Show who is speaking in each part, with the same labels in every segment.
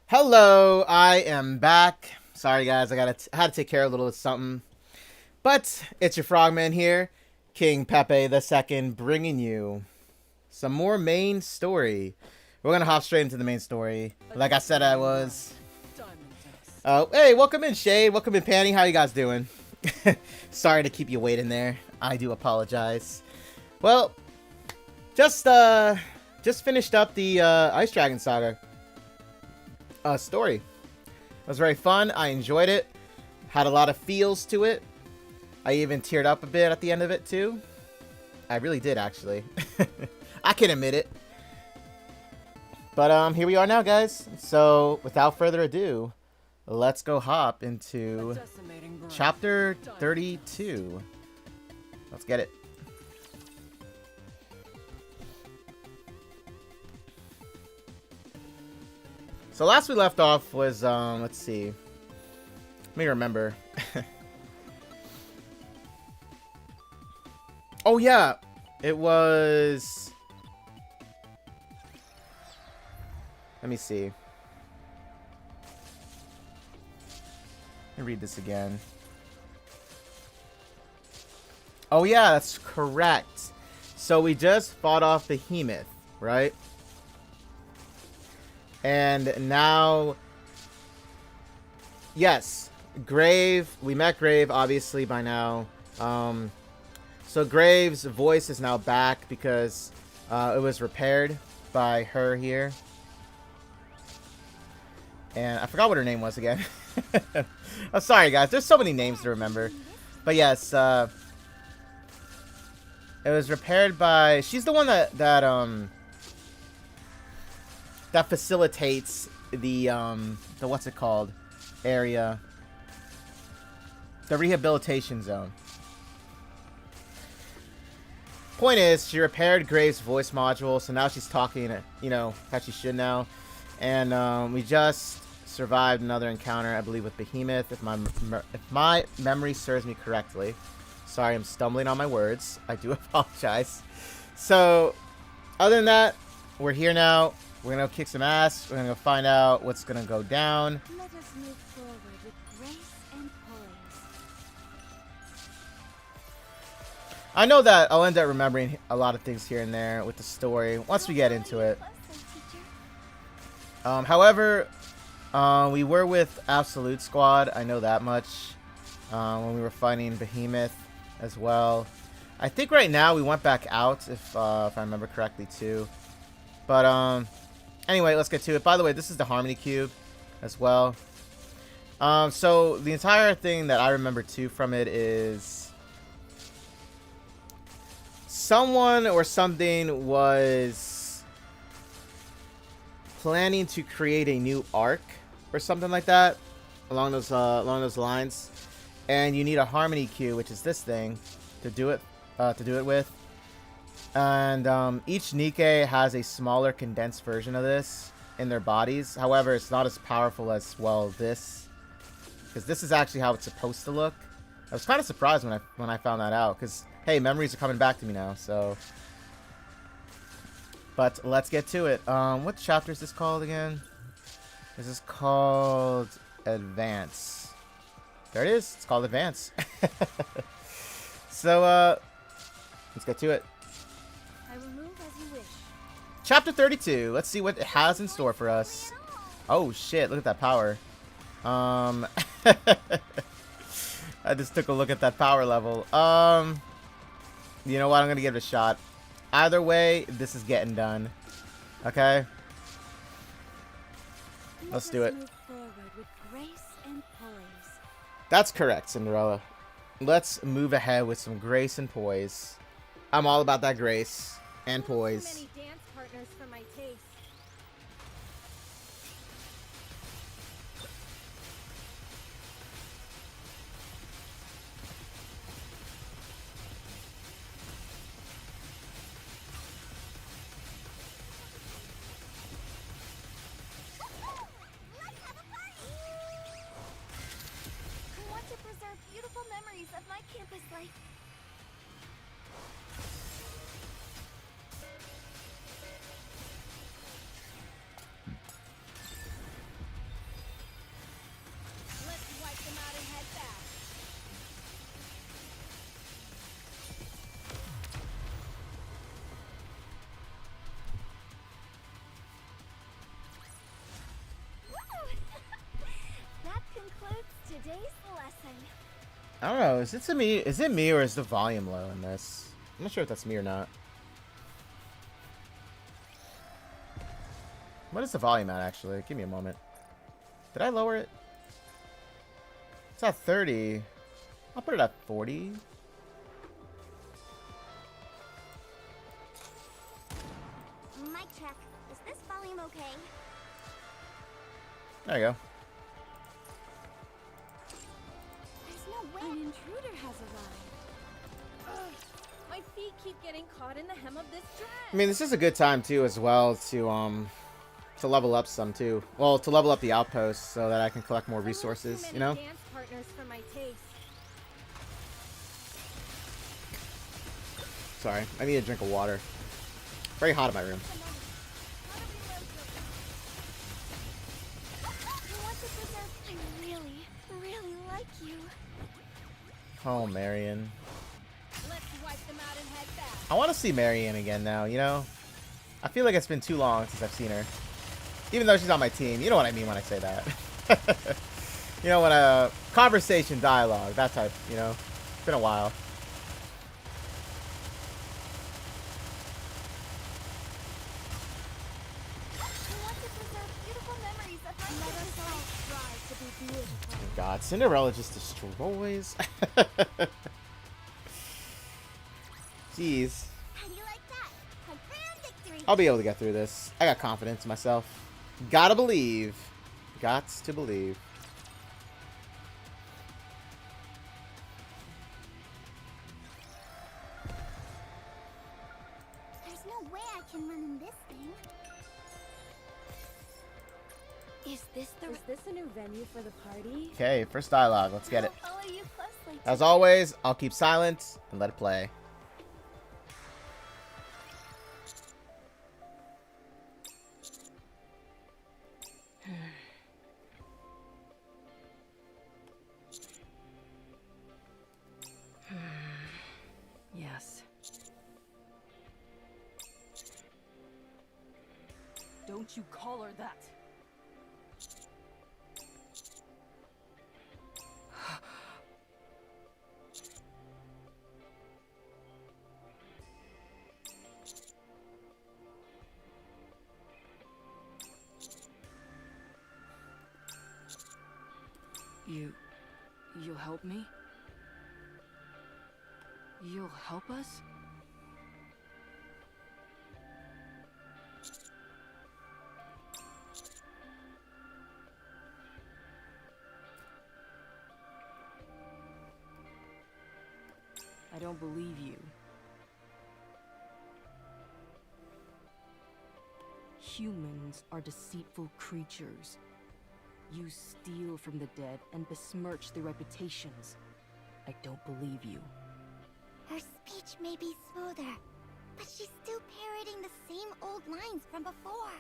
Speaker 1: Hello, I am back. Sorry guys, had to take care of a little something. But it's your frogman here, King Pepe the Second, bringing you some more main story. We're gonna hop straight into the main story. Like I said I was. Oh, hey, welcome in Shade, welcome in Panty, how you guys doing? Sorry to keep you waiting there. I do apologize. Well, just finished up the Ice Dragon Saga story. It was very fun. I enjoyed it. Had a lot of feels to it. I even teared up a bit at the end of it too. I really did, actually. I can admit it. But here we are now, guys. So without further ado, let's go hop into chapter 32. Let's get it. So last we left off was, let's see. Let me remember. Oh yeah, it was... Let me see. Let me read this again. Oh yeah, that's correct. So we just fought off Behemoth, right? And now, yes, Grave, we met Grave obviously by now. So Grave's voice is now back because it was repaired by her here. And I forgot what her name was again. I'm sorry guys, there's so many names to remember. But yes, it was repaired by, she's the one that facilitates the what's it called area, the rehabilitation zone. Point is, she repaired Grave's voice module, so now she's talking, you know, how she should now. And we just survived another encounter, I believe, with Behemoth, if my memory serves me correctly. Sorry, I'm stumbling on my words. I do apologize. So other than that, we're here now. We're gonna go kick some ass. We're gonna go find out what's gonna go down.
Speaker 2: Let us move forward with grace and poise.
Speaker 1: I know that I'll end up remembering a lot of things here and there with the story once we get into it. However, we were with Absolute Squad. I know that much. When we were fighting Behemoth as well. I think right now we went back out, if I remember correctly too. But anyway, let's get to it. By the way, this is the Harmony Cube as well. So the entire thing that I remember too from it is someone or something was planning to create a new arc or something like that along those lines, and you need a Harmony Cube, which is this thing, to do it with. And each Nikke has a smaller condensed version of this in their bodies. However, it's not as powerful as, well, this. Because this is actually how it's supposed to look. I was kind of surprised when I found that out. Because, hey, memories are coming back to me now, so... But let's get to it. What chapter is this called again? This is called Advance. There it is. It's called Advance. So, let's get to it.
Speaker 2: I will move as you wish.
Speaker 1: Chapter 32. Let's see what it has in store for us. Oh shit, look at that power. I just took a look at that power level. You know what? I'm gonna give it a shot. Either way, this is getting done. Okay? Let's do it.
Speaker 2: Move forward with grace and poise.
Speaker 1: That's correct, Cinderella. Let's move ahead with some grace and poise. I'm all about that grace and poise.
Speaker 2: Too many dance partners for my taste. I want to preserve beautiful memories of my campus life. today's lesson.
Speaker 1: I don't know. Is it me? Is it me or is the volume low in this? I'm not sure if that's me or not. What is the volume at, actually? Give me a moment. Did I lower it? It's at 30. I'll put it at 40.
Speaker 2: Mic check. Is this volume okay?
Speaker 1: There you go.
Speaker 2: There's no way.
Speaker 3: An intruder has arrived. Ugh, my feet keep getting caught in the hem of this dress.
Speaker 1: I mean, this is a good time, too, as well, to level up some, too. Well, to level up the outposts so that I can collect more resources, you know?
Speaker 3: Dance partners for my taste.
Speaker 1: Sorry, I need a drink of water. Very hot in my room.
Speaker 2: I want to preserve. I really, really like you.
Speaker 1: Oh, Marion.
Speaker 3: Let's wipe them out and head back.
Speaker 1: I want to see Marion again now, you know? I feel like it's been too long since I've seen her. Even though she's on my team. You know what I mean when I say that. You know, when a conversation, dialogue, that type, you know? It's been a while.
Speaker 2: I want to preserve beautiful memories of my
Speaker 3: Let us all
Speaker 2: campus life.
Speaker 3: strive to be beautiful.
Speaker 1: Oh God, Cinderella just destroys. Jeez.
Speaker 2: How do you like that? A grand victory.
Speaker 1: I'll be able to get through this. I got confidence in myself. Gotta believe. Gots to believe.
Speaker 2: There's no way I can run in this thing. Is this
Speaker 3: a new venue for the party?
Speaker 1: Okay, first dialogue. Let's get it.
Speaker 2: I'll follow you closely.
Speaker 1: As always, I'll keep silent and let it play.
Speaker 4: Yes. Don't you call her that. You'll help me? You'll help us? I don't believe you. Humans are deceitful creatures. You steal from the dead and besmirch their reputations. I don't believe you.
Speaker 2: Her speech may be smoother, but she's still parroting the same old lines from before.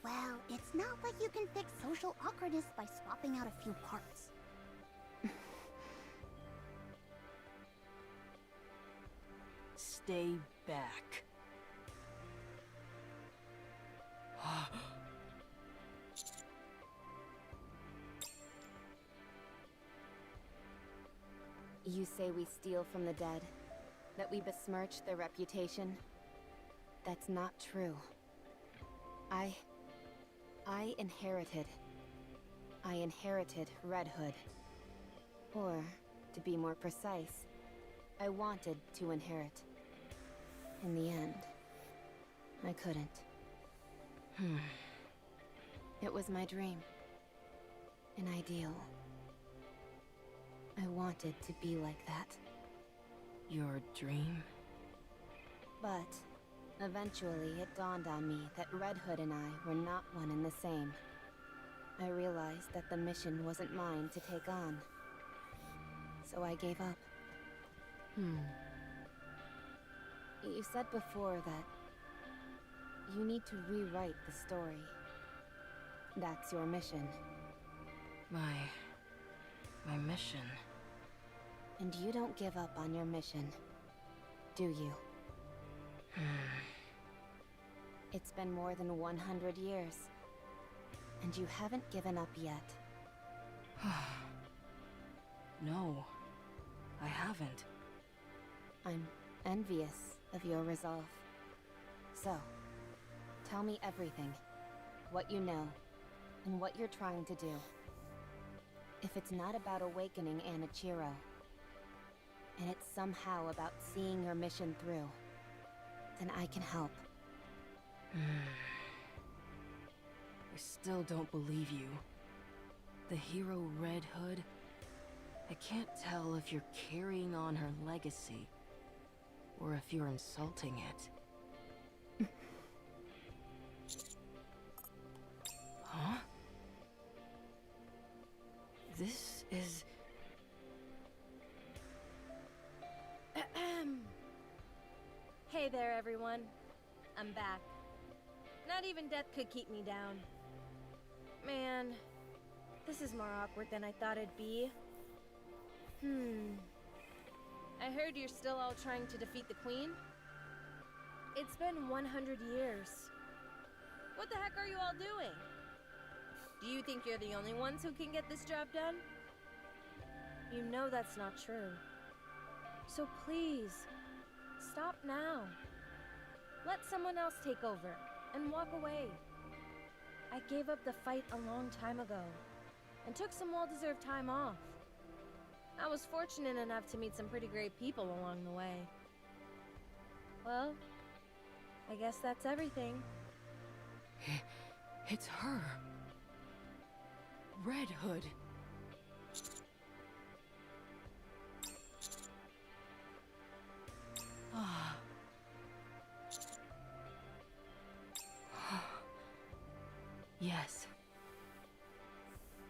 Speaker 2: Well, it's not like you can fix social awkwardness by swapping out a few parts.
Speaker 4: Stay back.
Speaker 5: You say we steal from the dead, that we besmirch their reputation? That's not true. I inherited Red Hood. Or, to be more precise, I wanted to inherit. In the end, I couldn't. It was my dream. An ideal. I wanted to be like that.
Speaker 4: Your dream?
Speaker 5: But, eventually it dawned on me that Red Hood and I were not one and the same. I realized that the mission wasn't mine to take on. So I gave up. You said before that you need to rewrite the story. That's your mission.
Speaker 4: My mission.
Speaker 5: And you don't give up on your mission, do you? It's been more than 100 years, and you haven't given up yet.
Speaker 4: No, I haven't.
Speaker 5: I'm envious of your resolve. So, tell me everything. What you know, and what you're trying to do. If it's not about awakening Anachiro, and it's somehow about seeing your mission through, then I can help.
Speaker 4: I still don't believe you. The hero Red Hood? I can't tell if you're carrying on her legacy, or if you're insulting it. Huh? This is...
Speaker 3: Hey there, everyone. I'm back. Not even death could keep me down. Man, this is more awkward than I thought it'd be. I heard you're still all trying to defeat the Queen? It's been 100 years. What the heck are you all doing? Do you think you're the only ones who can get this job done? You know that's not true. So please, stop now. Let someone else take over and walk away. I gave up the fight a long time ago and took some well-deserved time off. I was fortunate enough to meet some pretty great people along the way. Well, I guess that's everything.
Speaker 4: It's her. Red Hood. Yes.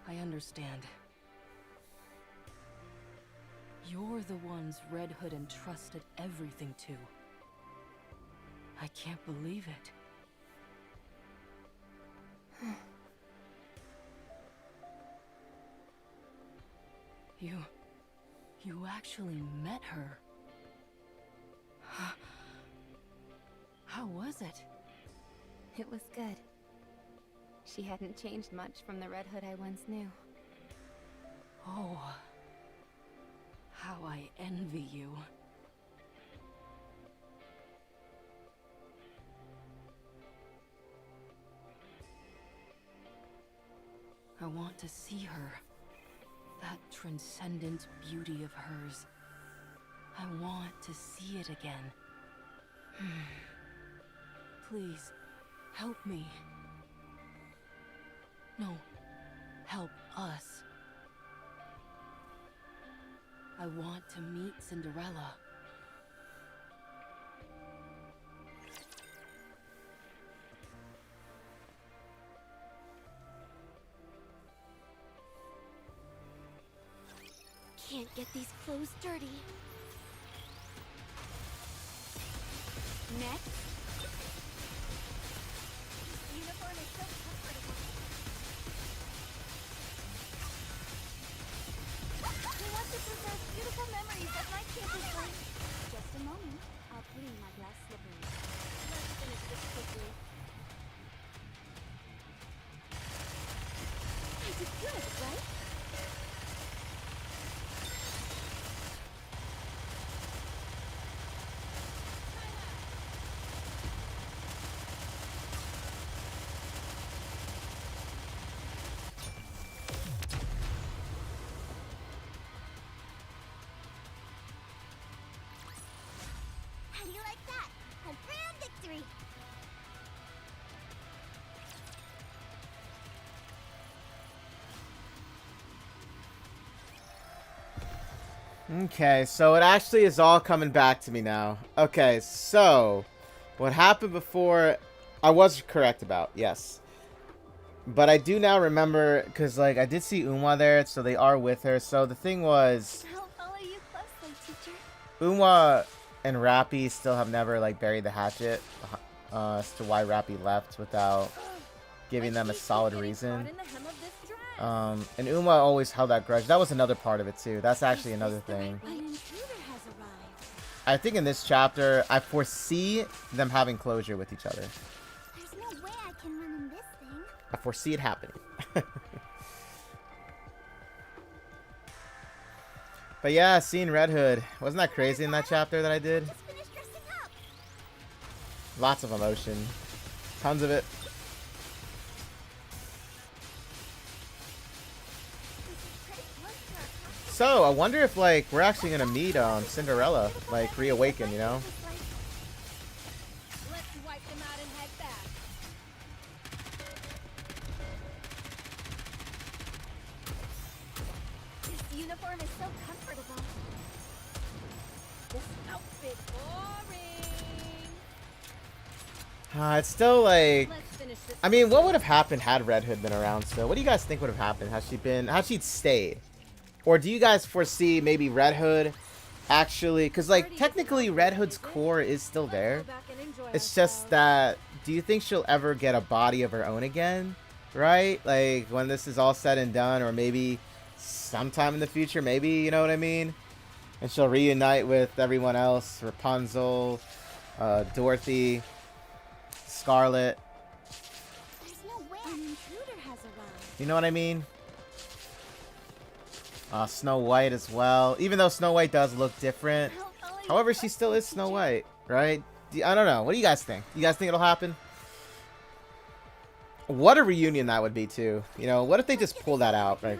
Speaker 4: I understand. You're the ones Red Hood entrusted everything to. I can't believe it. You actually met her. How was it?
Speaker 5: It was good. She hadn't changed much from the Red Hood I once knew.
Speaker 4: Oh, how I envy you. I want to see her. That transcendent beauty of hers. I want to see it again. Please, help me. No, help us. I want to meet Cinderella.
Speaker 2: Can't get these clothes dirty. Next. This uniform is so comfortable. We want to preserve beautiful memories of my campus life. Just a moment. I'll clean my glass slippers. Let's finish this quickly. I did good, right? How do you like that? A grand victory!
Speaker 1: Okay, so it actually is all coming back to me now. Okay, so what happened before, I was correct about, yes. But I do now remember, because, like, I did see Unwa there, so they are with her. So the thing was,
Speaker 2: I'll follow you closely, teacher.
Speaker 1: Unwa and Rappy still have never, like, buried the hatchet as to why Rappy left without giving them a solid reason. And Uma always held that grudge. That was another part of it too. That's actually another thing.
Speaker 2: An intruder has arrived.
Speaker 1: I think in this chapter, I foresee them having closure with each other.
Speaker 2: There's no way I can run in this thing.
Speaker 1: I foresee it happening. But yeah, seeing Red Hood. Wasn't that crazy in that chapter that I did?
Speaker 2: Just finished dressing up.
Speaker 1: Lots of emotion. Tons of it.
Speaker 2: This is pretty close to our costume.
Speaker 1: So, I wonder if, like, we're actually gonna meet Cinderella, like, reawaken, you know?
Speaker 3: Let's wipe them out and head back.
Speaker 2: This uniform is so comfortable.
Speaker 3: This outfit boring.
Speaker 1: It's still, like...
Speaker 3: Let's finish this.
Speaker 1: I mean, what would have happened had Red Hood been around still? What do you guys think would have happened? Had she stayed? Or do you guys foresee maybe Red Hood actually... Because, like, technically Red Hood's core is still there. It's just that... Do you think she'll ever get a body of her own again? Right? Like, when this is all said and done, or maybe sometime in the future, maybe, you know what I mean? And she'll reunite with everyone else. Rapunzel, Dorothy, Scarlet.
Speaker 2: There's no way an intruder has arrived.
Speaker 1: You know what I mean? Snow White as well. Even though Snow White does look different. However, she still is Snow White, right? I don't know. What do you guys think? You guys think it'll happen? What a reunion that would be, too. You know, what if they just pull that out, right?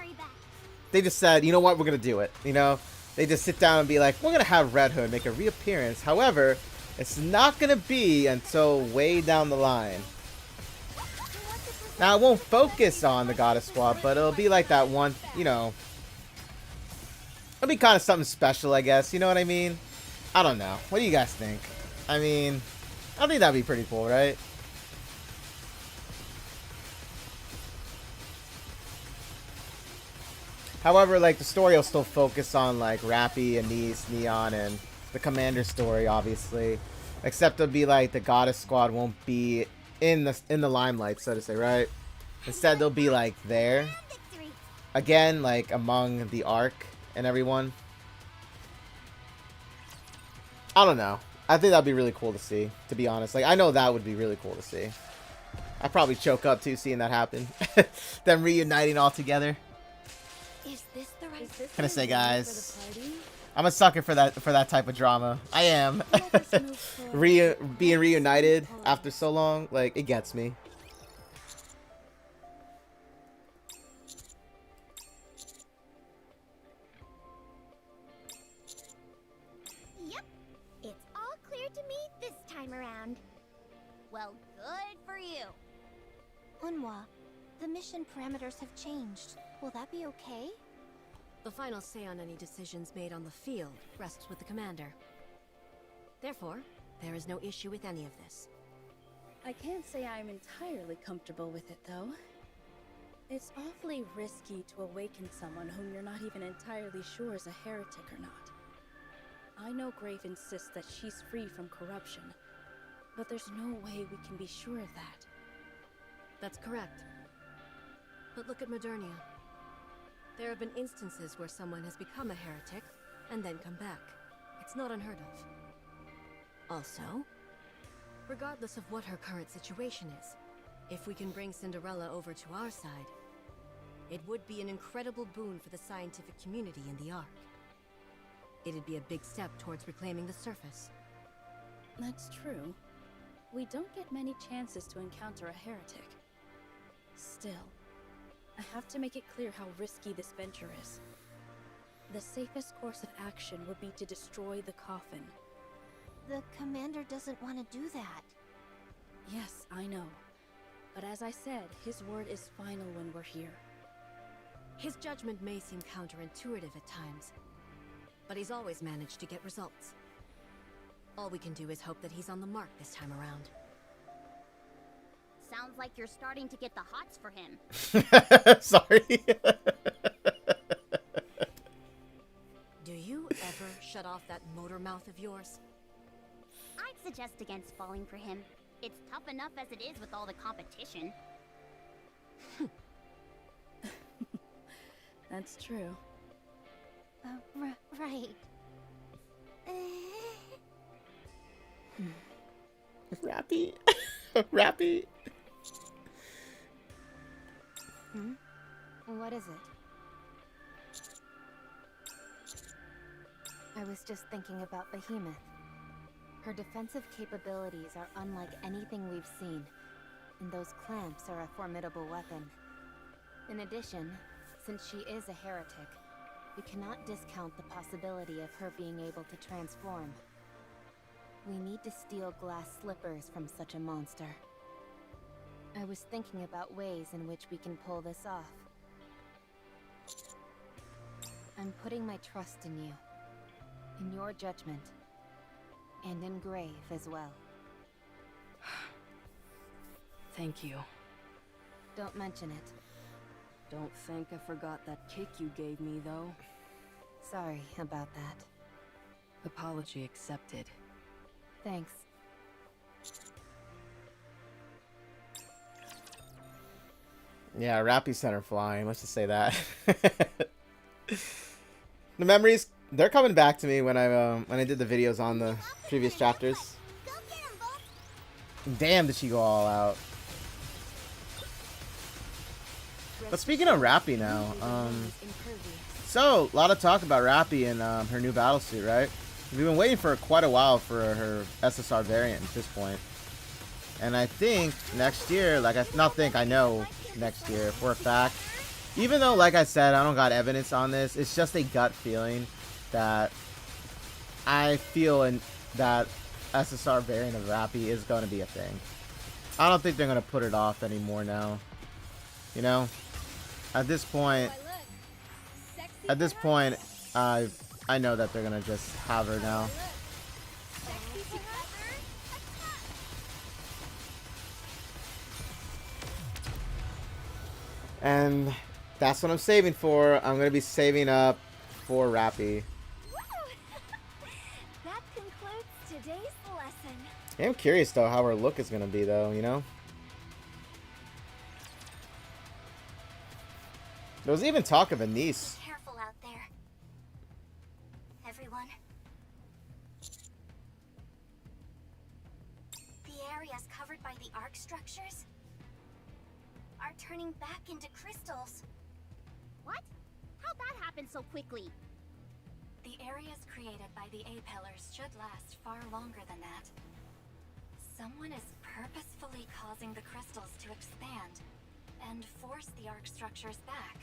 Speaker 1: They just said, you know what, we're going to do it. You know, they just sit down and be like, we're going to have Red Hood make a reappearance. However, it's not going to be until way down the line. Now, it won't focus on the Goddess Squad, but it'll be like that one, you know. It'll be kind of something special, I guess. You know what I mean? I don't know. What do you guys think? I mean, I think that'd be pretty cool, right? However, like, the story will still focus on, like, Rappy, Anise, Neon, and the Commander story, obviously. Except it'll be, like, the Goddess Squad won't be in the limelight, so to say, right? Instead, they'll be, like, there. Again, like, among the Ark and everyone. I don't know. I think that'd be really cool to see, to be honest. Like, I know that would be really cool to see. I'd probably choke up, too, seeing that happen. Them reuniting all together.
Speaker 2: Is this the right
Speaker 1: Can I say, guys? I'm a sucker for that type of drama. I am. Being reunited after so long, like, it gets me.
Speaker 2: Yep. It's all clear to me this time around. Well, good for you.
Speaker 5: Unwa, the mission parameters have changed. Will that be okay?
Speaker 4: The final say on any decisions made on the field rests with the commander. Therefore, there is no issue with any of this.
Speaker 6: I can't say I'm entirely comfortable with it, though. It's awfully risky to awaken someone whom you're not even entirely sure is a heretic or not. I know Grave insists that she's free from corruption, but there's no way we can be sure of that.
Speaker 4: That's correct. But look at Modernia. There have been instances where someone has become a heretic and then come back. It's not unheard of. Also, regardless of what her current situation is, if we can bring Cinderella over to our side, it would be an incredible boon for the scientific community in the Ark. It'd be a big step towards reclaiming the surface.
Speaker 6: That's true. We don't get many chances to encounter a heretic. Still, I have to make it clear how risky this venture is. The safest course of action would be to destroy the coffin.
Speaker 5: The commander doesn't want to do that.
Speaker 6: Yes, I know. But as I said, his word is final when we're here.
Speaker 4: His judgment may seem counterintuitive at times, but he's always managed to get results. All we can do is hope that he's on the mark this time around.
Speaker 2: Sounds like you're starting to get the hots for him.
Speaker 1: Sorry.
Speaker 4: Do you ever shut off that motor mouth of yours?
Speaker 2: I'd suggest against falling for him. It's tough enough as it is with all the competition.
Speaker 6: That's true.
Speaker 5: Right.
Speaker 1: Rappy. Rappy.
Speaker 5: What is it? I was just thinking about Behemoth. Her defensive capabilities are unlike anything we've seen, and those clamps are a formidable weapon. In addition, since she is a heretic, we cannot discount the possibility of her being able to transform. We need to steal glass slippers from such a monster. I was thinking about ways in which we can pull this off. I'm putting my trust in you, in your judgment, and in Grave as well.
Speaker 4: Thank you.
Speaker 5: Don't mention it.
Speaker 4: Don't think I forgot that kick you gave me, though.
Speaker 5: Sorry about that.
Speaker 4: Apology accepted.
Speaker 5: Thanks.
Speaker 1: Yeah, Rappy Center flying. Let's just say that. The memories, they're coming back to me when I did the videos on the previous chapters. Damn, did she go all out? But speaking of Rappy now, so a lot of talk about Rappy and her new battle suit, right? We've been waiting for quite a while for her SSR variant at this point. And I think next year, I know next year for a fact. Even though, like I said, I don't got evidence on this, it's just a gut feeling that I feel that SSR variant of Rappy is going to be a thing. I don't think they're going to put it off anymore now. You know? At this point, I know that they're going to just have her now. And that's what I'm saving for. I'm going to be saving up for Rappy.
Speaker 2: That concludes today's lesson.
Speaker 1: I'm curious, though, how her look is going to be, though, you know? There was even talk of a niece.
Speaker 2: Be careful out there, everyone. The areas covered by the arc structures are turning back into crystals. What? How'd that happen so quickly?
Speaker 7: The areas created by the A-pillars should last far longer than that. Someone is purposefully causing the crystals to expand and force the arc structures back.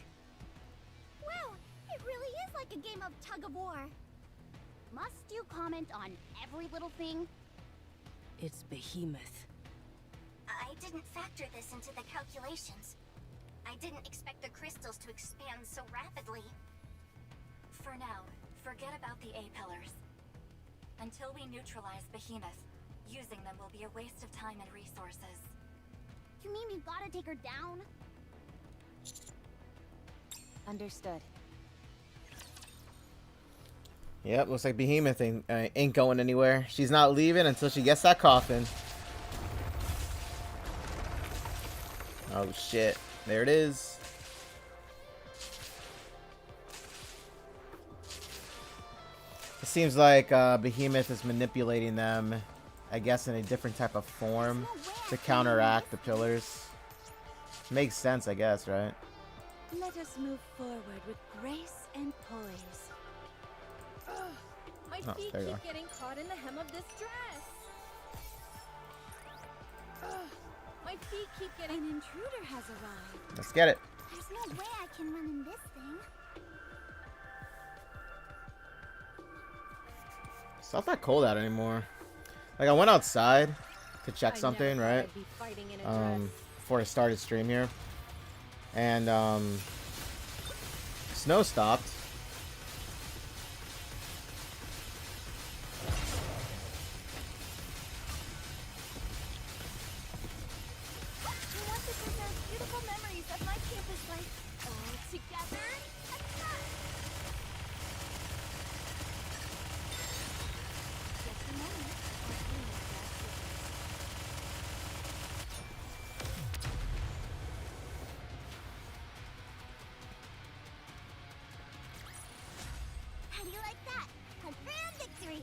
Speaker 2: Wow, it really is like a game of tug-of-war. Must you comment on every little thing?
Speaker 4: It's Behemoth.
Speaker 2: I didn't factor this into the calculations. I didn't expect the crystals to expand so rapidly.
Speaker 7: For now, forget about the A-pillars. Until we neutralize Behemoth, using them will be a waste of time and resources.
Speaker 2: You mean we've gotta take her down?
Speaker 5: Understood.
Speaker 1: Yep, looks like Behemoth ain't going anywhere. She's not leaving until she gets that coffin. Oh shit. There it is. It seems like Behemoth is manipulating them, I guess, in a different type of form to counteract the pillars. Makes sense, I guess, right?
Speaker 6: Let us move forward with grace and poise.
Speaker 3: My
Speaker 1: Oh,
Speaker 3: feet
Speaker 1: there you
Speaker 3: keep
Speaker 1: are.
Speaker 3: getting caught in the hem of this dress. My feet keep getting...
Speaker 6: An intruder has arrived.
Speaker 1: Let's get it.
Speaker 2: There's no way I can run in this thing.
Speaker 1: It's not that cold out anymore. Like, I went outside to check
Speaker 3: I
Speaker 1: something,
Speaker 3: never thought
Speaker 1: right?
Speaker 3: I'd be fighting in a dress.
Speaker 1: Before I started stream here. And, snow stopped.
Speaker 2: I want to preserve beautiful memories of my campus life all together. Just a moment. How do you like that? A grand victory!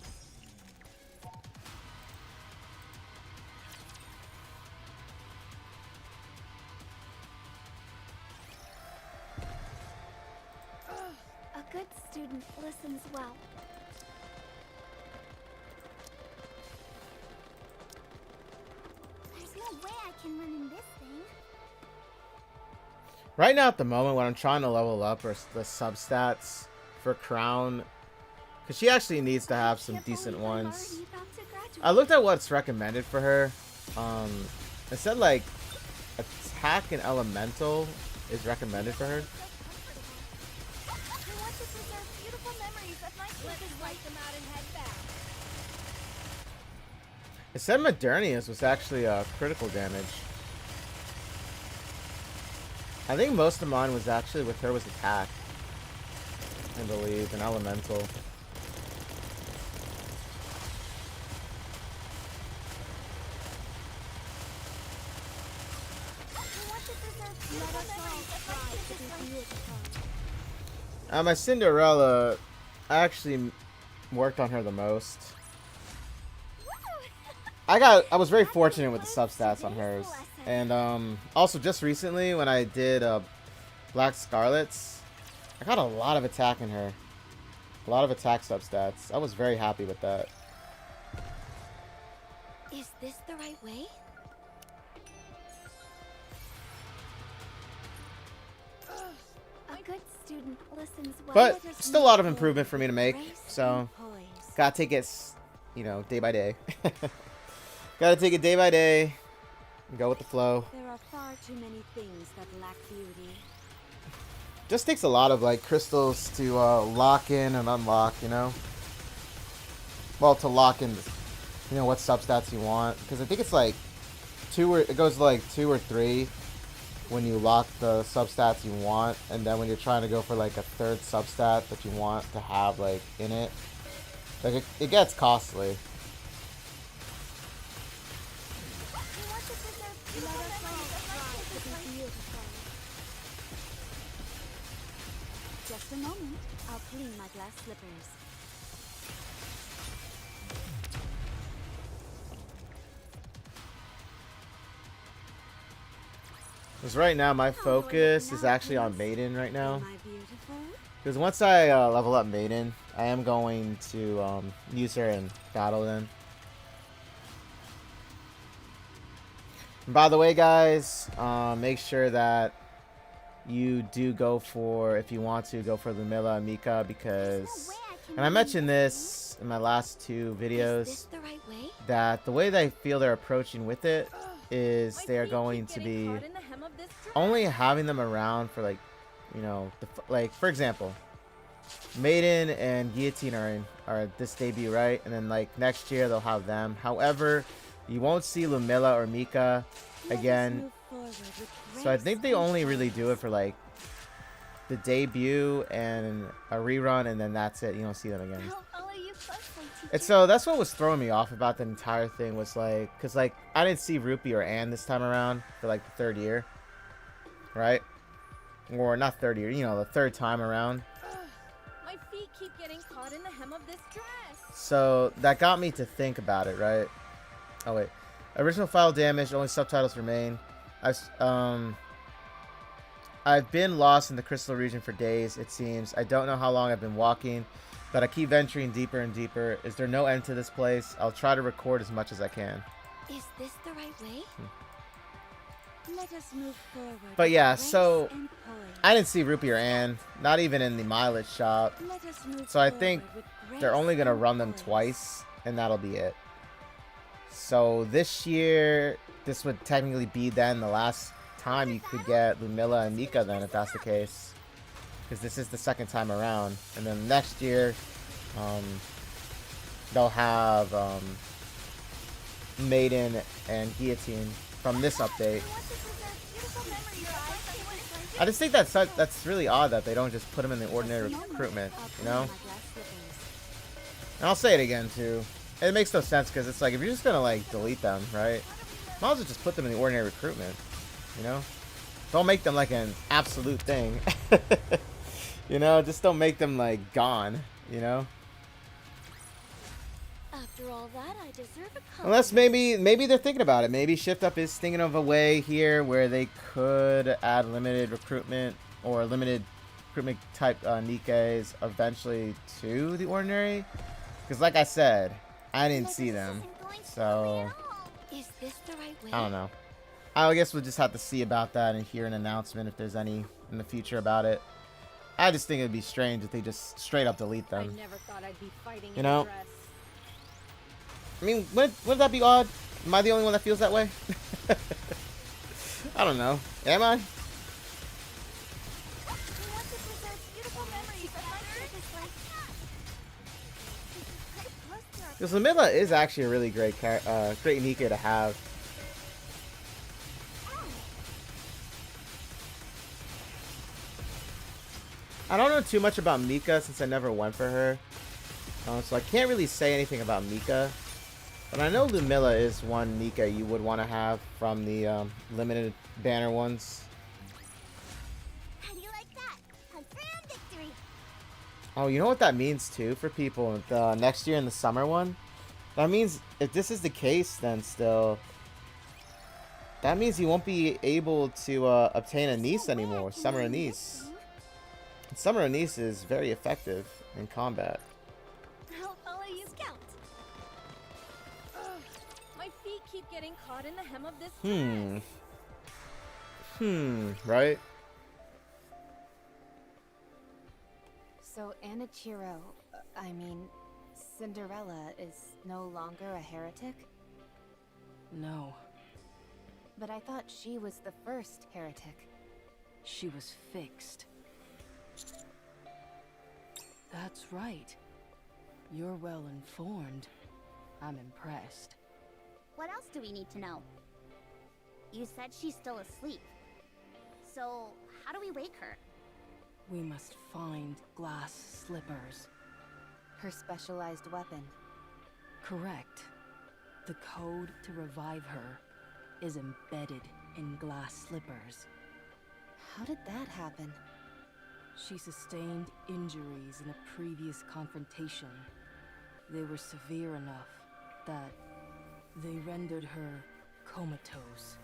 Speaker 8: A good student listens well.
Speaker 2: no way I can run in this thing.
Speaker 1: Right now, at the moment, when I'm trying to level up are the substats for Crown, because she actually needs to have some decent ones. I looked at what's recommended for her. It said like attack and elemental is recommended for her.
Speaker 2: I want to preserve beautiful memories of my
Speaker 3: Let's wipe them out and head back.
Speaker 1: It said Modernius was actually critical damage. I think most of mine was actually with her was attack, I believe, and elemental. My Cinderella, I actually worked on her the most. I was very fortunate with the substats on hers, and also just recently when I did Black Scarlet's, I got a lot of attack in her, a lot of attack substats. I was very happy with that.
Speaker 5: Is this the right way? A good student listens well.
Speaker 1: But still a lot of improvement for me to make, so gotta take it, you know, day by day. Gotta take it day by day and go with the flow.
Speaker 5: There are far too many things that lack beauty.
Speaker 1: Just takes a lot of like crystals to lock in and unlock, you know. Well, to lock in, you know, what substats you want, because I think it's like it goes like 2 or 3 when you lock the substats you want, and then when you're trying to go for like a third substat that you want to have like in it, like it gets costly.
Speaker 5: Just a moment. I'll clean my glass slippers.
Speaker 1: Because right now my focus is actually on Maiden right now.
Speaker 5: Am I beautiful?
Speaker 1: Because once I level up Maiden, I am going to use her in battle then. And by the way, guys, make sure that you do go for, if you want to, go for Lumilla and Mika, because, and I mentioned this in my last 2 videos,
Speaker 5: Is this the right way?
Speaker 1: that the way they feel they're approaching with it is they are going to be only having them around for like, you know, like for example, Maiden and Guillotine are this debut, right? And then like next year they'll have them. However, you won't see Lumilla or Mika again. So I think they only really do it for like the debut and a rerun, and then that's it. You don't see them again. And so that's what was throwing me off about the entire thing, was like, because like I didn't see Rupee or Anne this time around for like the 3rd year, right? Or not 3rd year, you know, the 3rd time around.
Speaker 3: My feet keep getting caught in the hem of this dress.
Speaker 1: So that got me to think about it, right? Oh wait, original file damaged, only subtitles remain. I've been lost in the crystal region for days, it seems. I don't know how long I've been walking, but I keep venturing deeper and deeper. Is there no end to this place? I'll try to record as much as I can.
Speaker 5: Is this the right way? Let us move forward.
Speaker 1: But
Speaker 5: with
Speaker 1: yeah,
Speaker 5: grace
Speaker 1: so
Speaker 5: and poise.
Speaker 1: I didn't see Rupee or Anne, not even in the mileage shop.
Speaker 5: Let us move
Speaker 1: So I
Speaker 5: forward
Speaker 1: think
Speaker 5: with
Speaker 1: they're
Speaker 5: grace
Speaker 1: only going to
Speaker 5: and
Speaker 1: run them
Speaker 5: poise.
Speaker 1: twice, and that'll be it. So this year, this would technically be then the last time you could get Lumilla and Mika then, if that's the case. Because this is the 2nd time around. And then next year, they'll have Maiden and Guillotine from this update. I just think that's really odd that they don't just put them in the ordinary recruitment, you know? And I'll say it again too. It makes no sense, because it's like, if you're just gonna like delete them, right? Might as well just put them in the ordinary recruitment, you know? Don't make them like an absolute thing. You know, just don't make them like gone, you know?
Speaker 5: After all that, I deserve a
Speaker 1: Unless maybe they're thinking about it. Maybe Shift Up is thinking of a way here where they could add limited recruitment or limited recruitment type Nikkes eventually to the ordinary. Because like I said, I didn't see them. So
Speaker 5: Is this the right way?
Speaker 1: I don't know. I guess we'll just have to see about that and hear an announcement if there's any in the future about it. I just think it'd be strange if they just straight up delete
Speaker 3: I
Speaker 1: them.
Speaker 3: never thought I'd be fighting
Speaker 1: You
Speaker 3: in
Speaker 1: know?
Speaker 3: a dress.
Speaker 1: I mean, wouldn't that be odd? Am I the only one that feels that way? I don't know. Am I?
Speaker 2: We want to preserve beautiful memories of my circus life. This is pretty close to our
Speaker 1: Because Lamilla is actually a really great great Nikke to have. I don't know too much about Mika since I never went for her. So I can't really say anything about Mika. But I know Lumilla is one Nikke you would want to have from the limited banner ones.
Speaker 2: How do you like that? Confirmed victory.
Speaker 1: Oh, you know what that means too for people the next year in the summer one? That means if this is the case, then still, that means you won't be able to obtain a niece anymore, Summer Anise. And Summer Anise is very effective in combat.
Speaker 2: I'll follow you, Scout.
Speaker 3: Ugh, my feet keep getting caught in the hem of this dress.
Speaker 1: Right?
Speaker 5: So Anachiro, I mean, Cinderella is no longer a heretic?
Speaker 4: No,
Speaker 5: But I thought she was the first heretic.
Speaker 4: she was fixed. That's right. You're well informed. I'm impressed.
Speaker 2: What else do we need to know? You said she's still asleep. So, how do we wake her?
Speaker 4: We must find glass slippers.
Speaker 5: Her specialized weapon.
Speaker 4: Correct. The code to revive her is embedded in glass slippers.
Speaker 5: How did that happen?
Speaker 4: She sustained injuries in a previous confrontation. They were severe enough that they rendered her comatose.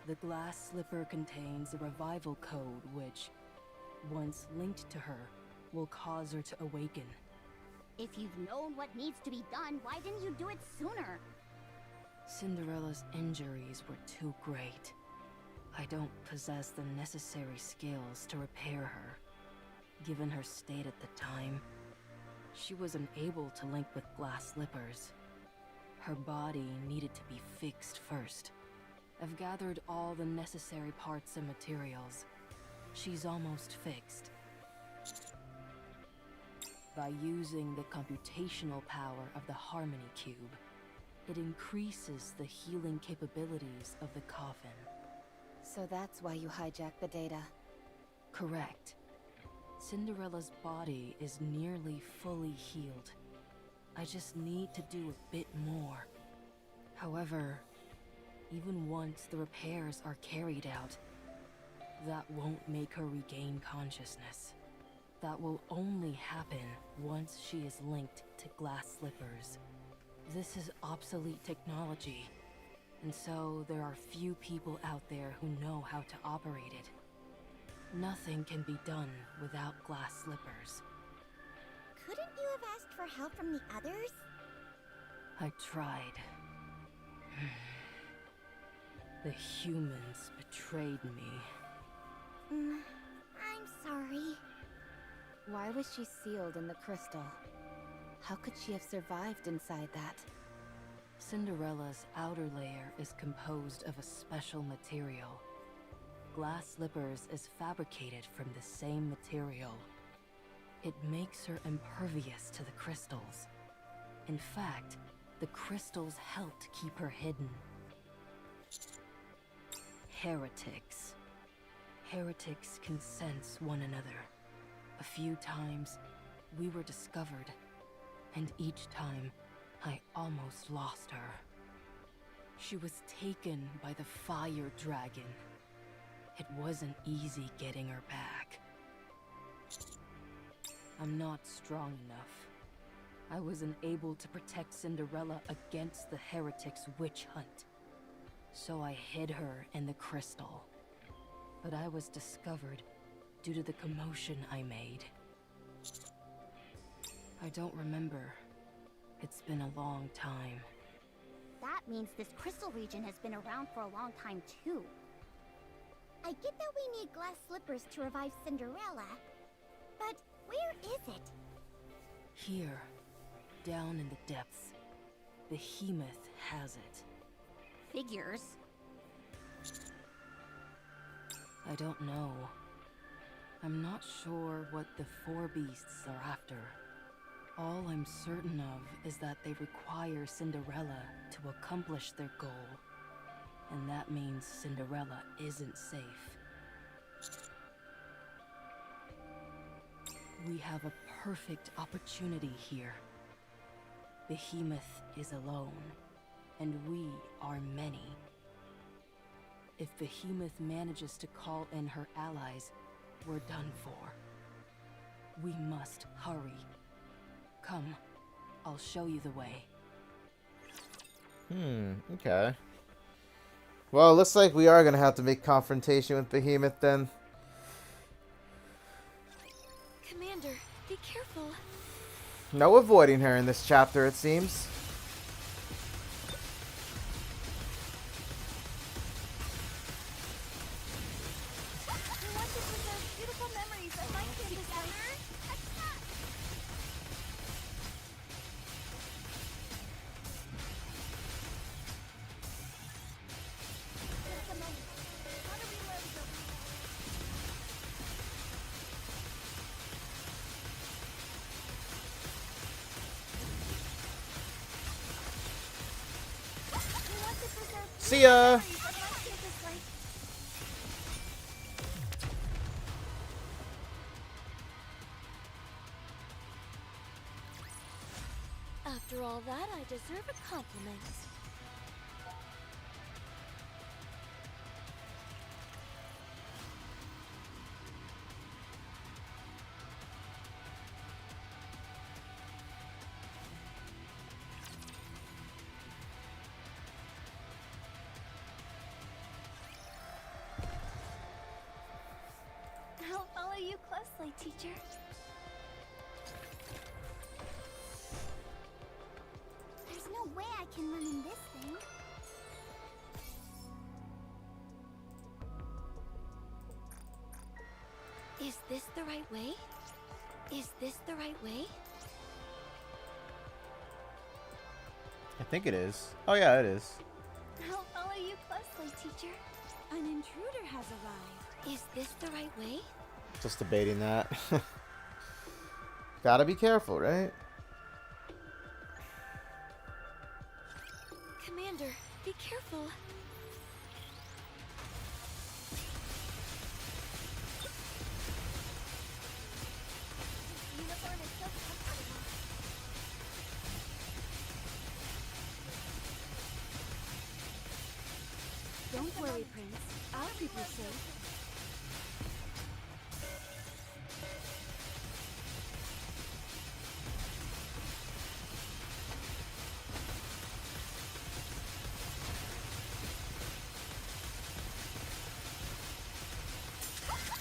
Speaker 4: The glass slipper contains a revival code which, once linked to her, will cause her to awaken.
Speaker 2: If you've known what needs to be done, why didn't you do it sooner?
Speaker 4: Cinderella's injuries were too great. I don't possess the necessary skills to repair her. Given her state at the time, she was unable to link with glass slippers. Her body needed to be fixed first. I've gathered all the necessary parts and materials. She's almost fixed. By using the computational power of the Harmony Cube, it increases the healing capabilities of the coffin.
Speaker 5: So that's why you hijacked the data.
Speaker 4: Correct. Cinderella's body is nearly fully healed. I just need to do a bit more. However, even once the repairs are carried out, that won't make her regain consciousness. That will only happen once she is linked to glass slippers. This is obsolete technology, and so there are few people out there who know how to operate it. Nothing can be done without glass slippers.
Speaker 2: Couldn't you have asked for help from the others?
Speaker 4: I tried. The humans betrayed me.
Speaker 2: I'm sorry.
Speaker 5: Why was she sealed in the crystal? How could she have survived inside that?
Speaker 4: Cinderella's outer layer is composed of a special material. Glass slippers is fabricated from the same material. It makes her impervious to the crystals. In fact, the crystals helped keep her hidden. Heretics. Heretics can sense one another. A few times, we were discovered, and each time, I almost lost her. She was taken by the fire dragon. It wasn't easy getting her back. I'm not strong enough. I wasn't able to protect Cinderella against the Heretics' witch hunt. So I hid her in the crystal. But I was discovered due to the commotion I made. I don't remember. It's been a long time.
Speaker 2: that means this crystal region has been around for a long time too. I get that we need glass slippers to revive Cinderella, but where is it?
Speaker 4: Here, down in the depths. Behemoth has it.
Speaker 2: Figures.
Speaker 4: I don't know. I'm not sure what the four beasts are after. All I'm certain of is that they require Cinderella to accomplish their goal. And that means Cinderella isn't safe. We have a perfect opportunity here. Behemoth is alone, and we are many. If Behemoth manages to call in her allies, we're done for. We must hurry. Come, I'll show you the way.
Speaker 1: Okay. Well, it looks like we are going to have to make confrontation with Behemoth then.
Speaker 7: Commander, be careful.
Speaker 1: No avoiding her in this chapter, it seems.
Speaker 2: We want to preserve beautiful memories of my campus life. Attack! Just a moment. How do we learn the... We want to preserve
Speaker 1: See ya!
Speaker 2: memories of my campus life.
Speaker 7: After all that, I deserve a compliment.
Speaker 2: I'll follow you closely, teacher. There's no way I can run in this thing.
Speaker 7: Is this the right way? Is this the right way?
Speaker 1: I think it is. Oh yeah, it is.
Speaker 2: I'll follow you closely, teacher. An intruder has arrived.
Speaker 7: Is this the right way?
Speaker 1: Just debating that. Gotta be careful, right?
Speaker 7: Commander, be careful.
Speaker 2: This uniform is so comfortable.
Speaker 5: Don't worry, Prince. I'll keep you safe.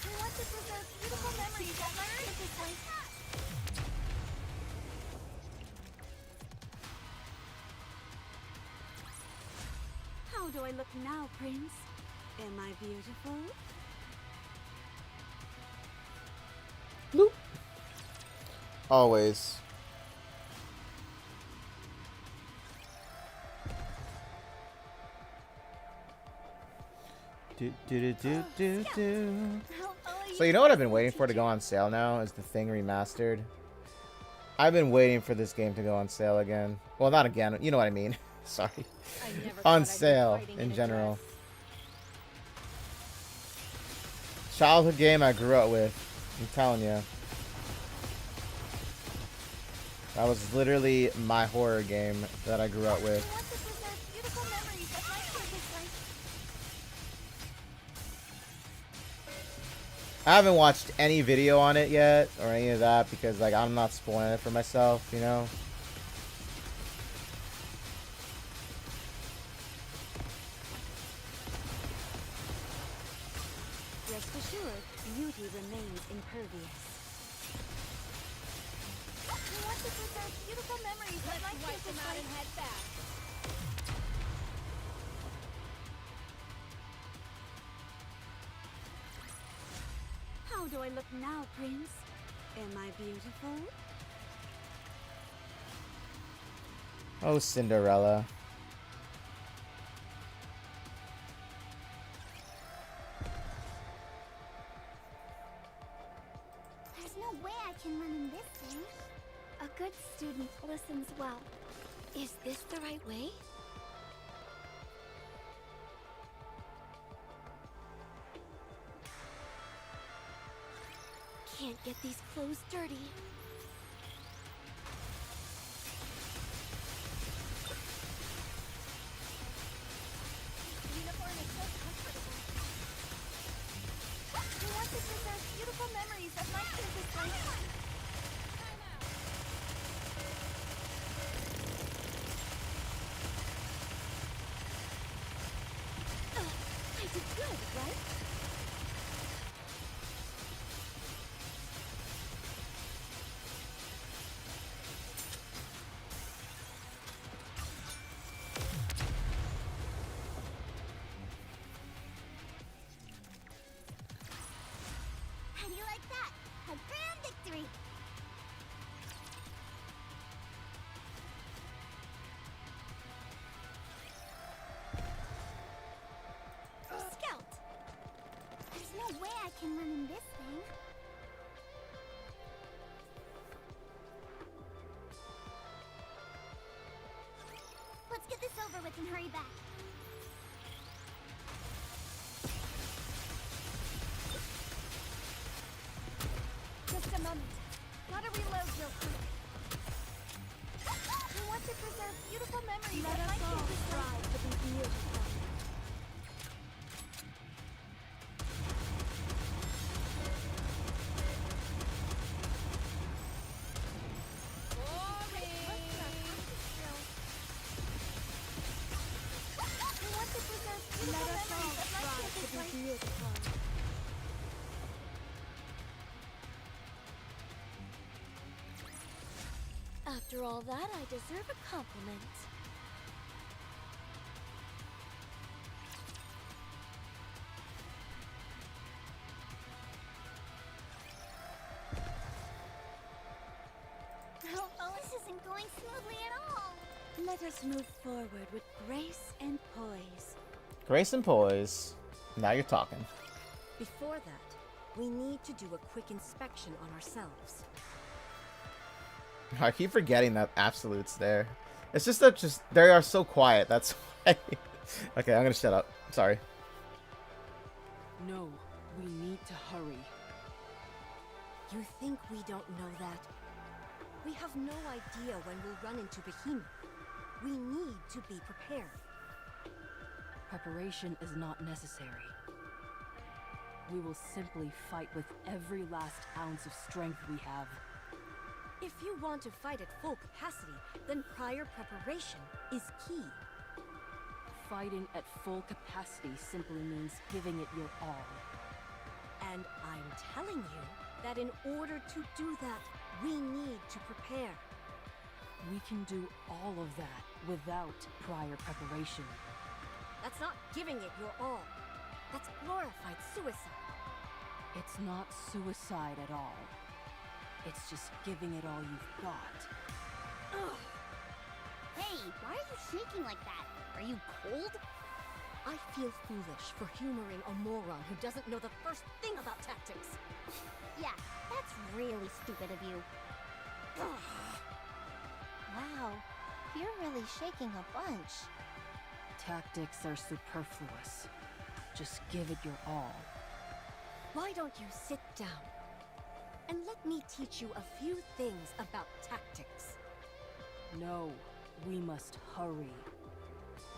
Speaker 2: We want to preserve beautiful memories of my campus life.
Speaker 5: How do I look now, Prince? Am I beautiful?
Speaker 1: Always. Do, do, do, do, do.
Speaker 2: I'll follow you
Speaker 1: So you know what I've been
Speaker 2: closely,
Speaker 1: waiting for to go on sale now is the Thing Remastered. I've been waiting for this game to go on sale again. Well, not again. You know what I mean. Sorry.
Speaker 3: I never
Speaker 1: On
Speaker 3: thought I'd be
Speaker 1: sale
Speaker 3: fighting
Speaker 1: in
Speaker 3: a
Speaker 1: general.
Speaker 3: dress.
Speaker 1: Childhood game I grew up with. I'm telling you. That was literally my horror game that I grew up with.
Speaker 2: We want to preserve beautiful memories of my campus life.
Speaker 1: I haven't watched any video on it yet or any of that because like I'm not spoiling it for myself, you know.
Speaker 5: Rest assured, beauty remains impervious.
Speaker 2: We want to preserve beautiful memories of my campus life.
Speaker 3: Head back.
Speaker 8: do I look now, Prince? Am I beautiful?
Speaker 1: Oh, Cinderella.
Speaker 2: There's no way I can run in this thing.
Speaker 7: A good student listens well. Is this the right way? Can't get these clothes dirty.
Speaker 2: The uniform is so comfortable. I want to preserve beautiful memories of my campus life.
Speaker 7: I did good, right?
Speaker 2: How do you like that? A grand victory! Scout! There's no way I can run in this thing. Let's get this over with and hurry back. Just a moment. Gotta reload real quick. I want to preserve beautiful memories of my campus life.
Speaker 8: To be beautiful.
Speaker 2: I want to preserve beautiful
Speaker 8: Let us all
Speaker 2: memories of my
Speaker 8: strive
Speaker 2: campus
Speaker 8: to be
Speaker 2: life.
Speaker 8: beautiful.
Speaker 7: After all that, I deserve a compliment.
Speaker 2: Oh, this isn't going smoothly at all.
Speaker 8: Let us move forward with grace and poise.
Speaker 1: Grace and poise. Now you're talking.
Speaker 9: Before that, we need to do a quick inspection on ourselves.
Speaker 1: I keep forgetting that Absolute's there. It's just that they are so quiet. That's why. Okay, I'm gonna shut up. Sorry.
Speaker 4: No, we need to hurry.
Speaker 9: You think we don't know that? We have no idea when we'll run into Behemoth. We need to be prepared.
Speaker 4: Preparation is not necessary. We will simply fight with every last ounce of strength we have.
Speaker 9: If you want to fight at full capacity, then prior preparation is key.
Speaker 4: Fighting at full capacity simply means giving it your all.
Speaker 9: And I'm telling you that in order to do that, we need to prepare.
Speaker 4: We can do all of that without prior preparation.
Speaker 9: That's not giving it your all. That's glorified suicide.
Speaker 4: It's not suicide at all. It's just giving it all you've got.
Speaker 9: Ugh.
Speaker 2: Hey, why are you shaking like that? Are you cold?
Speaker 9: I feel foolish for humoring a moron who doesn't know the first thing about tactics.
Speaker 2: Yeah, that's really stupid of you.
Speaker 5: Wow, you're really shaking a bunch.
Speaker 4: Tactics are superfluous. Just give it your all.
Speaker 9: Why don't you sit down and let me teach you a few things about tactics?
Speaker 4: No, we must hurry.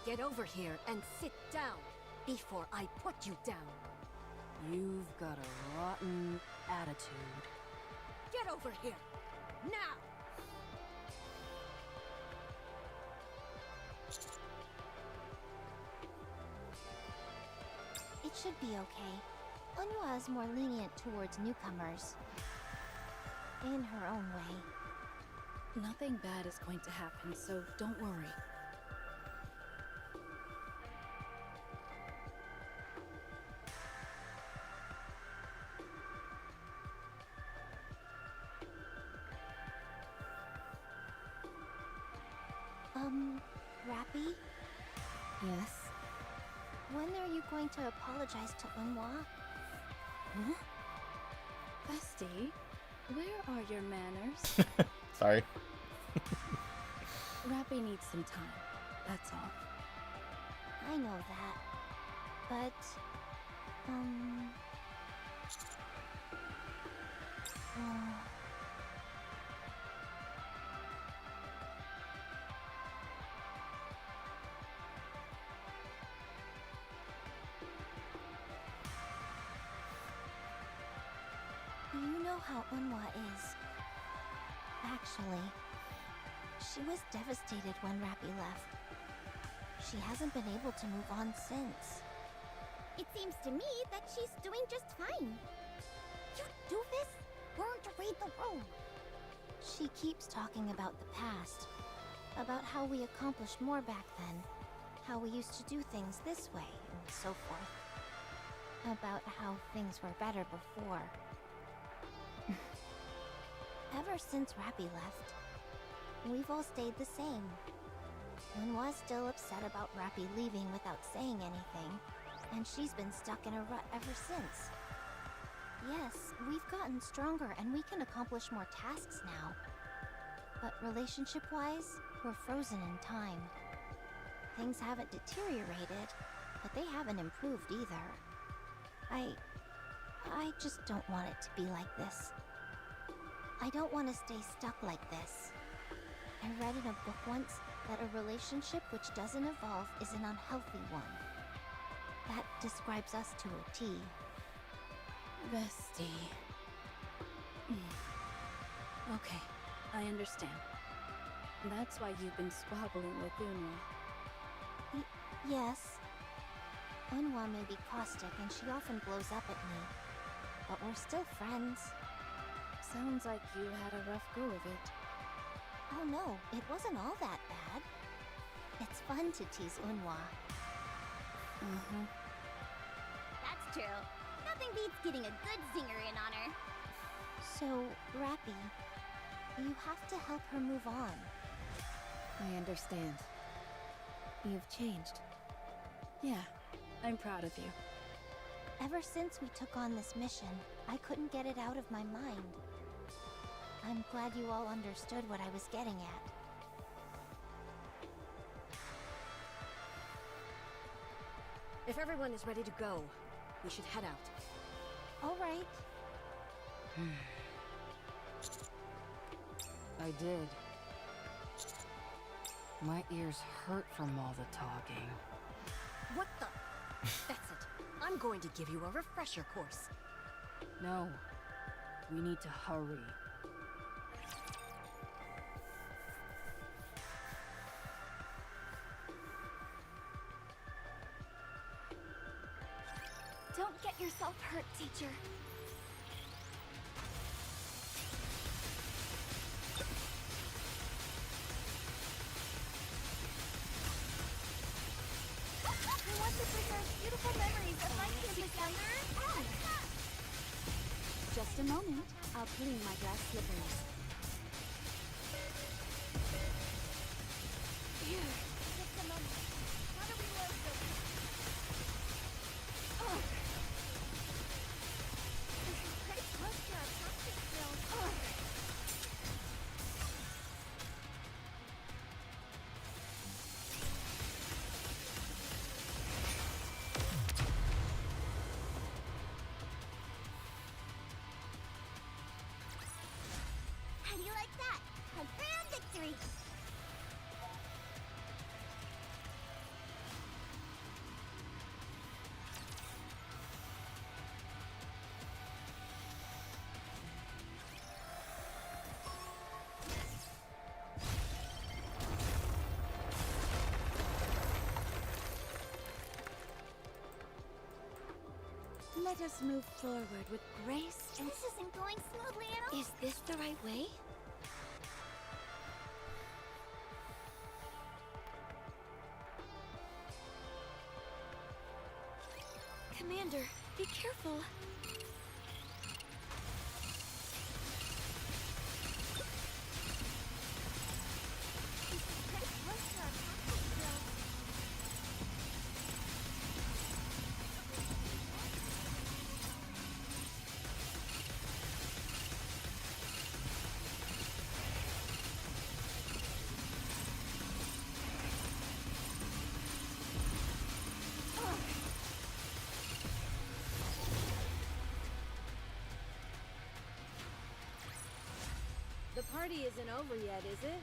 Speaker 9: Get over here and sit down before I put you down.
Speaker 4: You've got a rotten attitude.
Speaker 9: Get over here, now!
Speaker 5: It should be okay. Onwa is more lenient towards newcomers. In her own way.
Speaker 6: Nothing bad is going to happen, so don't worry.
Speaker 2: Rappy?
Speaker 5: Yes?
Speaker 2: When are you going to apologize to Unwa?
Speaker 6: Huh? Bestie, where are your manners?
Speaker 1: Sorry.
Speaker 6: Rappy needs some time, that's all.
Speaker 2: I know that. But, you know how Unwa is. Actually, she was devastated when Rappy left. She hasn't been able to move on since.
Speaker 10: It seems to me that she's doing just fine. You doofus! Learn to read the room!
Speaker 2: She keeps talking about the past. About how we accomplished more back then. How we used to do things this way, and so forth. About how things were better before. Ever since Rappy left, we've all stayed the same. Unwa's still upset about Rappy leaving without saying anything, and she's been stuck in a rut ever since. Yes, we've gotten stronger and we can accomplish more tasks now. But relationship-wise, we're frozen in time. Things haven't deteriorated, but they haven't improved either. I just don't want it to be like this. I don't want to stay stuck like this. I read in a book once that a relationship which doesn't evolve is an unhealthy one. That describes us to a T.
Speaker 6: Bestie. Okay, I understand. That's why you've been squabbling with Unwa.
Speaker 2: Yes. Unwa may be caustic and she often blows up at me. But we're still friends.
Speaker 6: Sounds like you had a rough go of it.
Speaker 2: Oh no, it wasn't all that bad. It's fun to tease Unwa.
Speaker 10: That's true. Nothing beats getting a good zinger in on her.
Speaker 2: So, Rappy, you have to help her move on.
Speaker 5: I understand. You've changed.
Speaker 6: Yeah, I'm proud of you.
Speaker 2: Ever since we took on this mission, I couldn't get it out of my mind. I'm glad you all understood what I was getting at.
Speaker 9: If everyone is ready to go, we should head out.
Speaker 2: All right.
Speaker 4: I did. My ears hurt from all the talking.
Speaker 9: What the? That's it. I'm going to give you a refresher course.
Speaker 4: No. We need to hurry.
Speaker 10: Don't get yourself hurt, teacher. I want to preserve beautiful memories of my campus younger.
Speaker 6: Just a moment. I'll clean my glass slippers.
Speaker 10: Here. Just a moment. How do we load this? This is pretty close to our practice drill. How do you like that? A grand victory!
Speaker 6: Let us move forward with grace and...
Speaker 10: This isn't going smoothly at all.
Speaker 6: Is this the right way? Commander, be careful.
Speaker 10: This is pretty close to our practice drill.
Speaker 3: party isn't over yet, is it?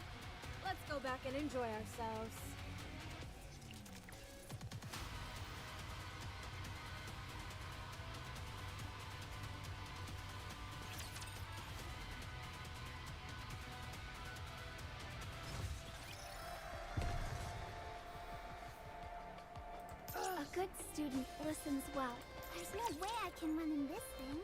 Speaker 3: Let's go back and enjoy ourselves.
Speaker 2: A good student listens well. There's no way I can run in this thing.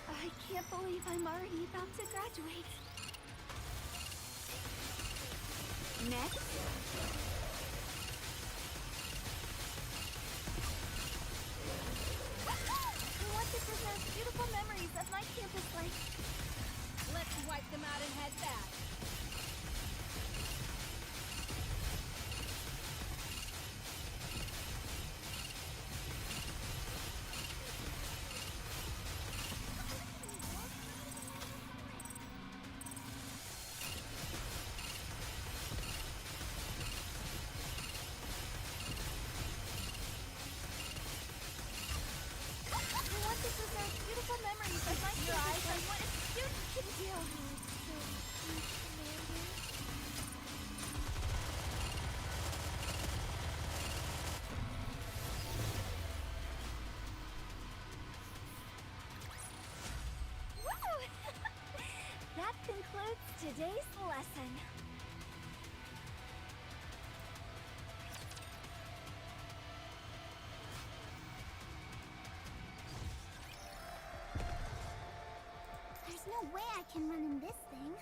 Speaker 2: I can't believe I'm already about to graduate. Next. I want to preserve beautiful memories of my campus life.
Speaker 3: Let's wipe them out and head back.
Speaker 2: I want to preserve beautiful memories of my campus life. What a student can do. Woo! That concludes today's lesson. There's no way I can run in this thing.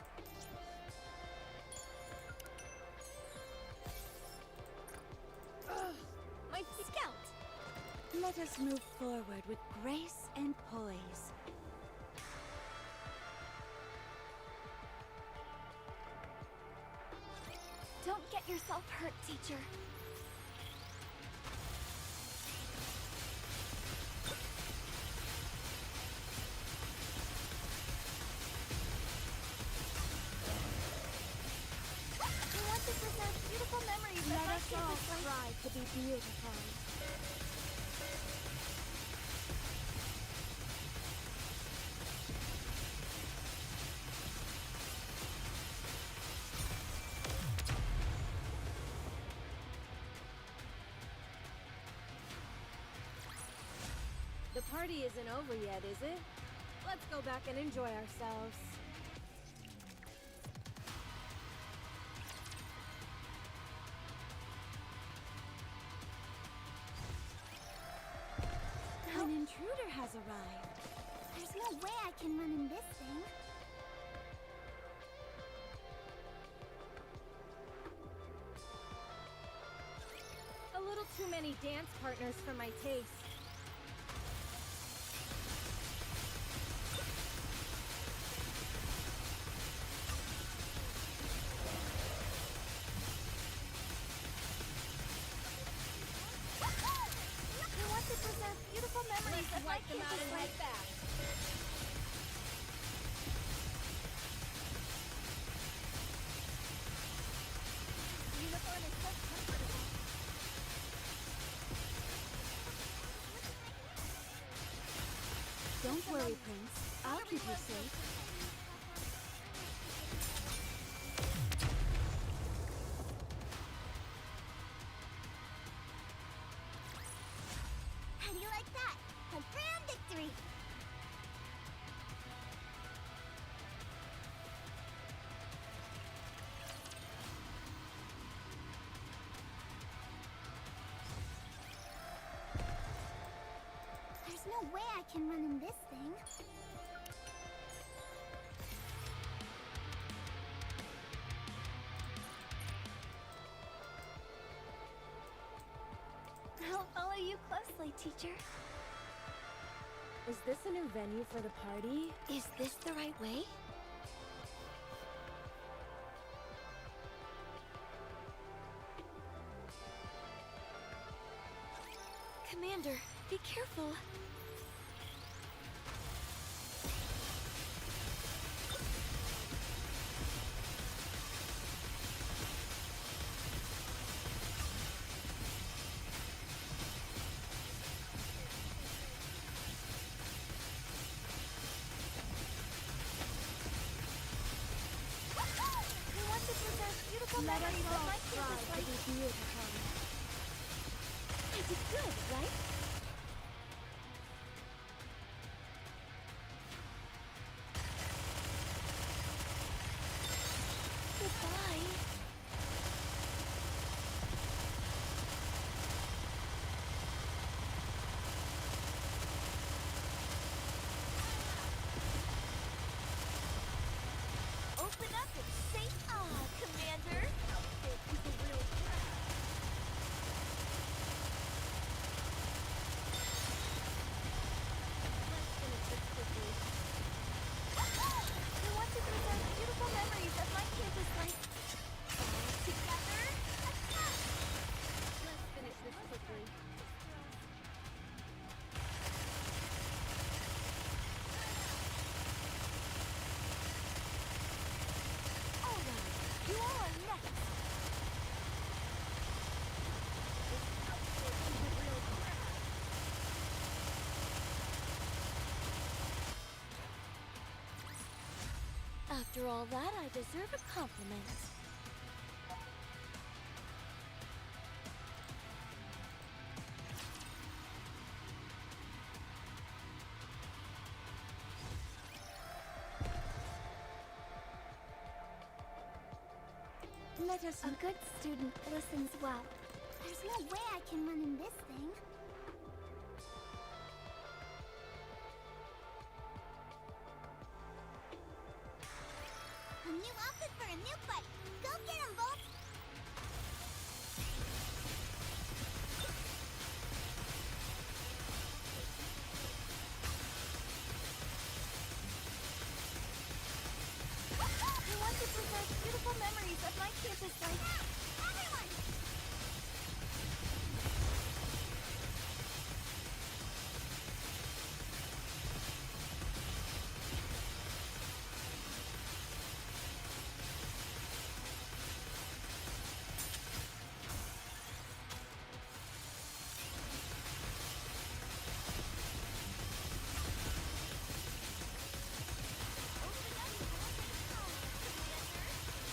Speaker 3: My
Speaker 8: Scout! Let us move forward with grace and poise.
Speaker 2: Don't get yourself hurt, teacher. I want to preserve beautiful memories of
Speaker 8: Let
Speaker 2: my
Speaker 8: us all
Speaker 2: campus life.
Speaker 8: strive to be beautiful.
Speaker 3: The party isn't over yet, is it? Let's go back and enjoy ourselves.
Speaker 8: An intruder has arrived.
Speaker 2: There's no way I can run in this thing.
Speaker 3: A little too many dance partners for my taste.
Speaker 2: I want to preserve beautiful memories
Speaker 3: Let's
Speaker 2: of my
Speaker 3: wipe them out
Speaker 2: campus
Speaker 3: and
Speaker 2: life.
Speaker 3: head back.
Speaker 2: The uniform is so comfortable.
Speaker 8: Don't worry, Prince. I'll keep you safe.
Speaker 2: How do you like that? A grand victory! There's no way I can run in this thing. I'll follow you closely, teacher.
Speaker 3: Is this a new venue for the party?
Speaker 8: Is this the right way? Commander, be careful. Let us
Speaker 2: memories of
Speaker 8: all
Speaker 2: my
Speaker 8: strive
Speaker 2: campus
Speaker 8: to
Speaker 2: life.
Speaker 8: be beautiful.
Speaker 2: I did good, right? Goodbye. Open up and say ah, Commander. Outfit is a real grab.
Speaker 3: Let's finish this quickly.
Speaker 2: I want to preserve beautiful memories of my campus life. All together, attack!
Speaker 3: Let's finish this quickly.
Speaker 2: Alright, you all are next.
Speaker 3: This outfit is a real grab.
Speaker 2: After all that, I deserve a compliment.
Speaker 8: Let us.
Speaker 10: A good student listens well. There's no way I can run in this thing. A new outfit for a new fight. Go get him, Bolt!
Speaker 2: I want to preserve beautiful memories of my campus life.
Speaker 10: Everyone!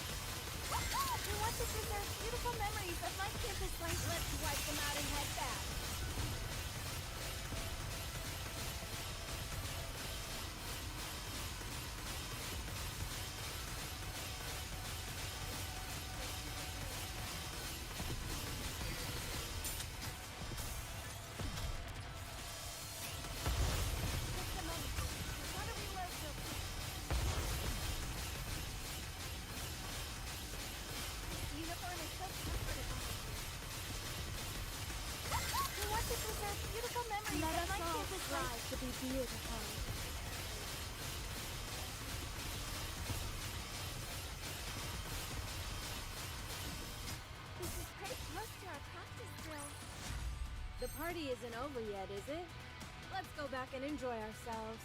Speaker 2: I want to preserve beautiful memories of my campus life.
Speaker 3: Let's wipe them out and head back.
Speaker 2: Just a moment. Gotta reload real quick. This uniform is so comfortable. I want to preserve beautiful memories
Speaker 8: Let
Speaker 2: of
Speaker 8: us
Speaker 2: my
Speaker 8: all
Speaker 2: campus life.
Speaker 8: strive to be beautiful.
Speaker 2: This is pretty close to our practice drills.
Speaker 3: The party isn't over yet, is it? Let's go back and enjoy ourselves.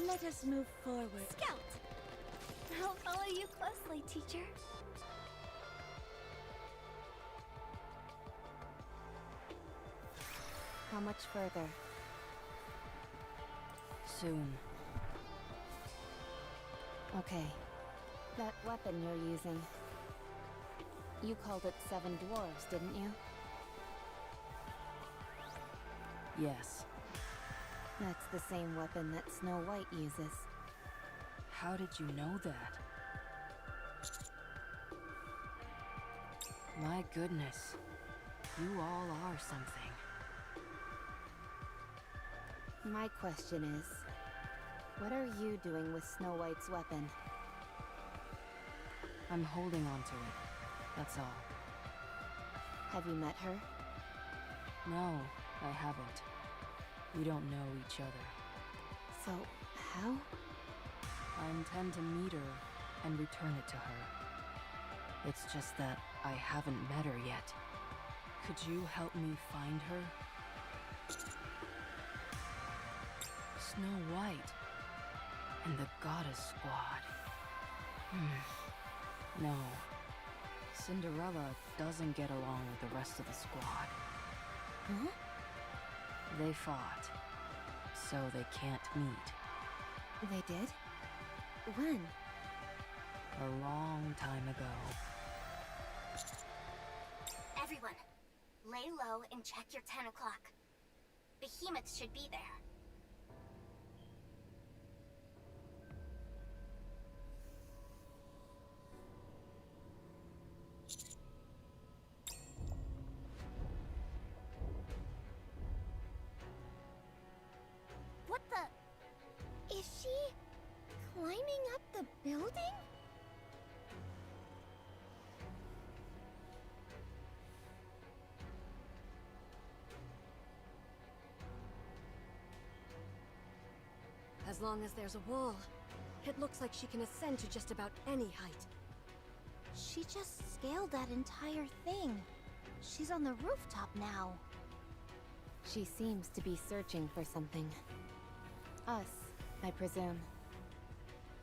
Speaker 8: Let us move forward.
Speaker 2: Scout! I'll follow you closely, teacher. How much further?
Speaker 4: Soon.
Speaker 5: Okay. That weapon you're using. You called it 7 dwarves, didn't you?
Speaker 4: Yes.
Speaker 5: That's the same weapon that Snow White uses.
Speaker 4: How did you know that? My goodness. You all are something.
Speaker 5: My question is, what are you doing with Snow White's weapon?
Speaker 4: I'm holding on to it. That's all.
Speaker 5: Have you met her?
Speaker 4: No, I haven't. We don't know each other.
Speaker 5: So, how?
Speaker 4: I intend to meet her and return it to her. It's just that I haven't met her yet. Could you help me find her? Snow White and the Goddess Squad. No. Cinderella doesn't get along with the rest of the squad.
Speaker 5: Huh?
Speaker 4: They fought, so they can't meet.
Speaker 5: They did? When?
Speaker 4: A long time ago.
Speaker 7: Everyone, lay low and check your 10 o'clock. Behemoth should be there.
Speaker 2: What the? Is she climbing up the building?
Speaker 9: As long as there's a wall, it looks like she can ascend to just about any height.
Speaker 2: She just scaled that entire thing. She's on the rooftop now.
Speaker 5: She seems to be searching for something. Us, I presume.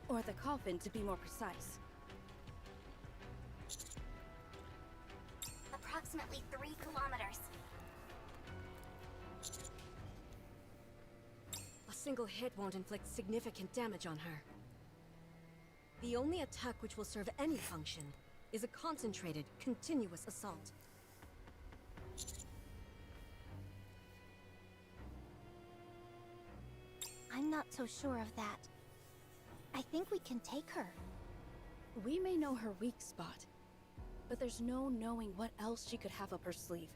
Speaker 6: Or the coffin, to be more precise.
Speaker 7: Approximately 3 kilometers.
Speaker 9: A single hit won't inflict significant damage on her. The only attack which will serve any function is a concentrated, continuous assault.
Speaker 2: I'm not so sure of that. I think we can take her.
Speaker 6: We may know her weak spot, but there's no knowing what else she could have up her sleeve.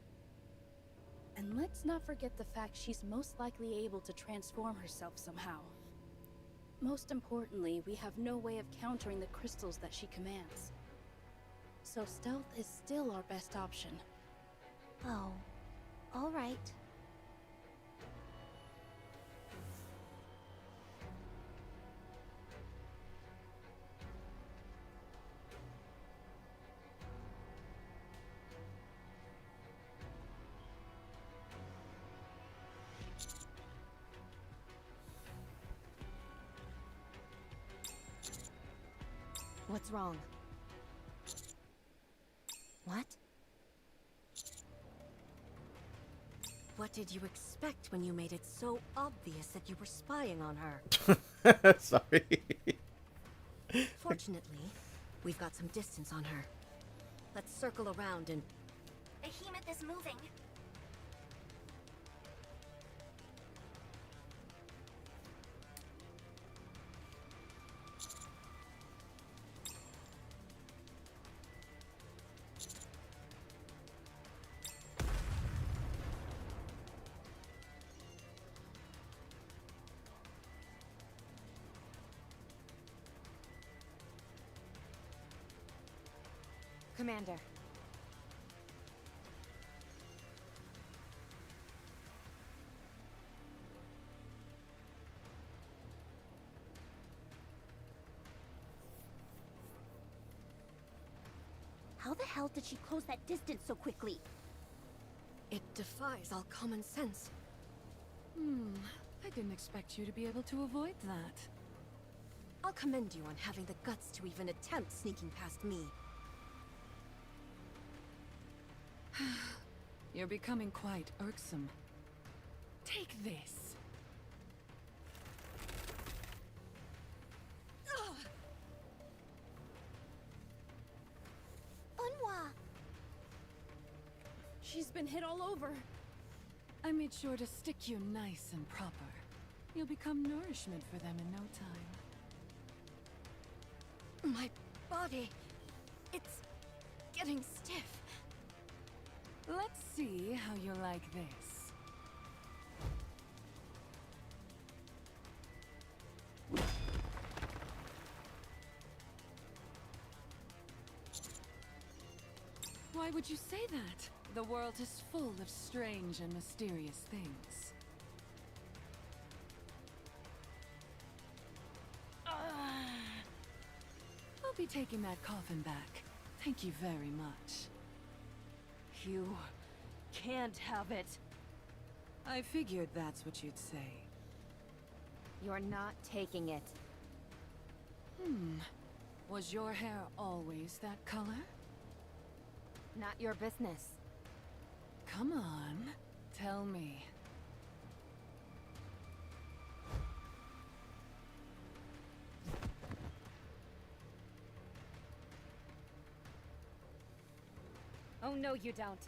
Speaker 6: And let's not forget the fact she's most likely able to transform herself somehow. Most importantly, we have no way of countering the crystals that she commands. So stealth is still our best option.
Speaker 2: Oh, all right.
Speaker 5: What's wrong? What?
Speaker 9: What did you expect when you made it so obvious that you were spying on her?
Speaker 1: Sorry.
Speaker 9: Fortunately, we've got some distance on her. Let's circle around and...
Speaker 7: Behemoth is moving.
Speaker 5: Commander.
Speaker 2: How the hell did she close that distance so quickly?
Speaker 9: It defies all common sense.
Speaker 4: I didn't expect you to be able to avoid that.
Speaker 9: I'll commend you on having the guts to even attempt sneaking past me.
Speaker 4: You're becoming quite irksome. Take this.
Speaker 2: Unwa!
Speaker 6: She's been hit all over.
Speaker 4: I made sure to stick you nice and proper. You'll become nourishment for them in no time.
Speaker 9: My body... it's getting stiff.
Speaker 4: Let's see how you like this. Why would you say that? The world is full of strange and mysterious things. I'll be taking that coffin back. Thank you very much.
Speaker 9: You can't have it.
Speaker 4: I figured that's what you'd say.
Speaker 5: You're not taking it.
Speaker 4: Was your hair always that color?
Speaker 5: Not your business.
Speaker 4: Come on, tell me.
Speaker 9: Oh no, you don't.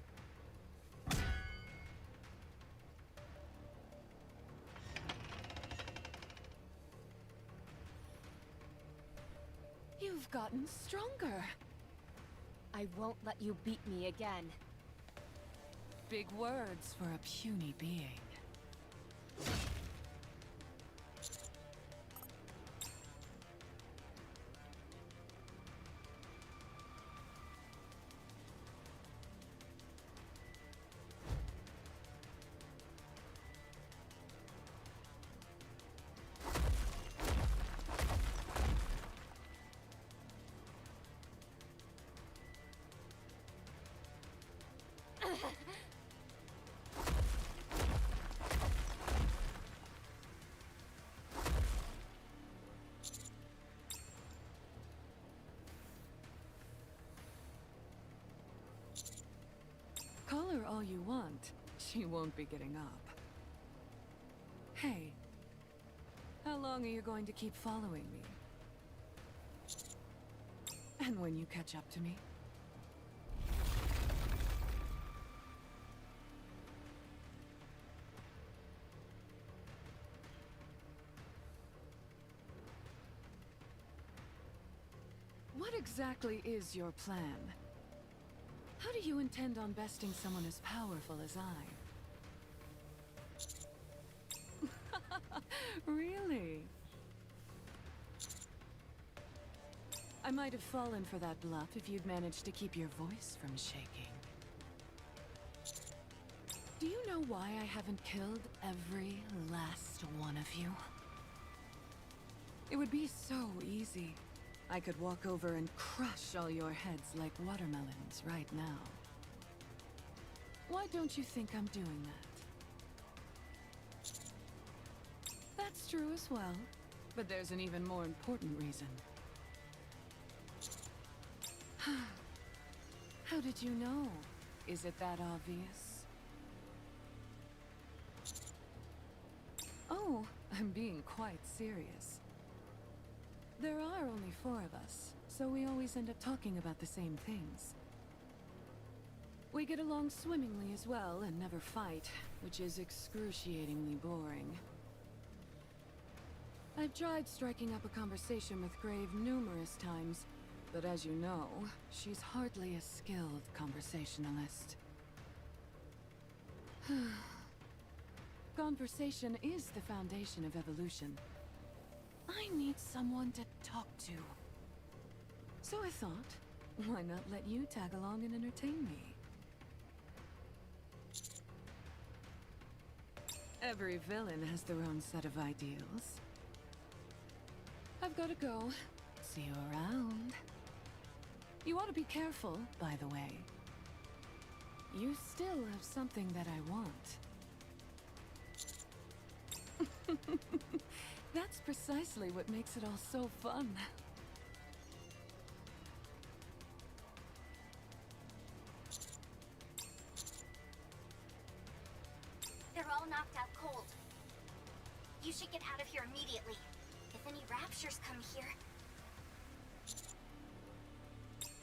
Speaker 4: You've gotten stronger.
Speaker 5: I won't let you beat me again.
Speaker 4: Big words for a puny being. Call her all you want. She won't be getting up. Hey, how long are you going to keep following me? And when you catch up to me? What exactly is your plan? How do you intend on besting someone as powerful as I? Really? I might have fallen for that bluff if you'd managed to keep your voice from shaking. Do you know why I haven't killed every last one of you? It would be so easy. I could walk over and crush all your heads like watermelons right now. Why don't you think I'm doing that? That's true as well, but there's an even more important reason. How did you know? Is it that obvious? Oh, I'm being quite serious. There are only 4 of us, so we always end up talking about the same things. We get along swimmingly as well and never fight, which is excruciatingly boring. I've tried striking up a conversation with Grave numerous times, but as you know, she's hardly a skilled conversationalist. Conversation is the foundation of evolution. I need someone to talk to. So I thought, why not let you tag along and entertain me? Every villain has their own set of ideals. I've got to go. See you around. You ought to be careful, by the way. You still have something that I want. That's precisely what makes it all so fun.
Speaker 7: They're all knocked out cold. You should get out of here immediately. If any raptures come here...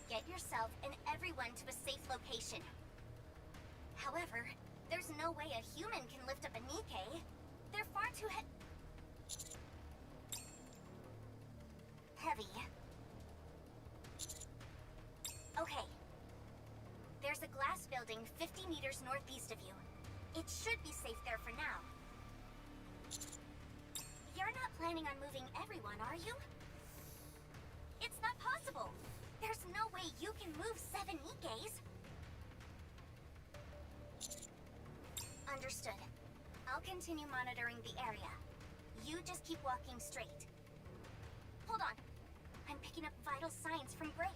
Speaker 7: Get yourself and everyone to a safe location. However, there's no way a human can lift up a Nikke. They're far too heavy. Okay. There's a glass building 50 meters northeast of you. It should be safe there for now. You're not planning on moving everyone, are you? It's not possible. There's no way you can move 7 Nikkes. Understood. I'll continue monitoring the area. You just keep walking straight. Hold on. I'm picking up vital signs from Grave.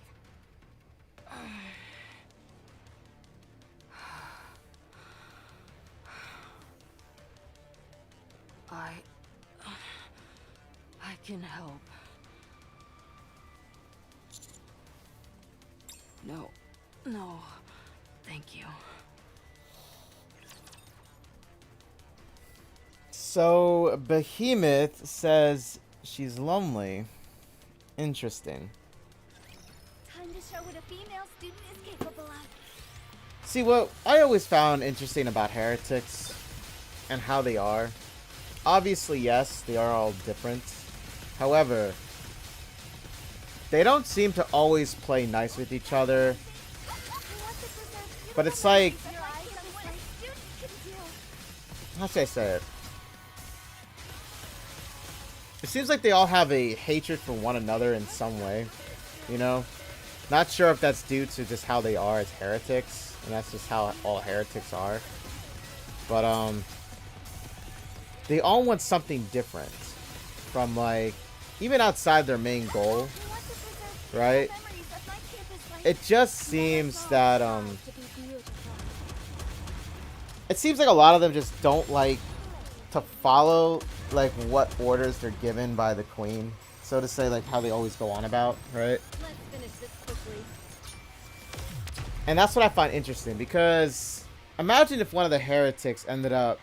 Speaker 4: I can help. No. Thank you.
Speaker 1: So Behemoth says she's lonely. Interesting.
Speaker 8: Time to show what a female student is capable of.
Speaker 1: See, what I always found interesting about heretics and how they are. Obviously, yes, they are all different. However, they don't seem to always play nice with each other. But it's like, how should I say it? It seems like they all have a hatred for one another in some way, you know? Not sure if that's due to just how they are as heretics, and that's just how all heretics are. But, they all want something different from, like, even outside their main goal, right? It just seems that, it seems like a lot of them just don't like to follow like what orders they're given by the queen, so to say, like how they always go on about, right?
Speaker 3: Let's finish this quickly.
Speaker 1: And that's what I find interesting, because imagine if one of the heretics ended up,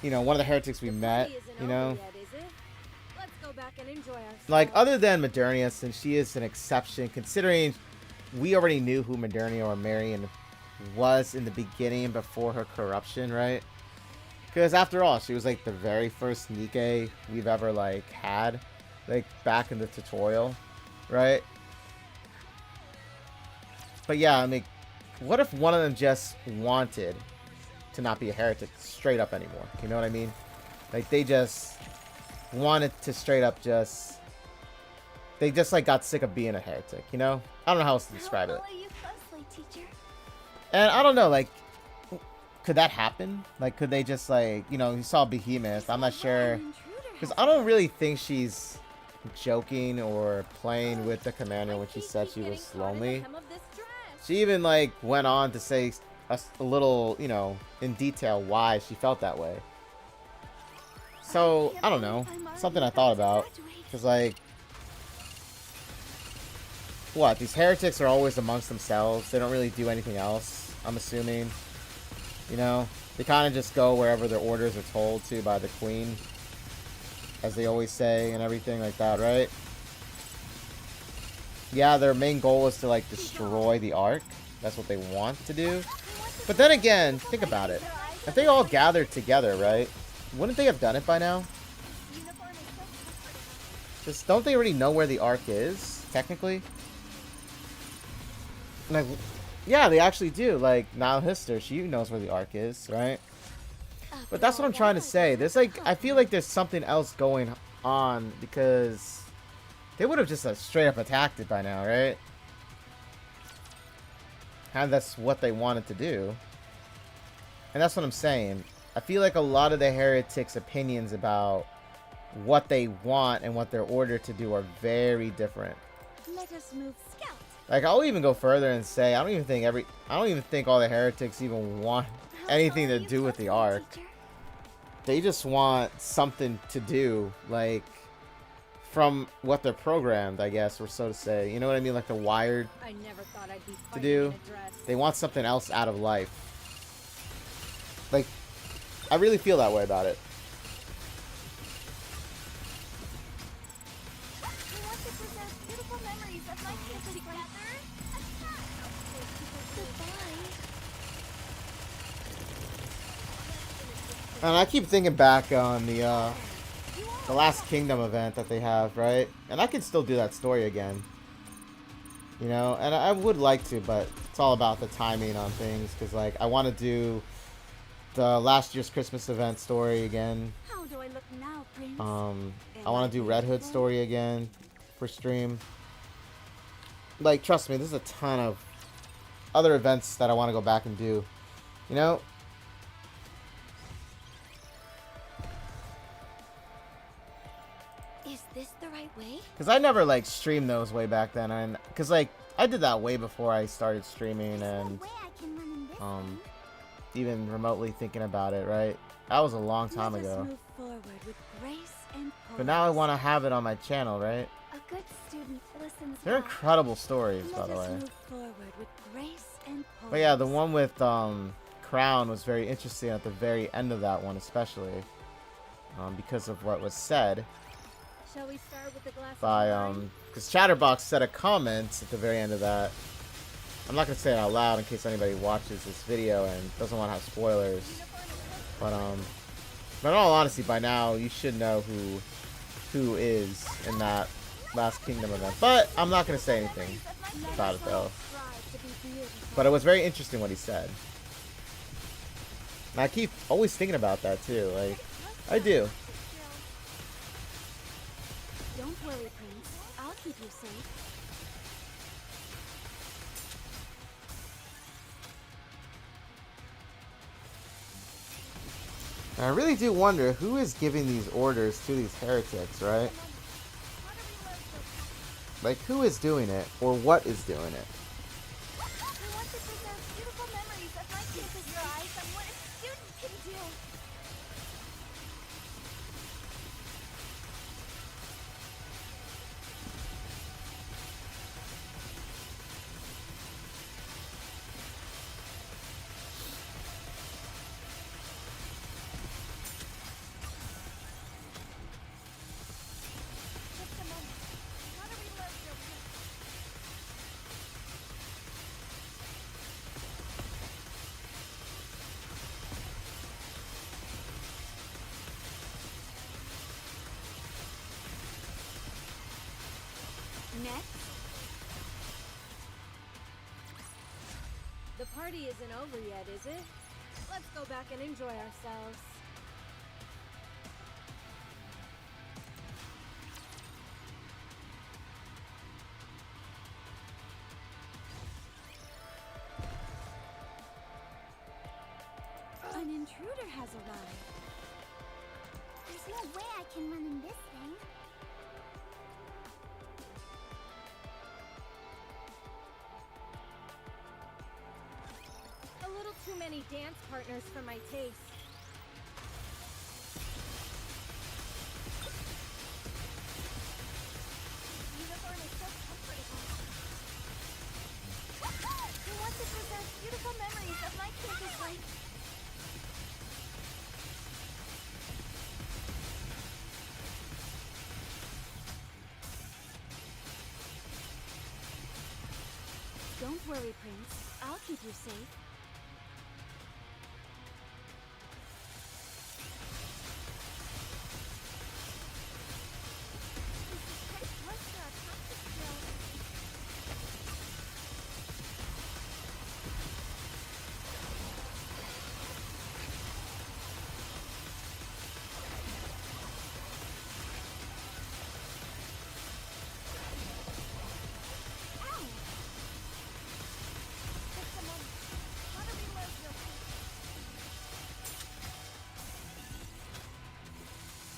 Speaker 1: you know, one of the heretics we met, you know,
Speaker 3: Let's go back and enjoy ourselves.
Speaker 1: like other than Modernia, since she is an exception, considering we already knew who Modernia or Marion was in the beginning before her corruption, right? Because after all, she was like the very first Nikke we've ever like had, like back in the tutorial, right? But yeah, I mean, what if one of them just wanted to not be a heretic straight up anymore? You know what I mean? Like they just wanted to straight up just, they just like got sick of being a heretic, you know? I don't know how else to describe it. And I don't know, like, could that happen? Like, could they just, like, you know, you saw Behemoth. I'm not sure. Because I don't really think she's joking or playing with the commander when she said she was lonely. She even, like, went on to say a little, you know, in detail why she felt that way. So, I don't know. Something I thought about. Because, like, what? These heretics are always amongst themselves. They don't really do anything else, I'm assuming. You know, they kind of just go wherever their orders are told to by the queen, as they always say, and everything like that, right? Yeah, their main goal is to, like, destroy the Ark. That's what they want to do. But then again, think about it. If they all gathered together, right, wouldn't they have done it by now? Just, don't they already know where the Ark is, technically? Like, yeah, they actually do. Like, now Hister, she knows where the Ark is, right? But that's what I'm trying to say. There's, like, I feel like there's something else going on, because they would have just straight up attacked it by now, right? And that's what they wanted to do. And that's what I'm saying. I feel like a lot of the heretics' opinions about what they want and what they're ordered to do are very different.
Speaker 8: Let us move scout.
Speaker 1: Like, I'll even go further and say I don't even think all the heretics even want anything to do with the Ark. They just want something to do, like, from what they're programmed, I guess, or so to say. You know what I mean? Like, they're wired
Speaker 3: I never thought I'd be
Speaker 1: to do.
Speaker 3: in a dress.
Speaker 1: They want something else out of life. Like, I really feel that way about it. And I keep thinking back on the Last Kingdom event that they have, right? And I could still do that story again. You know, and I would like to, but it's all about the timing on things. Because, like, I want to do the last year's Christmas event story again.
Speaker 8: How do I look now, Prince?
Speaker 1: I want to do Red Hood story again for stream. Like, trust me, there's a ton of other events that I want to go back and do. You know?
Speaker 5: Is this the right way?
Speaker 1: Because I never, like, streamed those way back then. And because, like, I did that way before I started streaming and even remotely thinking about it, right? That was a long time ago.
Speaker 8: Let us move forward with grace and poise.
Speaker 1: But now I want to have it on my channel, right? A good student, listens. They're incredible stories, by the way. They're incredible stories. But now I want to have it on my channel, right? I was a long time ago. But now I want to have it on my channel, right?
Speaker 8: A good student listens.
Speaker 1: They're incredible stories, by
Speaker 8: Let
Speaker 1: the
Speaker 8: us
Speaker 1: way.
Speaker 8: move forward with grace and
Speaker 1: But yeah, the one with Crown was very interesting at the very end of that one, especially because of what was said
Speaker 3: Shall we start with the glass
Speaker 1: by
Speaker 3: of wine?
Speaker 1: because Chatterbox said a comment at the very end of that. I'm not gonna say it out loud in case anybody watches this video and doesn't want to have spoilers. But in all honesty, by now you should know who is in that Last Kingdom event. But I'm not gonna say anything about it though. But it was very interesting what he said. And I keep always thinking about that too. Like, I do.
Speaker 9: Don't worry, Prince. I'll keep you safe.
Speaker 1: And I really do wonder who is giving these orders to these heretics, right? Like, who is doing it, or what is doing it?
Speaker 2: I want to preserve beautiful memories of my campus life and what a student can do. Just a moment. How to reload real quick.
Speaker 9: Next,
Speaker 3: The party isn't over yet, is it? Let's go back and enjoy ourselves.
Speaker 9: an intruder has arrived.
Speaker 2: There's no way I can run in this thing.
Speaker 3: A little too many dance partners for my taste.
Speaker 2: Uniform is so comfortable. I want to preserve beautiful memories of my campus life.
Speaker 9: Don't worry, Prince. I'll keep you safe.
Speaker 2: This is pretty close to our practice drill. Ow! Just a moment. How to reload real quick.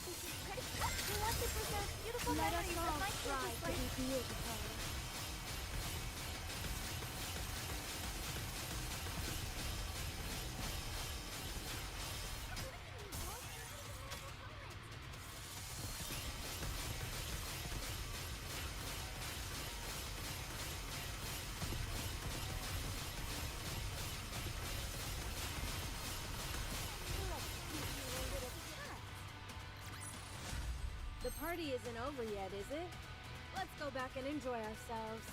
Speaker 2: This is pretty. We want to preserve beautiful
Speaker 9: Let us
Speaker 2: memories of
Speaker 9: all
Speaker 2: my
Speaker 9: strive
Speaker 2: campus
Speaker 9: to
Speaker 2: life.
Speaker 9: be beautiful.
Speaker 3: The party isn't over yet, is it? Let's go back and enjoy ourselves.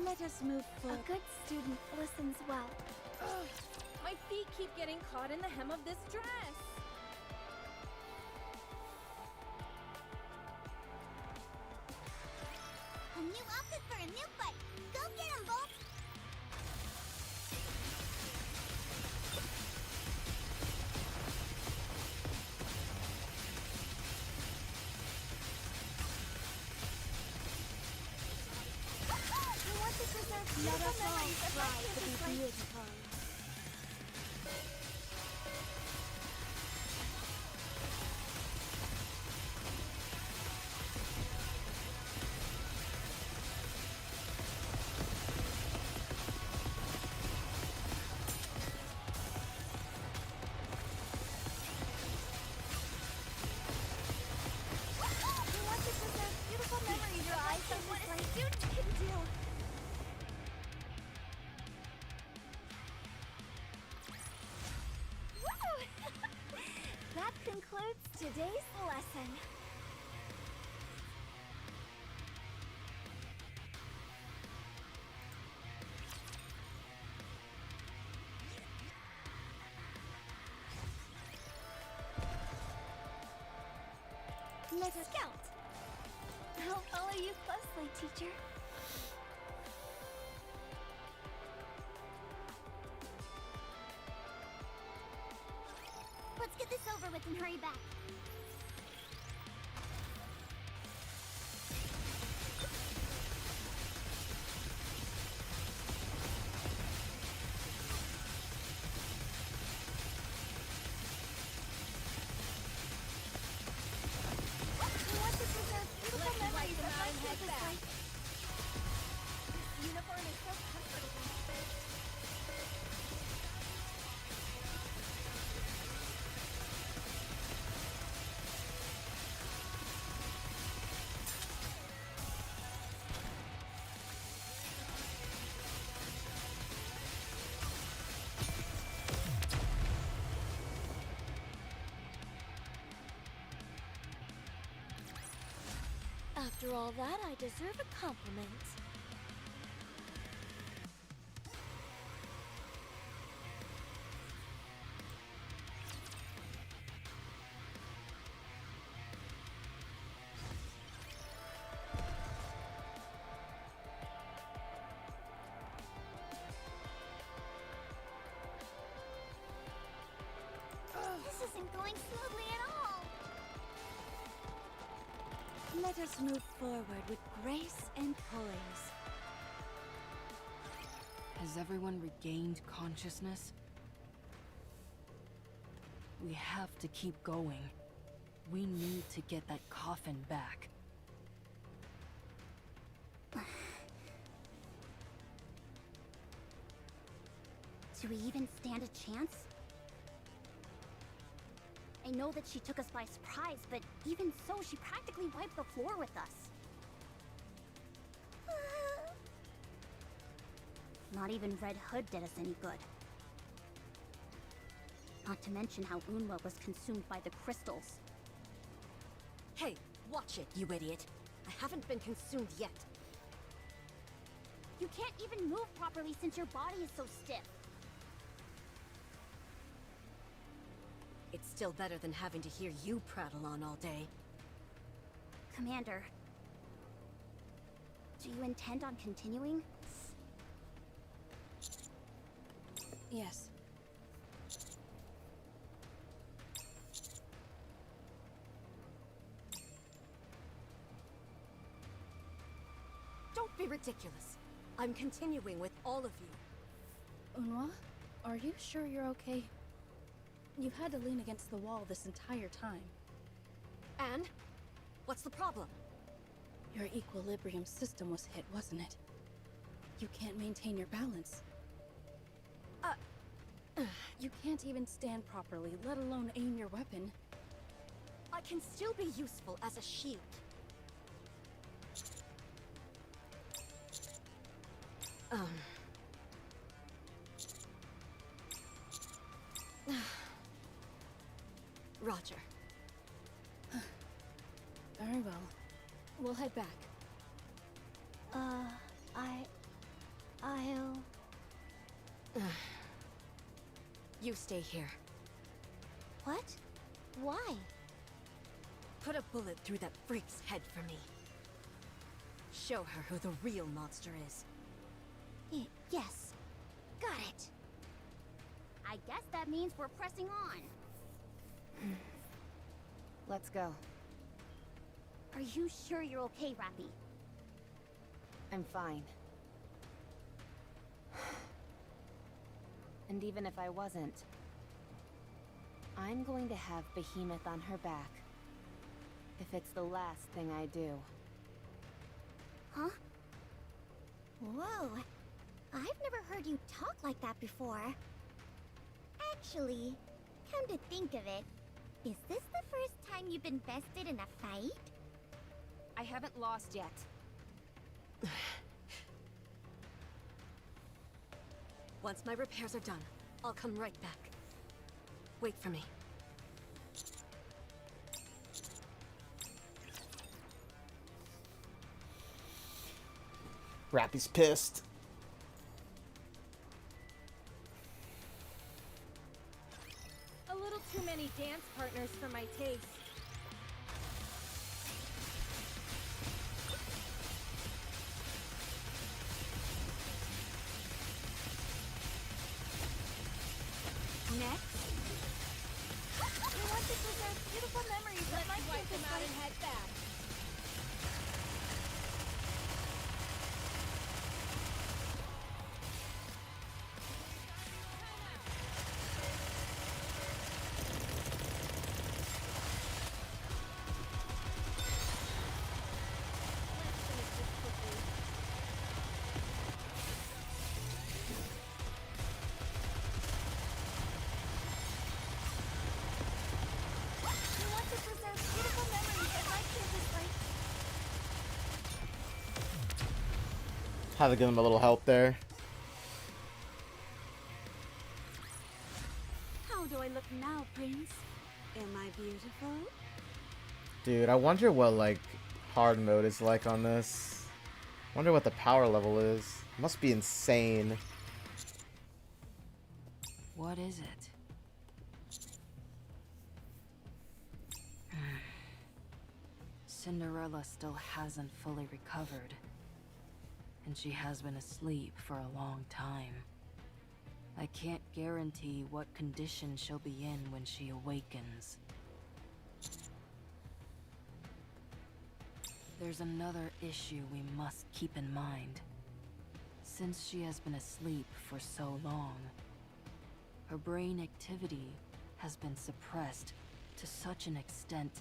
Speaker 9: Let us move
Speaker 2: A
Speaker 9: forward.
Speaker 2: good student listens well.
Speaker 3: Ugh, my feet keep getting caught in the hem of this dress.
Speaker 2: A new outfit for a new fight. Go get him, Bolt! We want to preserve
Speaker 9: Let
Speaker 2: beautiful
Speaker 9: us all
Speaker 2: memories of my
Speaker 9: strive to
Speaker 2: campus
Speaker 9: be
Speaker 2: life.
Speaker 9: beautiful.
Speaker 2: You want to preserve beautiful memories of life and what a student can do. Woo! That concludes today's lesson. Let's scout. I'll follow you closely, teacher. Let's get this over with and hurry back. We want to preserve beautiful memories of our campus life. This uniform is so comfortable. After all that, I deserve a compliment. This isn't going smoothly at all.
Speaker 8: Let us move forward with grace and poise.
Speaker 4: Has everyone regained consciousness? We have to keep going. We need to get that coffin back.
Speaker 2: Do we even stand a chance? I know that she took us by surprise, but even so, she practically wiped the floor with us. Not even Red Hood did us any good. Not to mention how Unwa was consumed by the crystals.
Speaker 9: Hey, watch it, you idiot. I haven't been consumed yet.
Speaker 2: You can't even move properly since your body is so stiff.
Speaker 9: It's still better than having to hear you prattle on all day.
Speaker 2: Commander, do you intend on continuing?
Speaker 6: Yes.
Speaker 9: Don't be ridiculous. I'm continuing with all of you.
Speaker 6: Unwa, are you sure you're okay? You've had to lean against the wall this entire time.
Speaker 9: And? What's the problem?
Speaker 6: Your equilibrium system was hit, wasn't it? You can't maintain your balance. You can't even stand properly, let alone aim your weapon.
Speaker 9: I can still be useful as a shield. Roger.
Speaker 6: Very well. We'll head back.
Speaker 2: I'll...
Speaker 9: You stay here.
Speaker 2: What? Why?
Speaker 9: Put a bullet through that freak's head for me. Show her who the real monster is.
Speaker 2: Yes. Got it. I guess that means we're pressing on.
Speaker 5: Let's go.
Speaker 2: Are you sure you're okay, Rappy?
Speaker 5: I'm fine. And even if I wasn't, I'm going to have Behemoth on her back. If it's the last thing I do.
Speaker 2: Huh? Whoa. I've never heard you talk like that before. Actually, come to think of it, is this the first time you've been bested in a fight?
Speaker 5: I haven't lost yet.
Speaker 9: Once my repairs are done, I'll come right back. Wait for me.
Speaker 1: Rappy's pissed.
Speaker 3: A little too many dance partners for my taste.
Speaker 2: Next? We want to preserve beautiful memories that might
Speaker 3: Wipe them out and head back.
Speaker 1: Had to give him a little help there.
Speaker 8: How do I look now, Prince? Am I beautiful?
Speaker 1: Dude, I wonder what like hard mode is like on this. Wonder what the power level is. Must be insane.
Speaker 4: What is it? Cinderella still hasn't fully recovered. And she has been asleep for a long time. I can't guarantee what condition she'll be in when she awakens. There's another issue we must keep in mind. Since she has been asleep for so long, her brain activity has been suppressed to such an extent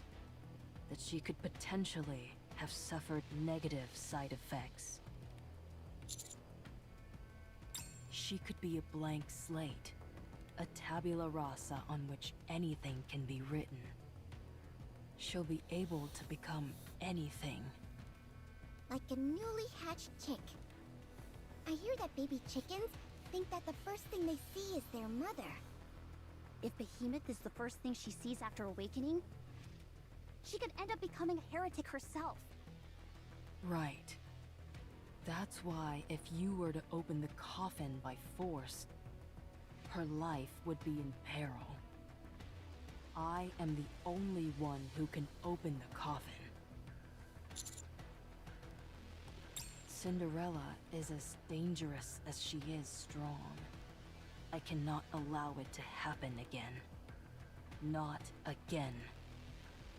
Speaker 4: that she could potentially have suffered negative side effects. She could be a blank slate, a tabula rasa on which anything can be written. She'll be able to become anything.
Speaker 2: Like a newly hatched chick. I hear that baby chickens think that the first thing they see is their mother.
Speaker 10: If Behemoth is the first thing she sees after awakening, she could end up becoming a heretic herself.
Speaker 4: Right. That's why if you were to open the coffin by force, her life would be in peril. I am the only one who can open the coffin. Cinderella is as dangerous as she is strong. I cannot allow it to happen again. Not again.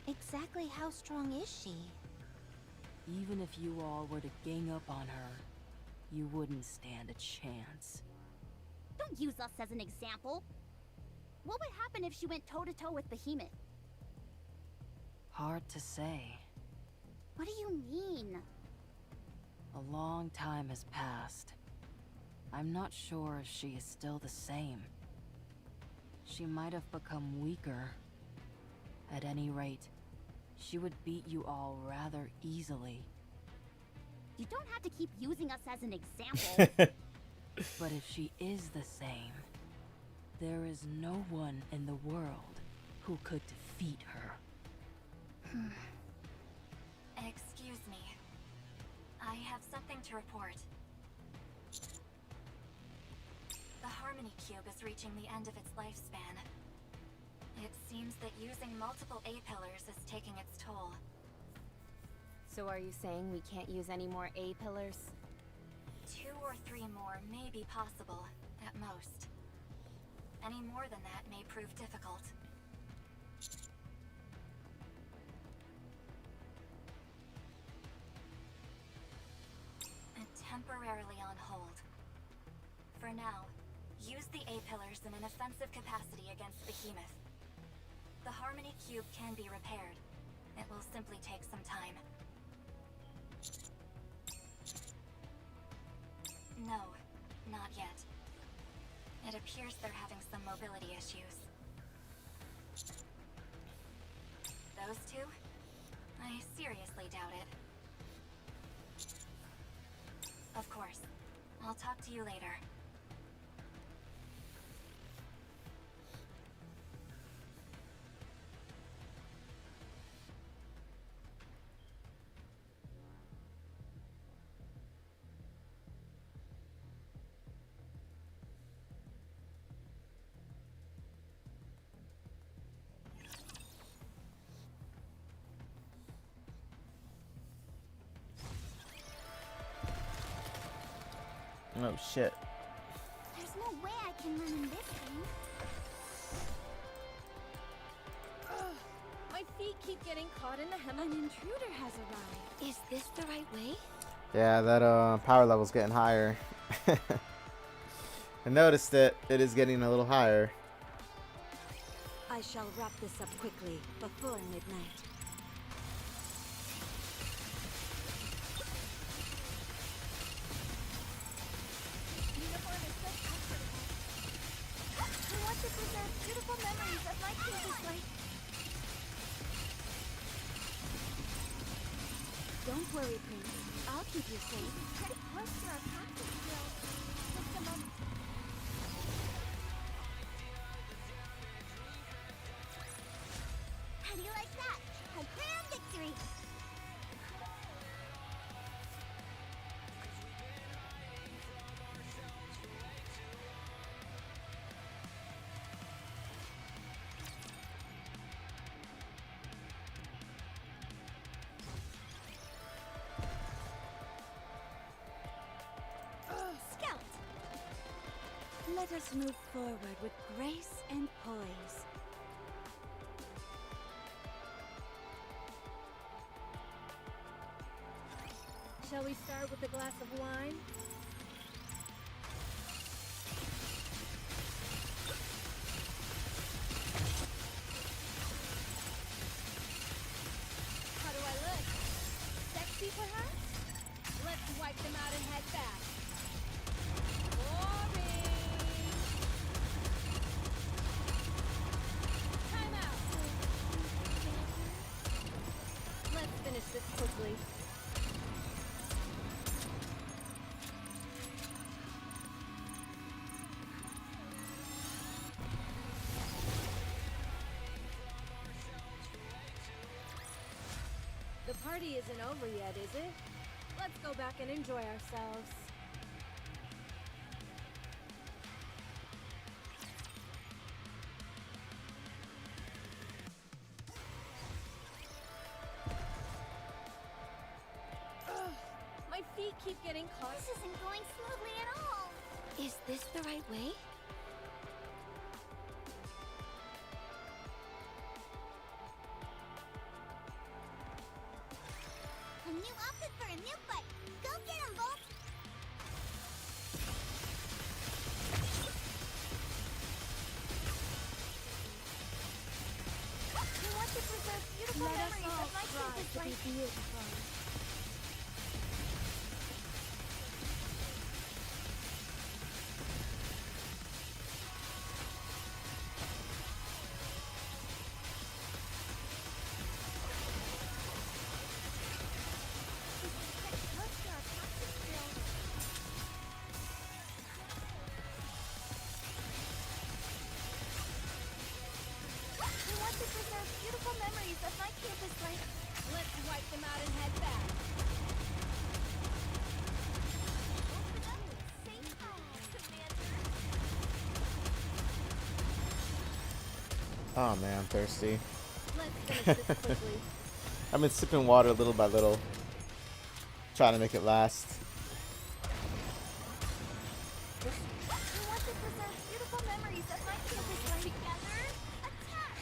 Speaker 10: Exactly how strong is she?
Speaker 4: Even if you all were to gang up on her, you wouldn't stand a chance.
Speaker 10: Don't use us as an example. What would happen if she went toe-to-toe with Behemoth?
Speaker 4: Hard to say.
Speaker 10: What do you mean?
Speaker 4: A long time has passed. I'm not sure if she is still the same. She might have become weaker. At any rate, she would beat you all rather easily.
Speaker 10: You don't have to keep using us as an example.
Speaker 4: But if she is the same, there is no one in the world who could defeat her.
Speaker 7: Excuse me. I have something to report. The Harmony Cube is reaching the end of its lifespan. It seems that using multiple A-pillars is taking its toll.
Speaker 5: So are you saying we can't use any more A-pillars?
Speaker 7: 2 or 3 more may be possible, at most. Any more than that may prove difficult. And temporarily on hold. For now, Use the A-pillars in an offensive capacity against Behemoth. The Harmony Cube can be repaired. It will simply take some time. No, not yet. It appears they're having some mobility issues. Those two? I seriously doubt it. Of course. I'll talk to you later.
Speaker 1: Oh shit.
Speaker 2: There's no way I can run in this thing.
Speaker 3: My feet keep getting caught in the hem.
Speaker 6: An intruder has arrived.
Speaker 9: Is this the right way?
Speaker 1: Yeah, that power level's getting higher. I noticed it. It is getting a little higher.
Speaker 8: I shall wrap this up quickly before midnight.
Speaker 2: Uniform is so comfortable. I want to preserve beautiful memories of my campus life.
Speaker 8: Don't worry, Prince. I'll keep you safe.
Speaker 2: Pretty close to our practice skills. Just a moment. How do you like that? A grand victory!
Speaker 8: Scout! Let us move forward with grace and poise.
Speaker 3: Shall we start with a glass of wine? How do I look? Sexy, perhaps? Let's wipe them out and head back. Boring! Time out! Let's finish this quickly. The party isn't over yet, is it? Let's go back and enjoy ourselves. Ugh, my feet keep getting caught.
Speaker 2: This isn't going smoothly at all.
Speaker 9: Is this the right way?
Speaker 2: A new outfit for a new butt. Go get him, Bolt! We want to preserve beautiful
Speaker 8: Let us
Speaker 2: memories
Speaker 8: all
Speaker 2: of my
Speaker 8: strive
Speaker 2: campus
Speaker 8: to be
Speaker 2: life.
Speaker 8: beautiful.
Speaker 2: We want to preserve beautiful memories of my campus life.
Speaker 3: Let's wipe them out and head back.
Speaker 2: Open up and say hi, Commander.
Speaker 1: Oh man, I'm thirsty.
Speaker 3: Let's finish this quickly.
Speaker 1: I've been sipping water little by little. Trying to make it last.
Speaker 2: We want to preserve beautiful memories of my campus life. Together, attack!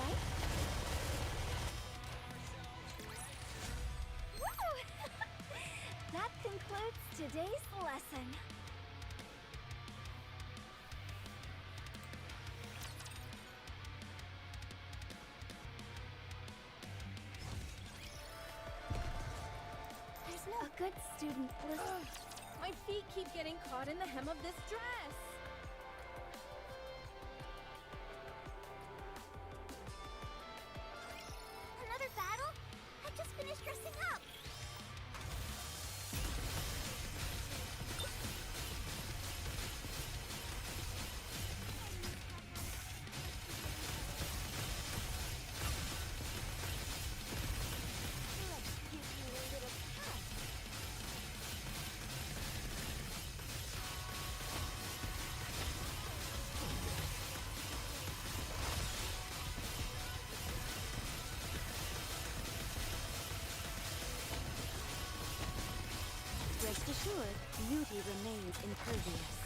Speaker 10: right? Woo! That concludes today's lesson. There's no good student list.
Speaker 3: My feet keep getting caught in the hem of this dress.
Speaker 10: Another battle? I just finished dressing up. Let's give you a little touch.
Speaker 9: Rest assured, beauty remains impervious.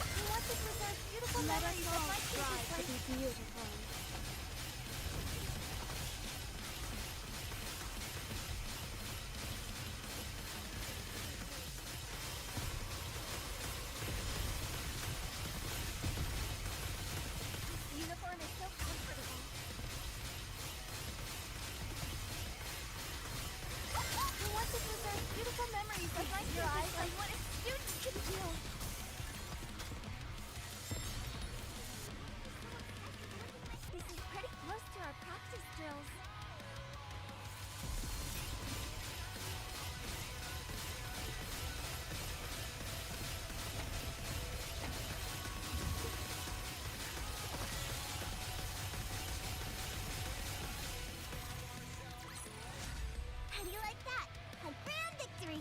Speaker 10: I want to preserve beautiful memories of my previous life.
Speaker 9: To be beautiful.
Speaker 10: This uniform is so comfortable. I want to preserve beautiful memories of my previous life. What a student can do. This is pretty close to our practice drills. How do you like that? A grand victory!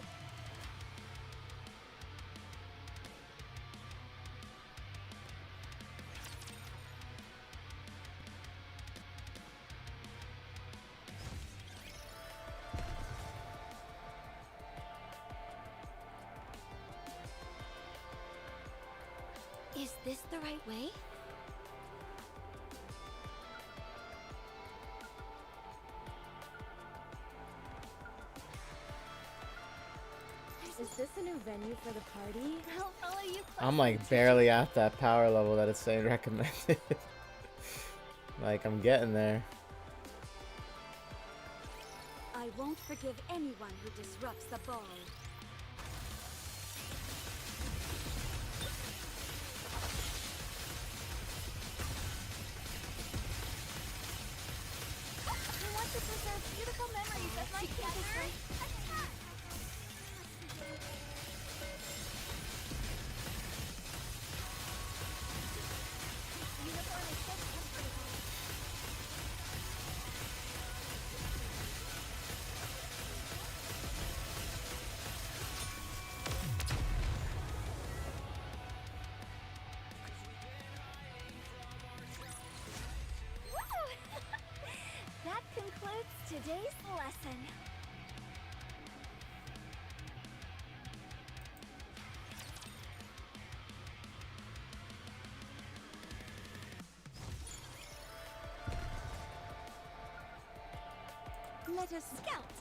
Speaker 9: Is this the right way?
Speaker 3: Is this a new venue for the party?
Speaker 10: I'll follow you closely.
Speaker 1: I'm like barely at that power level that it's saying recommended. Like I'm getting there.
Speaker 9: I won't forgive anyone who disrupts the ball.
Speaker 10: I want to preserve beautiful memories of my previous life. Attack! Uniform is so comfortable. Woo! That concludes today's lesson. Let us scout.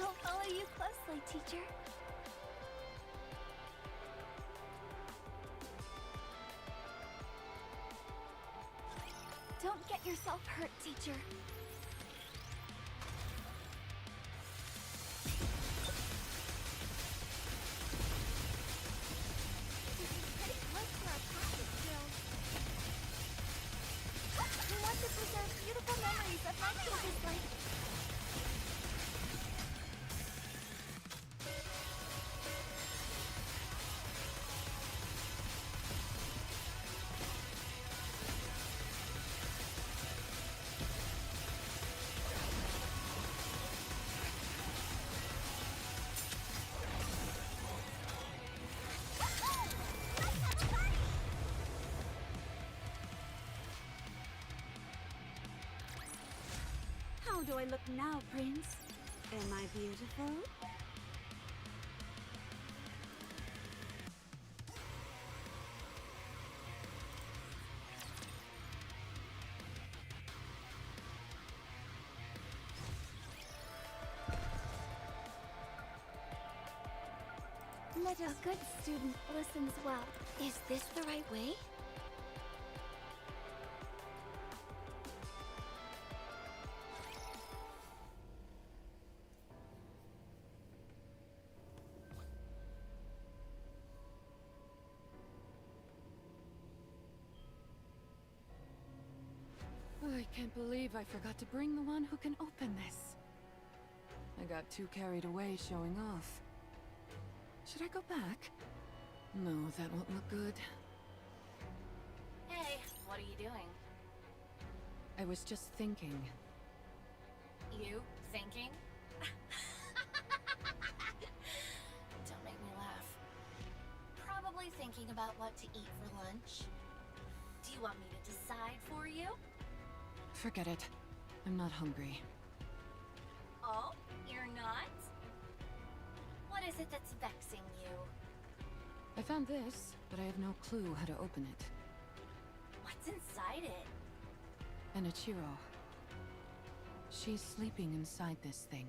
Speaker 10: I'll follow you closely, teacher. Don't get yourself hurt, teacher. This is pretty close to our practice drills. We want to preserve beautiful memories of my previous life.
Speaker 9: How do I look now, Prince? Am I beautiful?
Speaker 8: Let us. A good student listens well.
Speaker 9: Is this the right way?
Speaker 4: I can't believe I forgot to bring the one who can open this. I got too carried away showing off. Should I go back? No, that won't look good.
Speaker 7: Hey, what are you doing?
Speaker 4: I was just thinking.
Speaker 7: You thinking? Don't make me laugh. Probably thinking about what to eat for lunch. Do you want me to decide for you?
Speaker 4: Forget it. I'm not hungry.
Speaker 7: Oh, you're not? What is it that's vexing you?
Speaker 4: I found this, but I have no clue how to open it.
Speaker 7: What's inside it?
Speaker 4: Anachiro. She's sleeping inside this thing.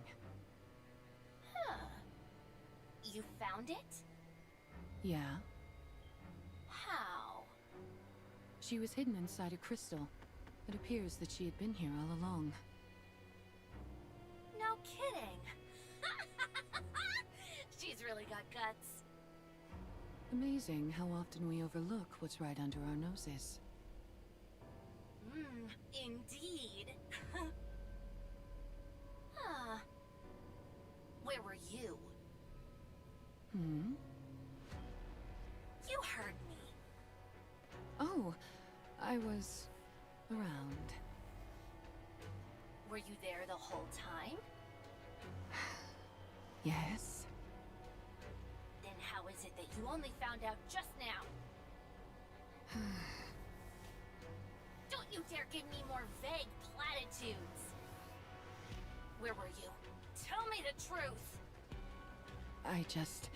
Speaker 7: Huh. You found it?
Speaker 4: Yeah.
Speaker 7: How?
Speaker 4: She was hidden inside a crystal. It appears that she had been here all along.
Speaker 7: No kidding. She's really got guts.
Speaker 4: Amazing how often we overlook what's right under our noses.
Speaker 7: Indeed. Huh. Where were you?
Speaker 4: Hmm?
Speaker 7: You heard me.
Speaker 4: Oh, I was around.
Speaker 7: Were you there the whole time?
Speaker 4: Yes.
Speaker 7: Then how is it that you only found out just now? Don't you dare give me more vague platitudes! Where were you? Tell me the truth!
Speaker 4: I just...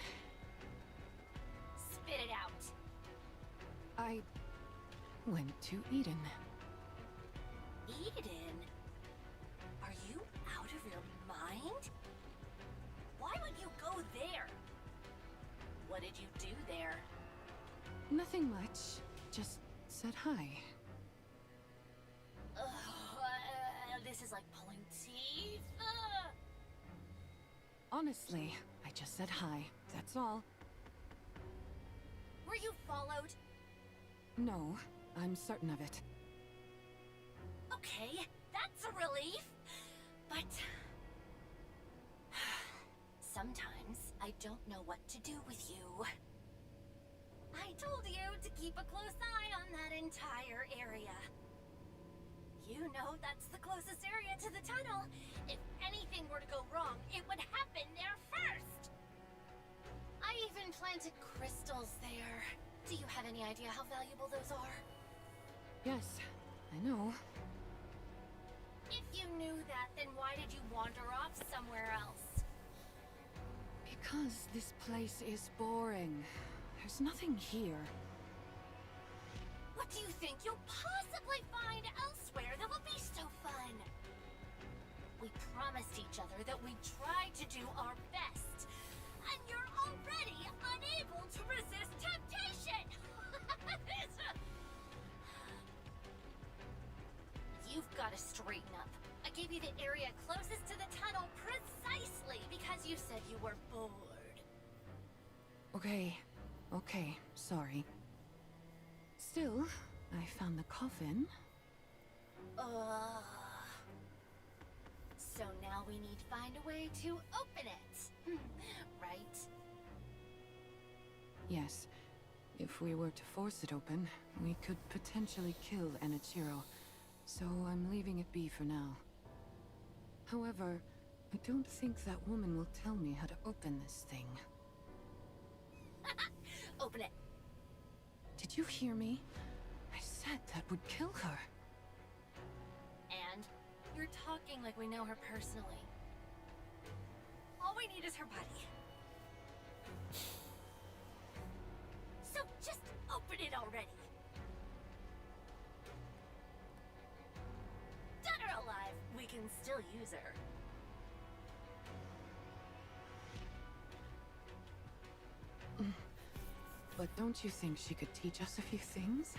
Speaker 7: Spit it out!
Speaker 4: I went to Eden.
Speaker 7: Eden? Are you out of your mind? Why would you go there? What did you do there?
Speaker 4: Nothing much. Just said hi.
Speaker 7: This is like pulling teeth.
Speaker 4: Honestly, I just said hi. That's all.
Speaker 7: Were you followed?
Speaker 4: No, I'm certain of it.
Speaker 7: Okay, that's a relief. But sometimes I don't know what to do with you. I told you to keep a close eye on that entire area. You know that's the closest area to the tunnel. If anything were to go wrong, it would happen there first. I even planted crystals there. Do you have any idea how valuable those are?
Speaker 4: Yes, I know.
Speaker 7: If you knew that, then why did you wander off somewhere else?
Speaker 4: Because this place is boring. There's nothing here.
Speaker 7: What do you think you'll possibly find elsewhere that will be so fun? We promised each other that we'd try to do our best. And you're already unable to resist temptation! You've got to straighten up. I gave you the area closest to the tunnel precisely because you said you were bored.
Speaker 4: Okay, sorry. Still, I found the coffin.
Speaker 7: So now we need to find a way to open it. Right?
Speaker 4: Yes. If we were to force it open, we could potentially kill Anachiro. So I'm leaving it be for now. However, I don't think that woman will tell me how to open this thing.
Speaker 7: Open it.
Speaker 4: Did you hear me? I said that would kill her.
Speaker 7: And you're talking like we know her personally. All we need is her body. So just open it already. Dead or alive, we can still use her.
Speaker 4: But don't you think she could teach us a few things?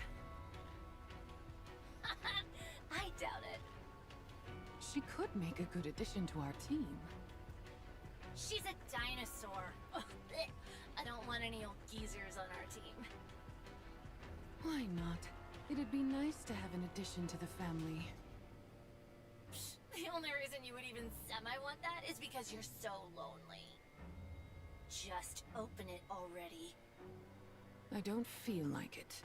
Speaker 7: I doubt it.
Speaker 4: She could make a good addition to our team.
Speaker 7: She's a dinosaur. Ugh, bleh. I don't want any old geezers on our team.
Speaker 4: Why not? It'd be nice to have an addition to the family.
Speaker 7: The only reason you would even semi-want that is because you're so lonely. Just open it already.
Speaker 4: I don't feel like it.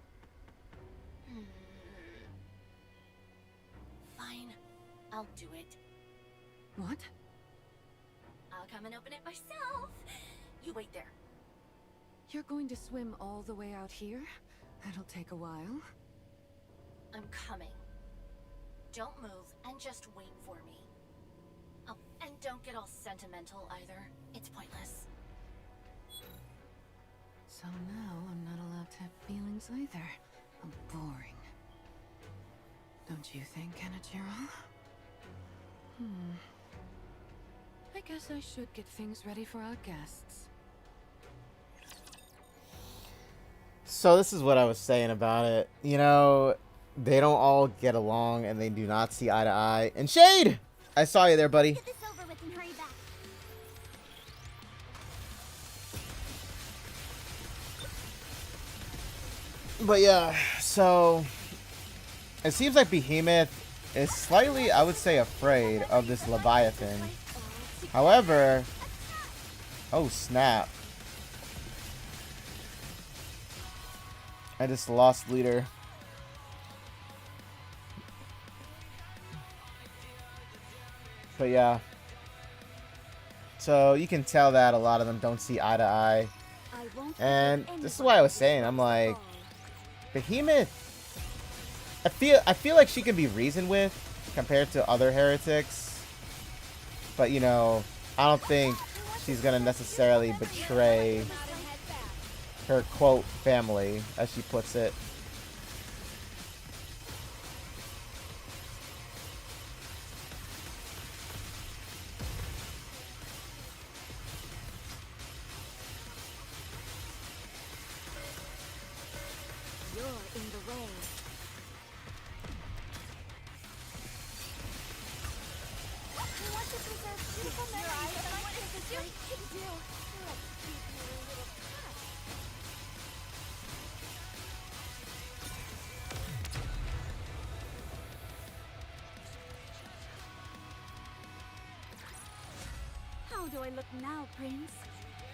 Speaker 7: Fine. I'll do it.
Speaker 4: What?
Speaker 7: I'll come and open it myself. You wait there.
Speaker 4: You're going to swim all the way out here? That'll take a while.
Speaker 7: I'm coming. Don't move and just wait for me. Oh, and don't get all sentimental either. It's pointless.
Speaker 4: So now I'm not allowed to have feelings either. How boring. Don't you think, Anachiro? I guess I should get things ready for our guests.
Speaker 1: So this is what I was saying about it. You know, they don't all get along and they do not see eye to eye. And Shade! I saw you there, buddy.
Speaker 2: Get this over with and hurry back.
Speaker 1: But yeah, so it seems like Behemoth is slightly, I would say, afraid of this Leviathan. However, oh snap. I just lost leader. But yeah. So you can tell that a lot of them don't see eye to eye. And this is why I was saying, I'm like, Behemoth, I feel like she can be reasoned with compared to other heretics. But you know, I don't think she's gonna necessarily betray her quote family, as she puts it.
Speaker 9: You're in the way.
Speaker 2: We want to preserve beautiful memories of what this place can do. Let's give you a little touch.
Speaker 8: How do I look now, Prince?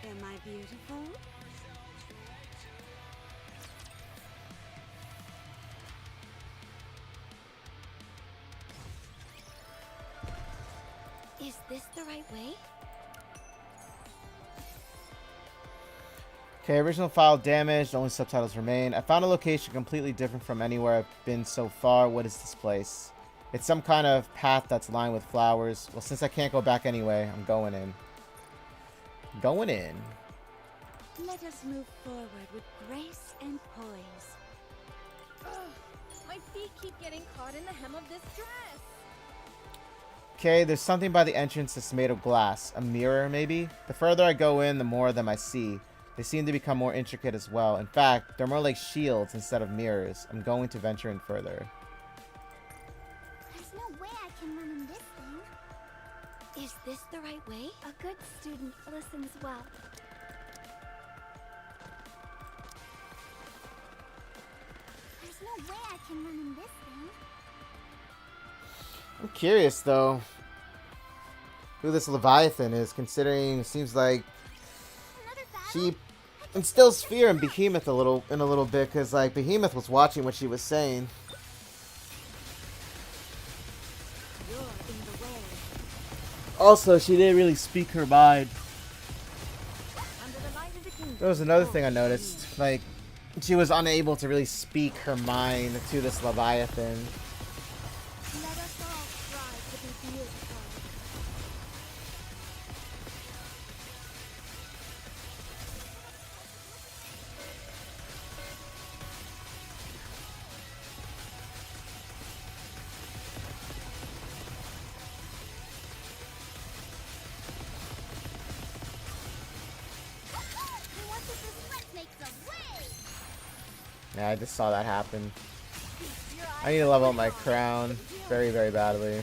Speaker 8: Am I beautiful?
Speaker 9: Is this the right way?
Speaker 1: Okay, original file damaged, only subtitles remain. I found a location completely different from anywhere I've been so far. What is this place? It's some kind of path that's lined with flowers. Well, since I can't go back anyway, I'm going in. Going in.
Speaker 8: Let us move forward with grace and poise.
Speaker 3: Ugh, my feet keep getting caught in the hem of this dress.
Speaker 1: Okay, there's something by the entrance that's made of glass. A mirror, maybe? The further I go in, the more of them I see. They seem to become more intricate as well. In fact, they're more like shields instead of mirrors. I'm going to venture in further.
Speaker 2: There's no way I can run in this thing.
Speaker 9: Is this the right way?
Speaker 2: A good student listens well. There's no way I can run in this thing.
Speaker 1: I'm curious, though, who this Leviathan is, considering it seems like she instills fear in Behemoth a little bit, because like Behemoth was watching what she was saying.
Speaker 9: You're in the way.
Speaker 1: Also, she didn't really speak her mind.
Speaker 9: Under the light of the kingdom.
Speaker 1: There was another thing I noticed, like she was unable to really speak her mind to this Leviathan.
Speaker 2: Let us all strive to be beautiful. We want to reflect
Speaker 1: Yeah, I just saw that happen. I need to level up my crown very, very badly.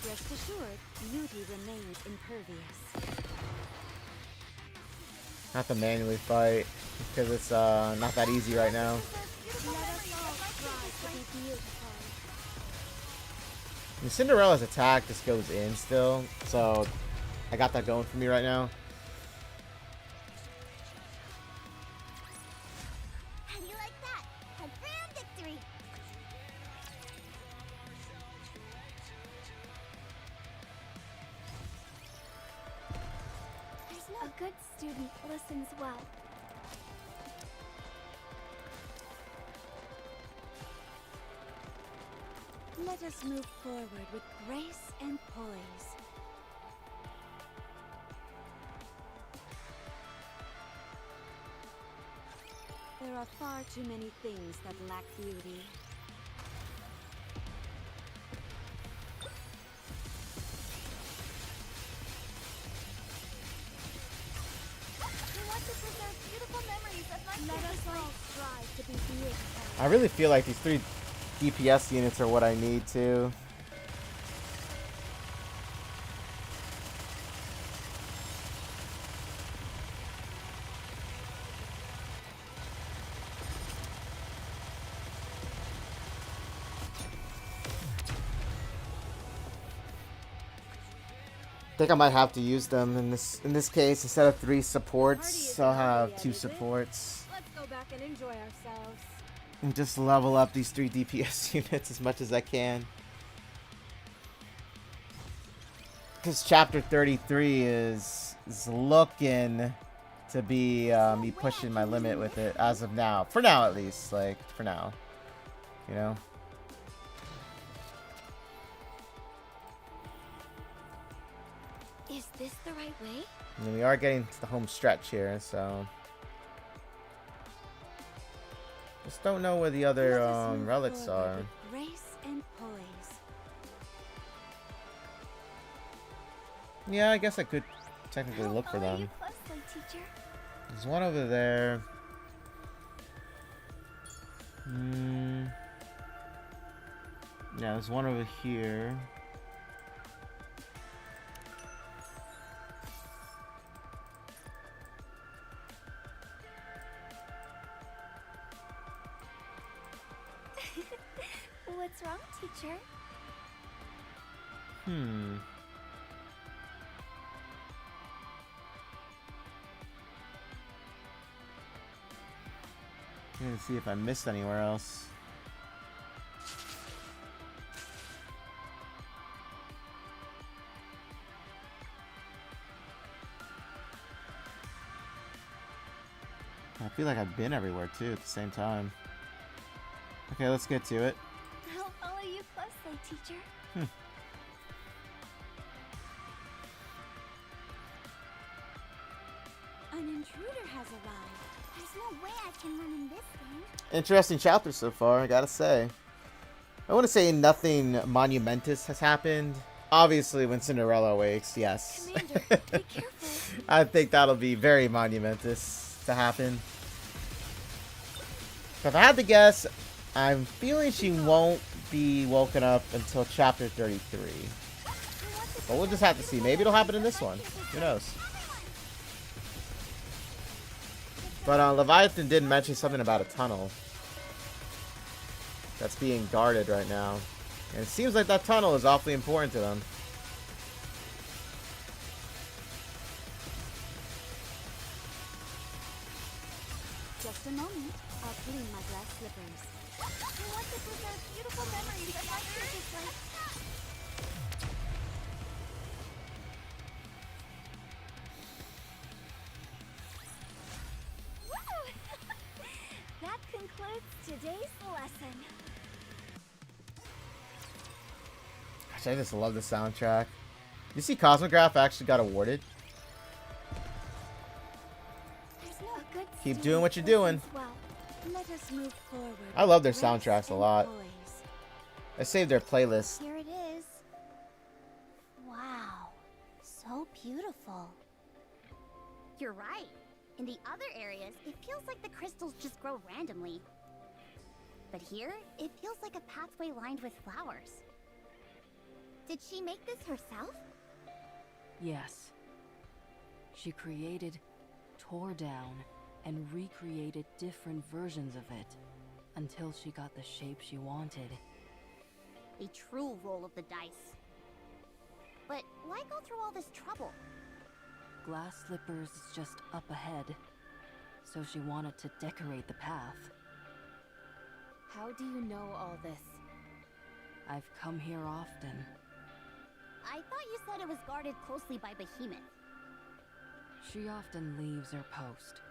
Speaker 9: Rest assured, beauty remains impervious.
Speaker 1: I have to manually fight because it's not that easy right now. And Cinderella's attack just goes in still, so I got that going for me right now.
Speaker 2: How do you like that? A grand victory! A good student listens well.
Speaker 8: Let us move forward with grace and poise. There are far too many things that lack beauty.
Speaker 2: We want to preserve beautiful memories of my
Speaker 8: Let us all strive to be beautiful.
Speaker 1: I really feel like these 3 DPS units are what I need to. I think I might have to use them in this case. Instead of 3 supports, I'll have 2 supports.
Speaker 3: Let's go back and enjoy ourselves.
Speaker 1: And just level up these 3 DPS units as much as I can. Because chapter 33 is looking to be me pushing my limit with it as of now. For now, at least. Like, for now. You know?
Speaker 2: Is this the right way?
Speaker 1: I mean, we are getting to the home stretch here, so... Just don't know where the other relics are.
Speaker 8: Grace and poise.
Speaker 1: Yeah, I guess I could technically look for them.
Speaker 2: Closely, teacher.
Speaker 1: There's one over there. Yeah, there's one over here.
Speaker 2: What's wrong, teacher?
Speaker 1: Let's see if I missed anywhere else. I feel like I've been everywhere too at the same time. Okay, let's get to it.
Speaker 2: I'll follow you closely, teacher.
Speaker 8: An intruder has arrived.
Speaker 2: There's no way I can run in this thing.
Speaker 1: Interesting chapter so far, I gotta say. I want to say nothing monumentous has happened. Obviously, when Cinderella awakes, yes.
Speaker 2: Commander, be careful.
Speaker 1: I think that'll be very monumentous to happen. If I had to guess, I'm feeling she won't be woken up until chapter 33. But we'll just have to see. Maybe it'll happen in this one. Who knows? But Leviathan did mention something about a tunnel that's being guarded right now. And it seems like that tunnel is awfully important to them.
Speaker 8: Just a moment. I'll clean my glass slippers.
Speaker 2: We want to preserve beautiful memories of my previous life.
Speaker 8: That concludes today's lesson.
Speaker 1: Gosh, I just love the soundtrack. You see Cosmograph actually got awarded? Keep doing what you're doing.
Speaker 8: Well, let us move forward.
Speaker 1: I love their
Speaker 8: Grace
Speaker 1: soundtracks a
Speaker 8: and
Speaker 1: lot.
Speaker 8: poise.
Speaker 1: I saved their playlist.
Speaker 2: Here it is. Wow, so beautiful. You're right. In the other areas, it feels like the crystals just grow randomly. But here, it feels like a pathway lined with flowers. Did she make this herself?
Speaker 4: Yes. She created, tore down, and recreated different versions of it until she got the shape she wanted.
Speaker 2: A true roll of the dice. But why go through all this trouble?
Speaker 4: Glass Slippers is just up ahead, so she wanted to decorate the path.
Speaker 5: How do you know all this?
Speaker 4: I've come here often.
Speaker 2: I thought you said it was guarded closely by Behemoth.
Speaker 4: She often leaves her post.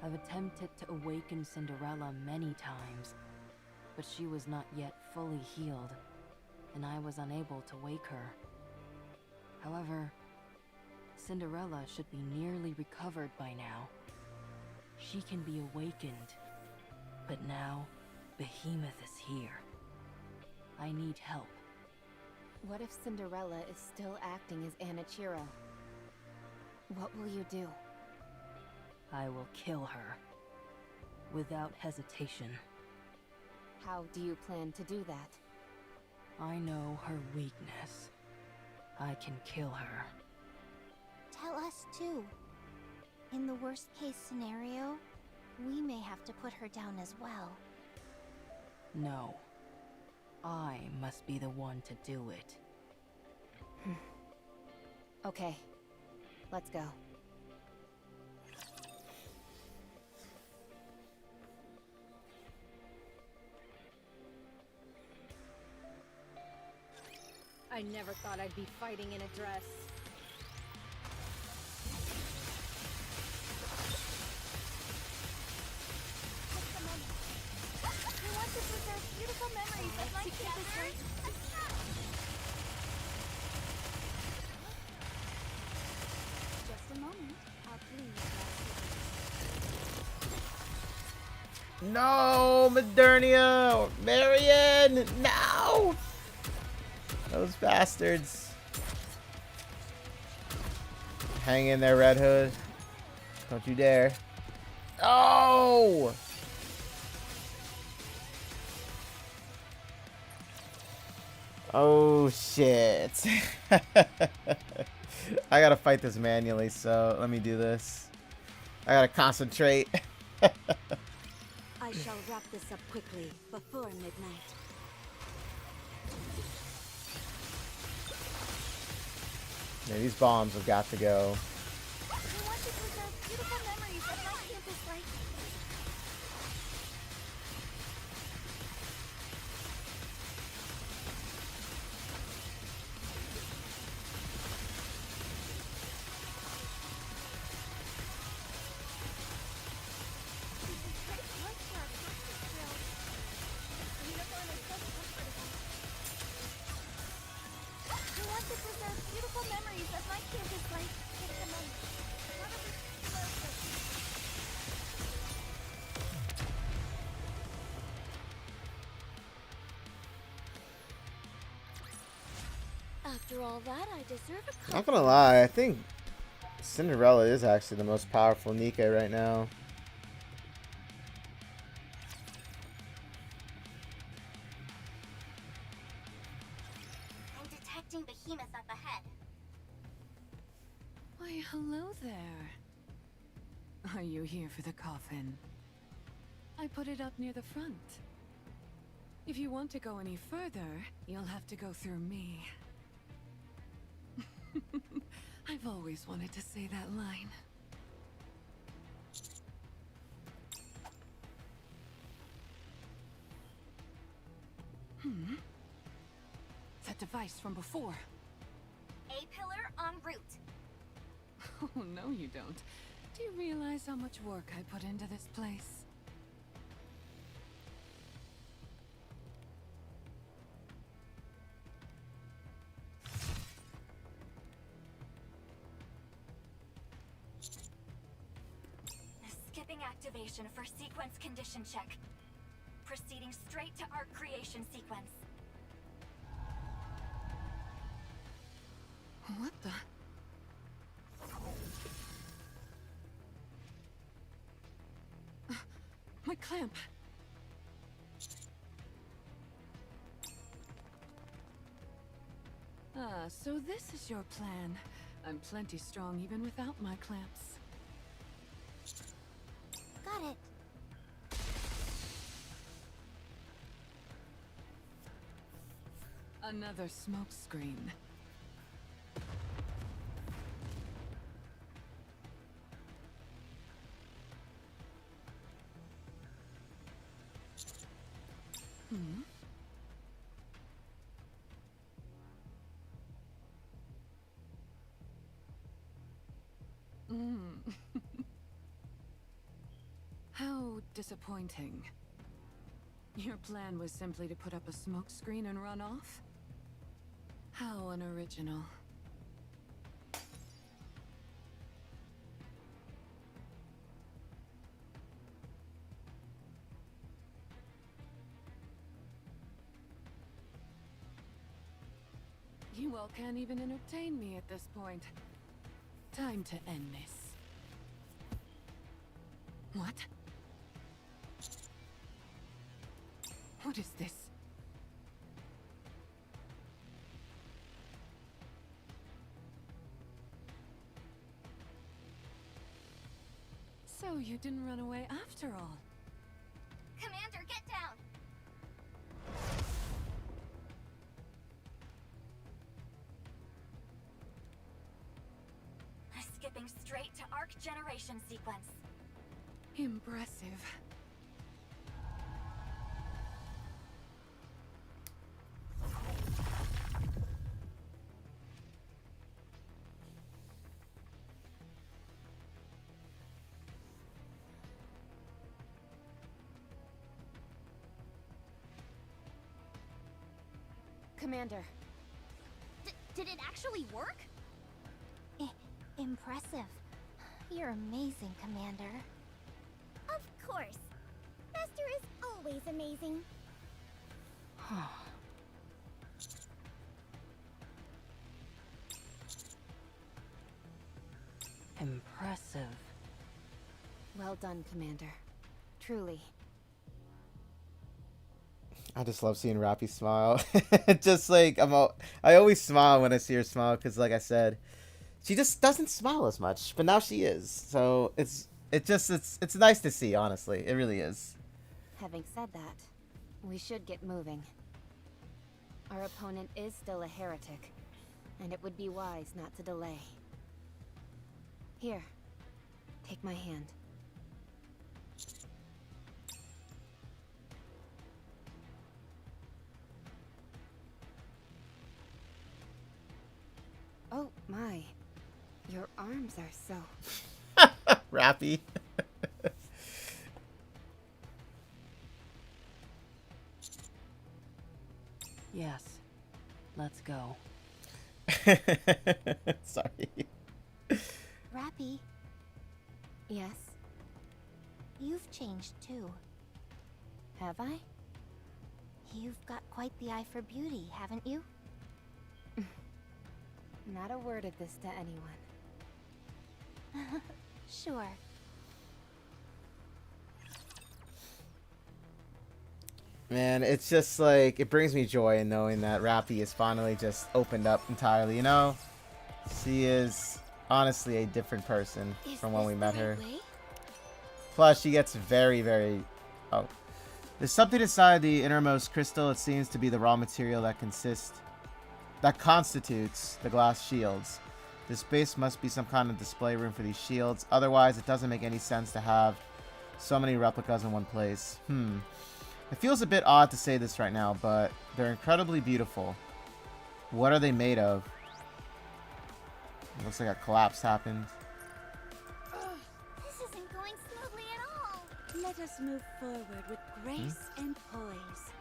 Speaker 4: I've attempted to awaken Cinderella many times, but she was not yet fully healed, and I was unable to wake her. However, Cinderella should be nearly recovered by now. She can be awakened, but now Behemoth is here. I need help.
Speaker 5: What if Cinderella is still acting as Anachiro? What will you do?
Speaker 4: I will kill her, without hesitation.
Speaker 5: How do you plan to do that?
Speaker 4: I know her weakness. I can kill her.
Speaker 2: Tell us too. In the worst case scenario, we may have to put her down as well.
Speaker 4: No. I must be the one to do it.
Speaker 5: Okay, let's go.
Speaker 3: I never thought I'd be fighting in a dress.
Speaker 2: We want to preserve beautiful memories of my together. Just a moment. I'll please.
Speaker 1: No, Modernia! Marion! No! Those bastards. Hang in there, Red Hood. Don't you dare. Oh! Oh, shit. I gotta fight this manually, so let me do this. I gotta concentrate.
Speaker 9: I shall wrap this up quickly, before midnight.
Speaker 1: Yeah, these bombs have got to go.
Speaker 2: We want to preserve beautiful memories of my campus life. We want to preserve beautiful memories of my campus life. Just a moment.
Speaker 6: After all that, I deserve a
Speaker 1: Not gonna lie, I think Cinderella is actually the most powerful Nikke right now.
Speaker 7: I'm detecting Behemoth up ahead.
Speaker 11: Why, hello there. Are you here for the coffin? I put it up near the front. If you want to go any further, you'll have to go through me. I've always wanted to say that line. That device from before.
Speaker 7: A pillar en route.
Speaker 11: Oh, no you don't. Do you realize how much work I put into this place?
Speaker 7: Skipping activation for sequence condition check. Proceeding straight to arc creation sequence.
Speaker 11: clamp. Ah, so this is your plan. I'm plenty strong even without my clamps.
Speaker 2: Got it.
Speaker 11: Another smoke screen. Hmm. How disappointing. Your plan was simply to put up a smoke screen and run off? How unoriginal. You all can't even entertain me at this point. Time to end this. What? What is this? So you didn't run away after all.
Speaker 7: Commander, get down! Skipping straight to arc generation sequence.
Speaker 11: Impressive.
Speaker 5: Commander.
Speaker 2: Did it actually work? Impressive. You're amazing, Commander. Of course. Master is always amazing.
Speaker 4: Impressive.
Speaker 5: Well done, Commander. Truly.
Speaker 1: I just love seeing Rappy smile. Just like I always smile when I see her smile because, like I said, she just doesn't smile as much, but now she is. So it's nice to see. Honestly, it really is.
Speaker 5: Having said that, we should get moving. Our opponent is still a heretic, and it would be wise not to delay. Here, take my hand. Oh my, your arms are so...
Speaker 1: Rappy.
Speaker 4: Yes, let's go.
Speaker 1: Sorry.
Speaker 2: Rappy,
Speaker 5: Yes,
Speaker 2: you've changed too.
Speaker 5: have I?
Speaker 2: You've got quite the eye for beauty, haven't you?
Speaker 5: Not a word of this to anyone.
Speaker 2: Sure.
Speaker 1: Man, it's just like, it brings me joy in knowing that Rappy is finally just opened up entirely, you know? She is honestly a different person from when we met her. Plus, she gets very, very... Oh. There's something inside the innermost crystal. It seems to be the raw material that constitutes the glass shields. This space must be some kind of display room for these shields. Otherwise, it doesn't make any sense to have so many replicas in one place. It feels a bit odd to say this right now, but they're incredibly beautiful. What are they made of? It looks like a collapse happened.
Speaker 2: This isn't going smoothly at all.
Speaker 8: Let us move forward with grace and poise.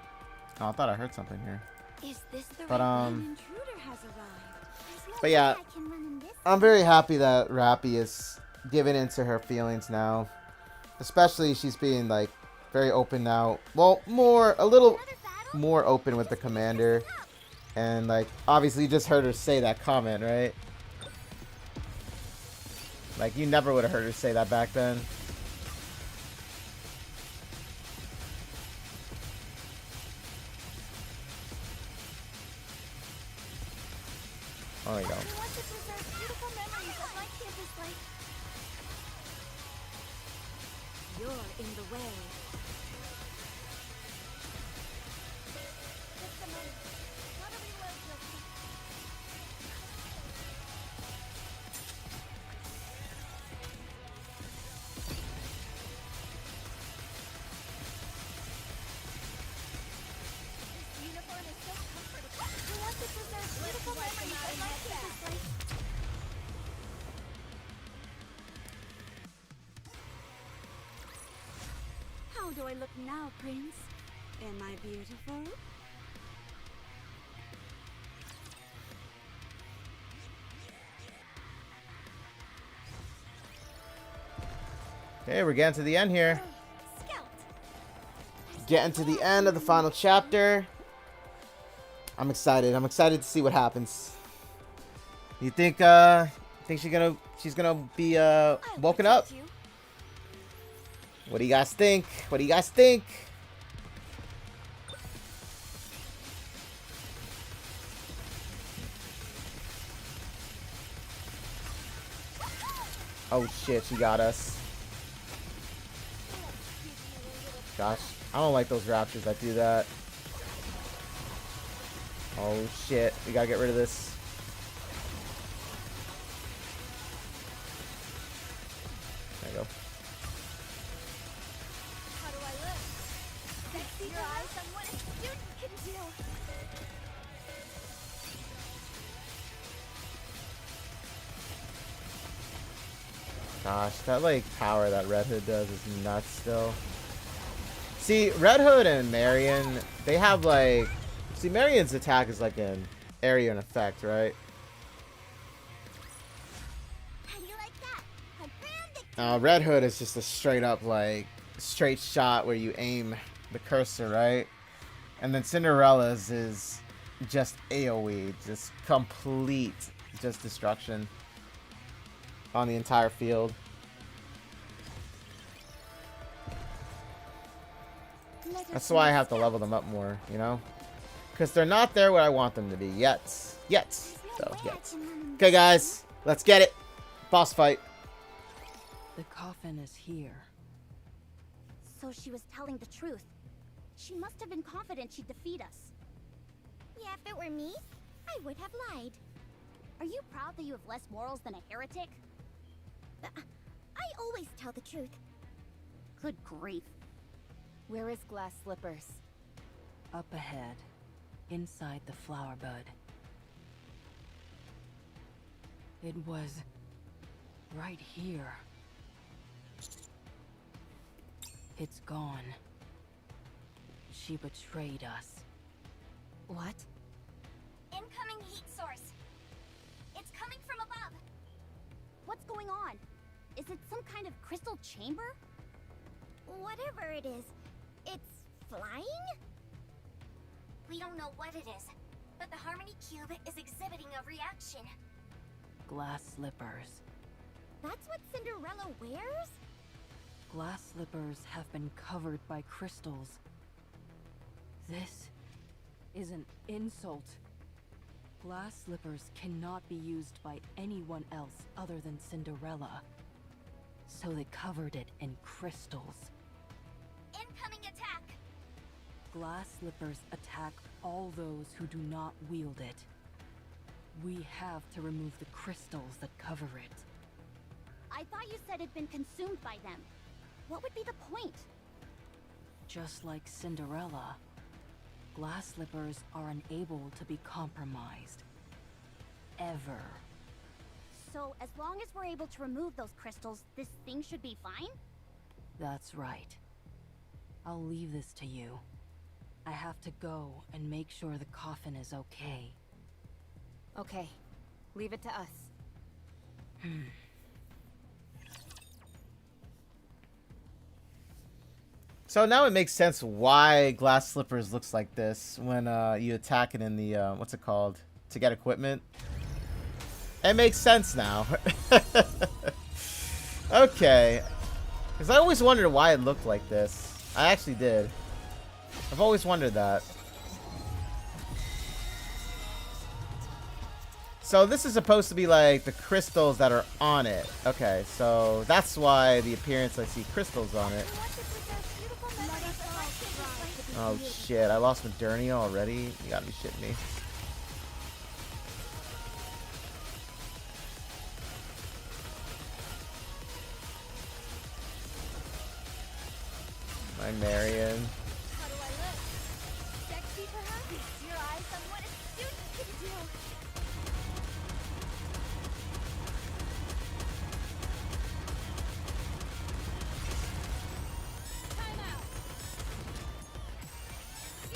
Speaker 1: Oh, I thought I heard something here.
Speaker 8: Is this the
Speaker 1: But,
Speaker 8: right way? An intruder has arrived.
Speaker 2: There's no
Speaker 1: But yeah,
Speaker 2: way I can run in this.
Speaker 1: I'm very happy that Rappy is giving into her feelings now. Especially she's being like very open now. Well, a little more open with the commander. And like, obviously you just heard her say that comment, right? Like, you never would have heard her say that back then. There we go.
Speaker 2: I want to preserve beautiful memories of my campus life.
Speaker 9: You're in the way.
Speaker 2: Just a moment. Gotta reload real quick. This uniform is so comfortable. I want to preserve beautiful memories of my campus life.
Speaker 8: How do I look now, Prince? Am I beautiful?
Speaker 1: Okay, we're getting to the end here.
Speaker 2: Scout.
Speaker 1: Getting to the end of the final chapter. I'm excited. I'm excited to see what happens. You think she's gonna be woken up?
Speaker 2: You.
Speaker 1: What do you guys think? What do you guys think? Oh shit, she got us. Gosh, I don't like those raptors that do that. Oh shit, we gotta get rid of this. There you go.
Speaker 2: How do I look? Sexy your eyes on what a student can do.
Speaker 1: Gosh, that like power that Red Hood does is nuts still. See, Red Hood and Marion, they have like... See, Marion's attack is like an area and effect, right?
Speaker 2: How do you like that? A grand
Speaker 1: Red Hood is just a straight up like straight shot where you aim the cursor, right? And then Cinderella's is just AoE, just complete just destruction on the entire field. That's why I have to level them up more, you know? Because they're not there where I want them to be yet. Yet. So, yet. Okay, guys. Let's get it. Boss fight.
Speaker 4: The coffin is here.
Speaker 10: So she was telling the truth. She must have been confident she'd defeat us.
Speaker 2: Yeah, if it were me, I would have lied.
Speaker 10: Are you proud that you have less morals than a heretic?
Speaker 2: I always tell the truth.
Speaker 10: Good grief.
Speaker 5: Where is Glass Slippers?
Speaker 4: Up ahead, inside the flower bud. It was right here. It's gone. She betrayed us.
Speaker 5: What?
Speaker 7: Incoming heat source. It's coming from above.
Speaker 10: What's going on? Is it some kind of crystal chamber?
Speaker 2: Whatever it is, it's flying?
Speaker 7: We don't know what it is, but the Harmony Cube is exhibiting a reaction.
Speaker 4: Glass slippers.
Speaker 2: That's what Cinderella wears?
Speaker 4: Glass slippers have been covered by crystals. This is an insult. Glass slippers cannot be used by anyone else other than Cinderella. So they covered it in crystals.
Speaker 7: Incoming attack!
Speaker 4: Glass slippers attack all those who do not wield it. We have to remove the crystals that cover it.
Speaker 10: I thought you said it'd been consumed by them. What would be the point?
Speaker 4: Just like Cinderella, glass slippers are unable to be compromised. Ever.
Speaker 10: So as long as we're able to remove those crystals, this thing should be fine?
Speaker 4: That's right. I'll leave this to you. I have to go and make sure the coffin is okay.
Speaker 5: Okay. Leave it to us.
Speaker 1: So now it makes sense why Glass Slippers looks like this when you attack it in the, what's it called? To get equipment. It makes sense now. Okay. Because I always wondered why it looked like this. I actually did. I've always wondered that. So this is supposed to be like the crystals that are on it. Okay, so that's why the appearance I see crystals on it. Oh shit, I lost Modernia already? You gotta be shitting me. My Marion.
Speaker 2: How do I look? Sexy, perhaps? Your eyes on what a student can do. Time out.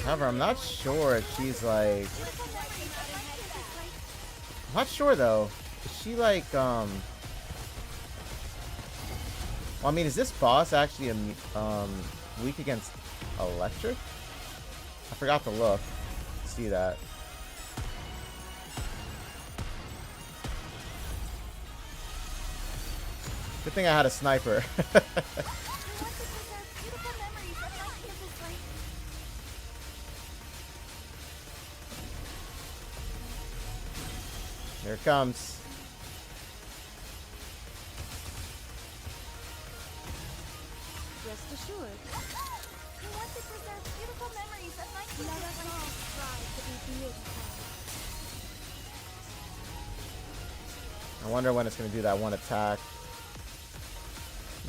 Speaker 1: However, I'm not sure if she's like... I'm not sure though. Is she like, well, I mean, is this boss actually weak against electric? I forgot to look. See that. Good thing I had a sniper. Here it comes.
Speaker 2: Rest assured. You want to preserve beautiful memories of my kids. Let us all strive to be beautiful.
Speaker 1: I wonder when it's gonna do that one attack.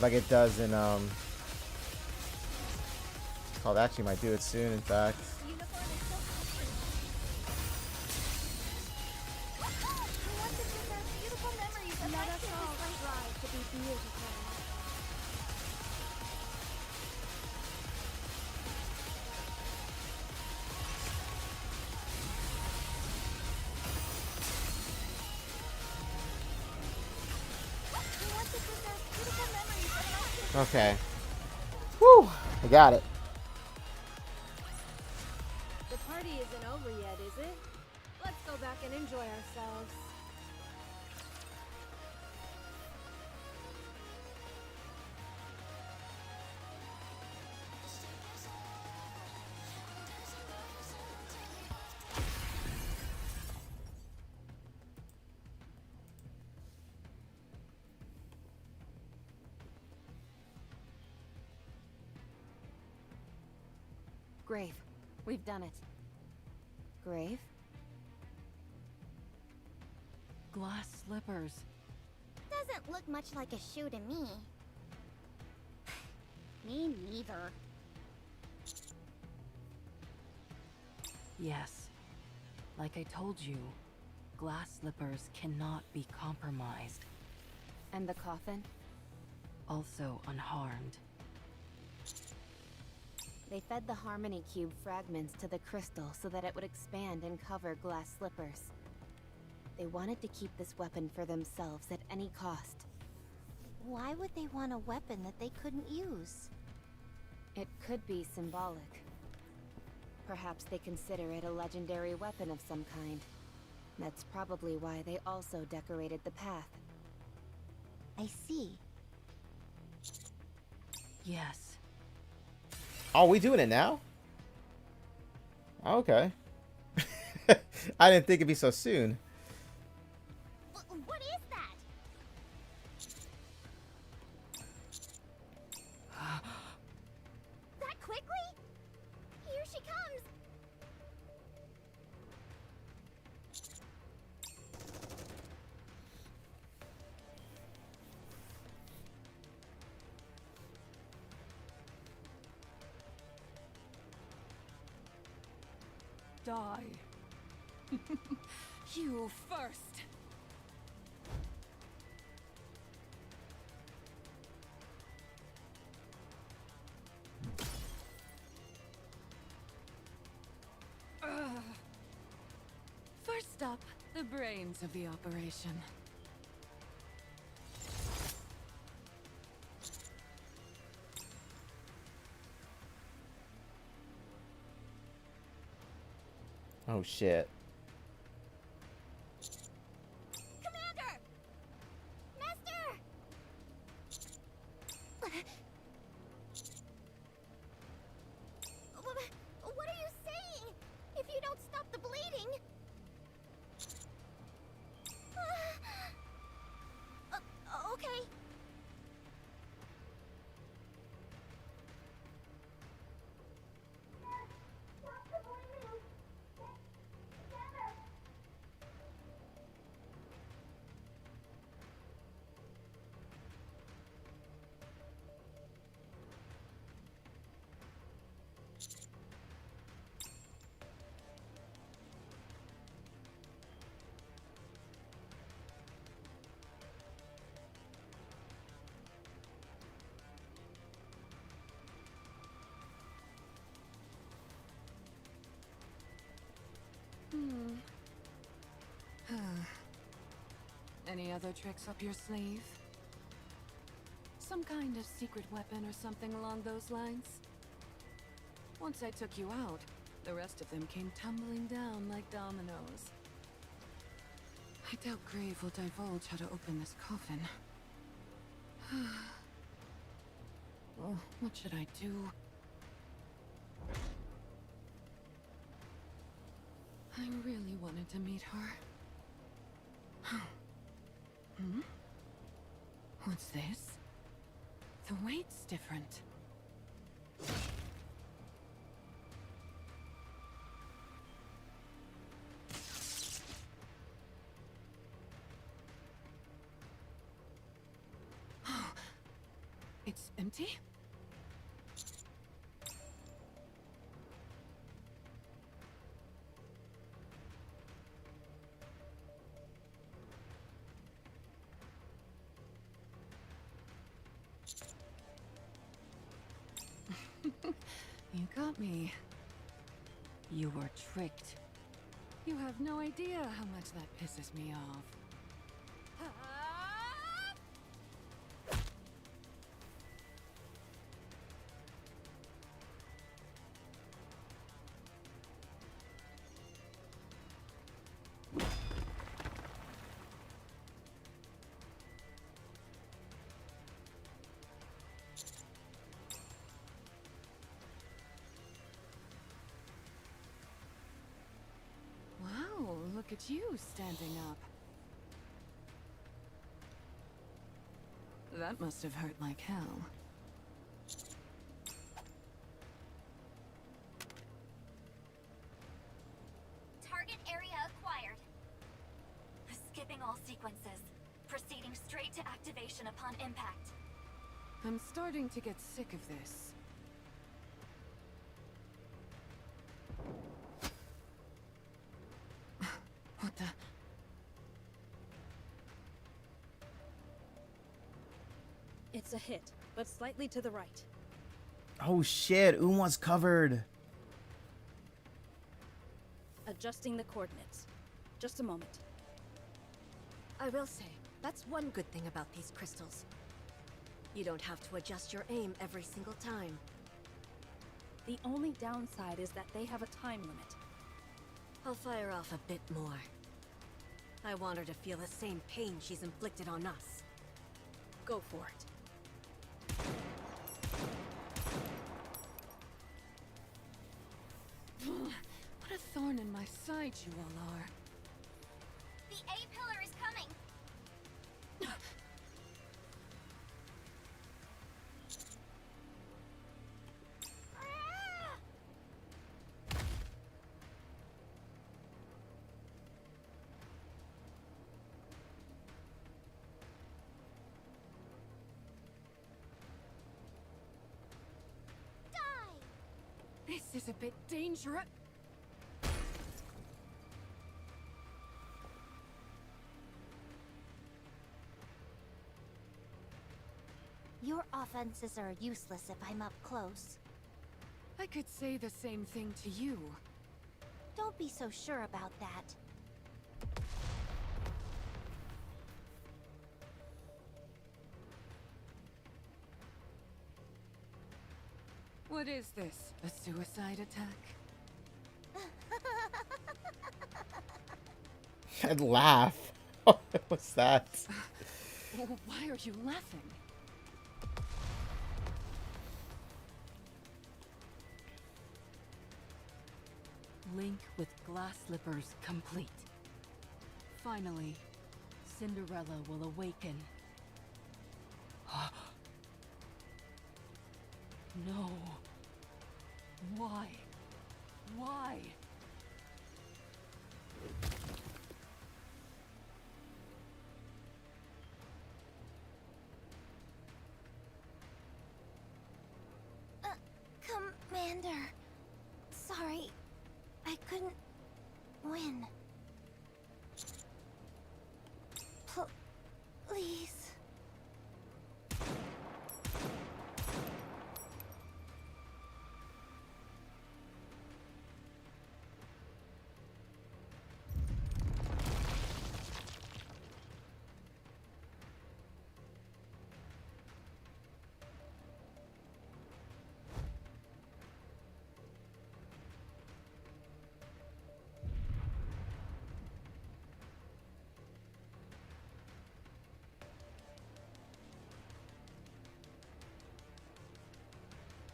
Speaker 1: Like it does in Oh, it actually might do it soon, in fact.
Speaker 2: Uniform is so comforting. You want to preserve beautiful memories of my kids. Let us all strive to be beautiful.
Speaker 1: Okay. Woo! I got it.
Speaker 3: The party isn't over yet, is it? Let's go back and enjoy ourselves.
Speaker 5: Grave. We've done it. Grave?
Speaker 4: Glass slippers.
Speaker 10: Doesn't look much like a shoe to me. Me neither.
Speaker 4: Yes. Like I told you, glass slippers cannot be compromised.
Speaker 5: And the coffin?
Speaker 4: Also unharmed.
Speaker 5: They fed the Harmony Cube fragments to the crystal so that it would expand and cover glass slippers. They wanted to keep this weapon for themselves at any cost.
Speaker 10: Why would they want a weapon that they couldn't use?
Speaker 5: It could be symbolic. Perhaps they consider it a legendary weapon of some kind. That's probably why they also decorated the path.
Speaker 10: I see.
Speaker 4: Yes.
Speaker 1: Oh, we doing it now? Okay. I didn't think it'd be so soon.
Speaker 10: What is that? That quickly? Here she comes!
Speaker 11: Die. You first. First up, the brains of the operation.
Speaker 1: Oh shit.
Speaker 10: Commander! Master! What are you saying? If you don't stop the bleeding...
Speaker 11: Any other tricks up your sleeve? Some kind of secret weapon or something along those lines? Once I took you out, the rest of them came tumbling down like dominoes. I doubt Grave will divulge how to open this coffin. Well, what should I do? I really wanted to meet her. Hmm? What's this? The weight's different. It's empty? You got me. You were tricked. You have no idea how much that pisses me off. Wow, look at you standing up. That must have hurt like hell.
Speaker 7: Target area acquired. Skipping all sequences. Proceeding straight to activation upon impact.
Speaker 11: I'm starting to get sick of this. What the?
Speaker 6: It's a hit, but slightly to the right.
Speaker 1: Oh shit, Uma's covered.
Speaker 6: Adjusting the coordinates. Just a moment.
Speaker 9: I will say, that's one good thing about these crystals. You don't have to adjust your aim every single time.
Speaker 6: The only downside is that they have a time limit.
Speaker 9: I'll fire off a bit more. I want her to feel the same pain she's inflicted on us.
Speaker 6: Go for it.
Speaker 11: What a thorn in my side you all are.
Speaker 7: The A-pillar is coming!
Speaker 11: This is a bit dangerous.
Speaker 2: Your offenses are useless if I'm up close.
Speaker 11: I could say the same thing to you.
Speaker 2: Don't be so sure about that.
Speaker 11: What is this? A suicide attack?
Speaker 1: I'd laugh. What's that?
Speaker 11: Why are you laughing? Link with glass slippers complete. Finally, Cinderella will awaken. No. Why? Why?
Speaker 2: Commander. Sorry. I couldn't win. Please.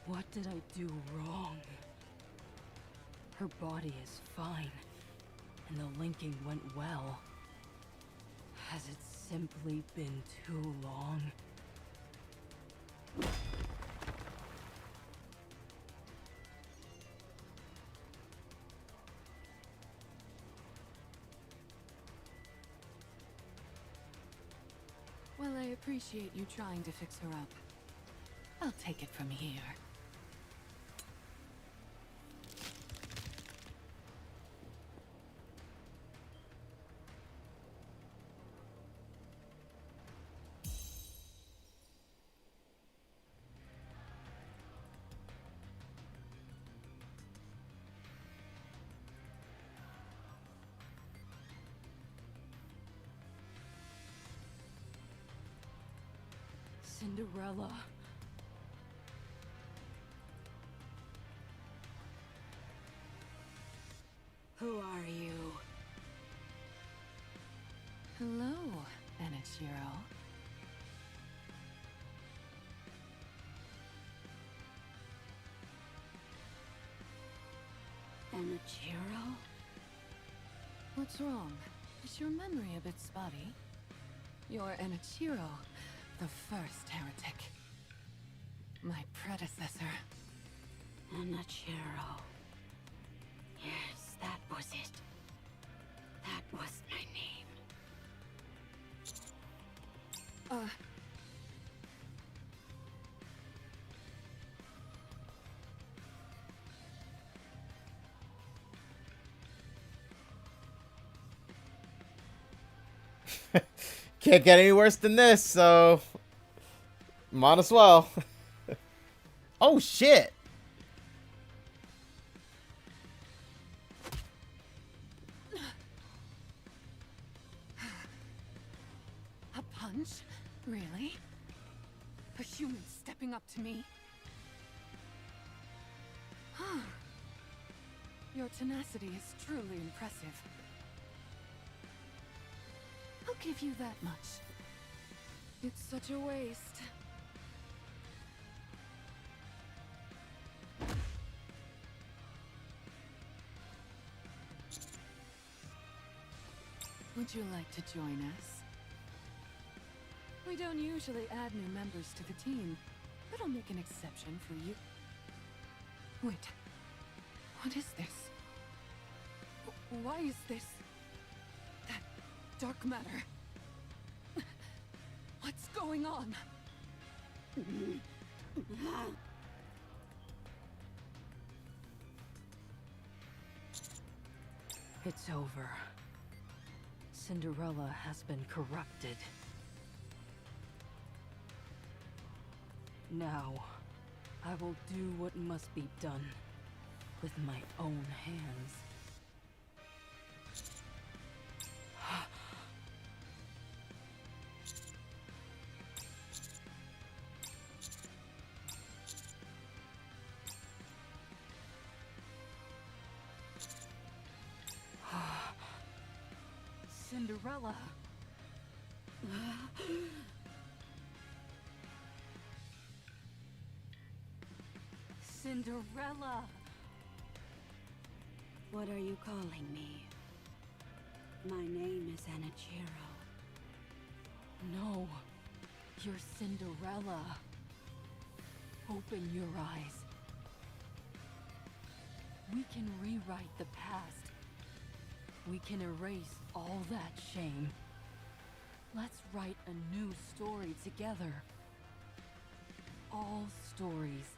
Speaker 4: What did I do wrong? Her body is fine, and the linking went well. Has it simply been too long?
Speaker 11: Well, I appreciate you trying to fix her up. I'll take it from here.
Speaker 4: Cinderella. Who are you?
Speaker 11: Hello, Anachiro.
Speaker 8: Anachiro?
Speaker 11: What's wrong? Is your memory a bit spotty? You're Anachiro, the first heretic. My predecessor.
Speaker 8: Anachiro. Yes, that was it. That was my name.
Speaker 1: Can't get any worse than this, so might as well. Oh shit!
Speaker 11: A punch? Really? A human stepping up to me? Your tenacity is truly impressive. I'll give you that much. It's such a waste. Would you like to join us? We don't usually add new members to the team, but I'll make an exception for you. Wait, what is this? Why is this? That dark matter? What's going on?
Speaker 4: It's over. Cinderella has been corrupted. Now, I will do what must be done with my own hands. Cinderella. Cinderella.
Speaker 8: What are you calling me? My name is Anachiro.
Speaker 4: No, you're Cinderella. Open your eyes. We can rewrite the past. We can erase all that shame. Let's write a new story together. All stories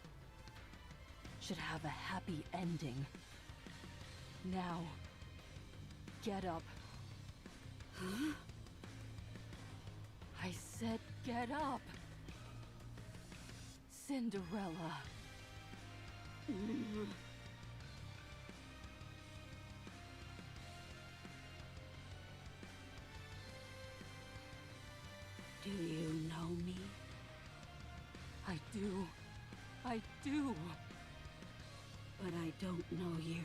Speaker 4: should have a happy ending. Now, get up.
Speaker 8: Huh?
Speaker 4: I said get up. Cinderella.
Speaker 8: Do you know me?
Speaker 4: I do. I do.
Speaker 8: But I don't know you.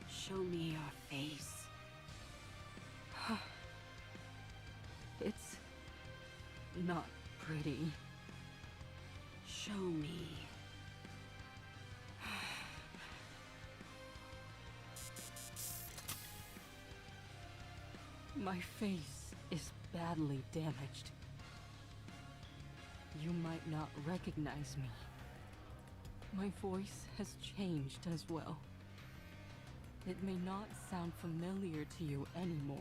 Speaker 8: Show me your face.
Speaker 4: It's not pretty.
Speaker 8: Show me.
Speaker 4: My face is badly damaged. You might not recognize me. My voice has changed as well. It may not sound familiar to you anymore.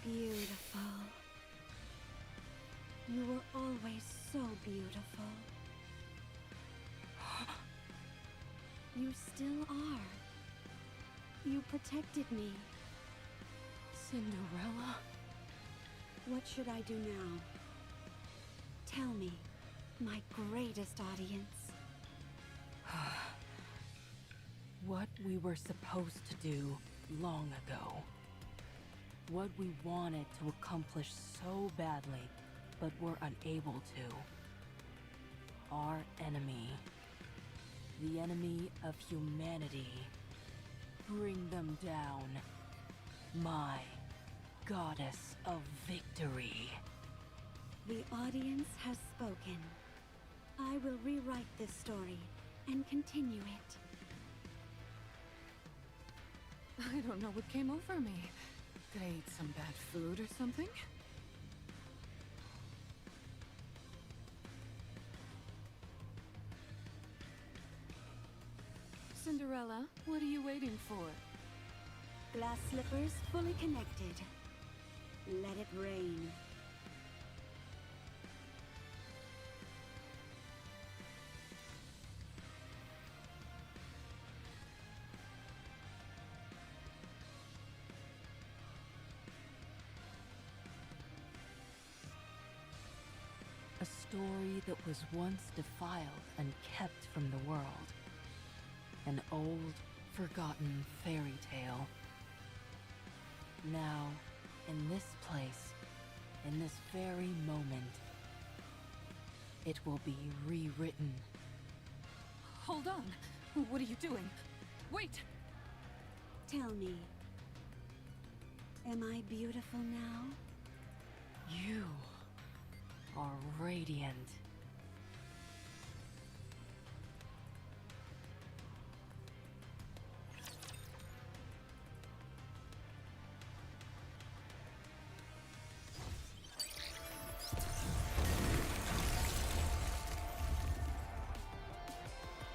Speaker 8: Beautiful. You were always so beautiful. You still are. You protected me.
Speaker 4: Cinderella?
Speaker 8: What should I do now? Tell me, my greatest audience.
Speaker 4: What we were supposed to do long ago. What we wanted to accomplish so badly, but were unable to. Our enemy. The enemy of humanity. Bring them down. My goddess of victory.
Speaker 8: The audience has spoken. I will rewrite this story and continue it.
Speaker 11: I don't know what came over me. Did I eat some bad food or something? Cinderella, what are you waiting for?
Speaker 8: Glass slippers fully connected. Let it rain.
Speaker 4: A story that was once defiled and kept from the world. An old, forgotten fairy tale. Now, in this place, in this very moment, it will be rewritten.
Speaker 11: Hold on! What are you doing? Wait!
Speaker 8: Tell me, am I beautiful now?
Speaker 4: You are radiant.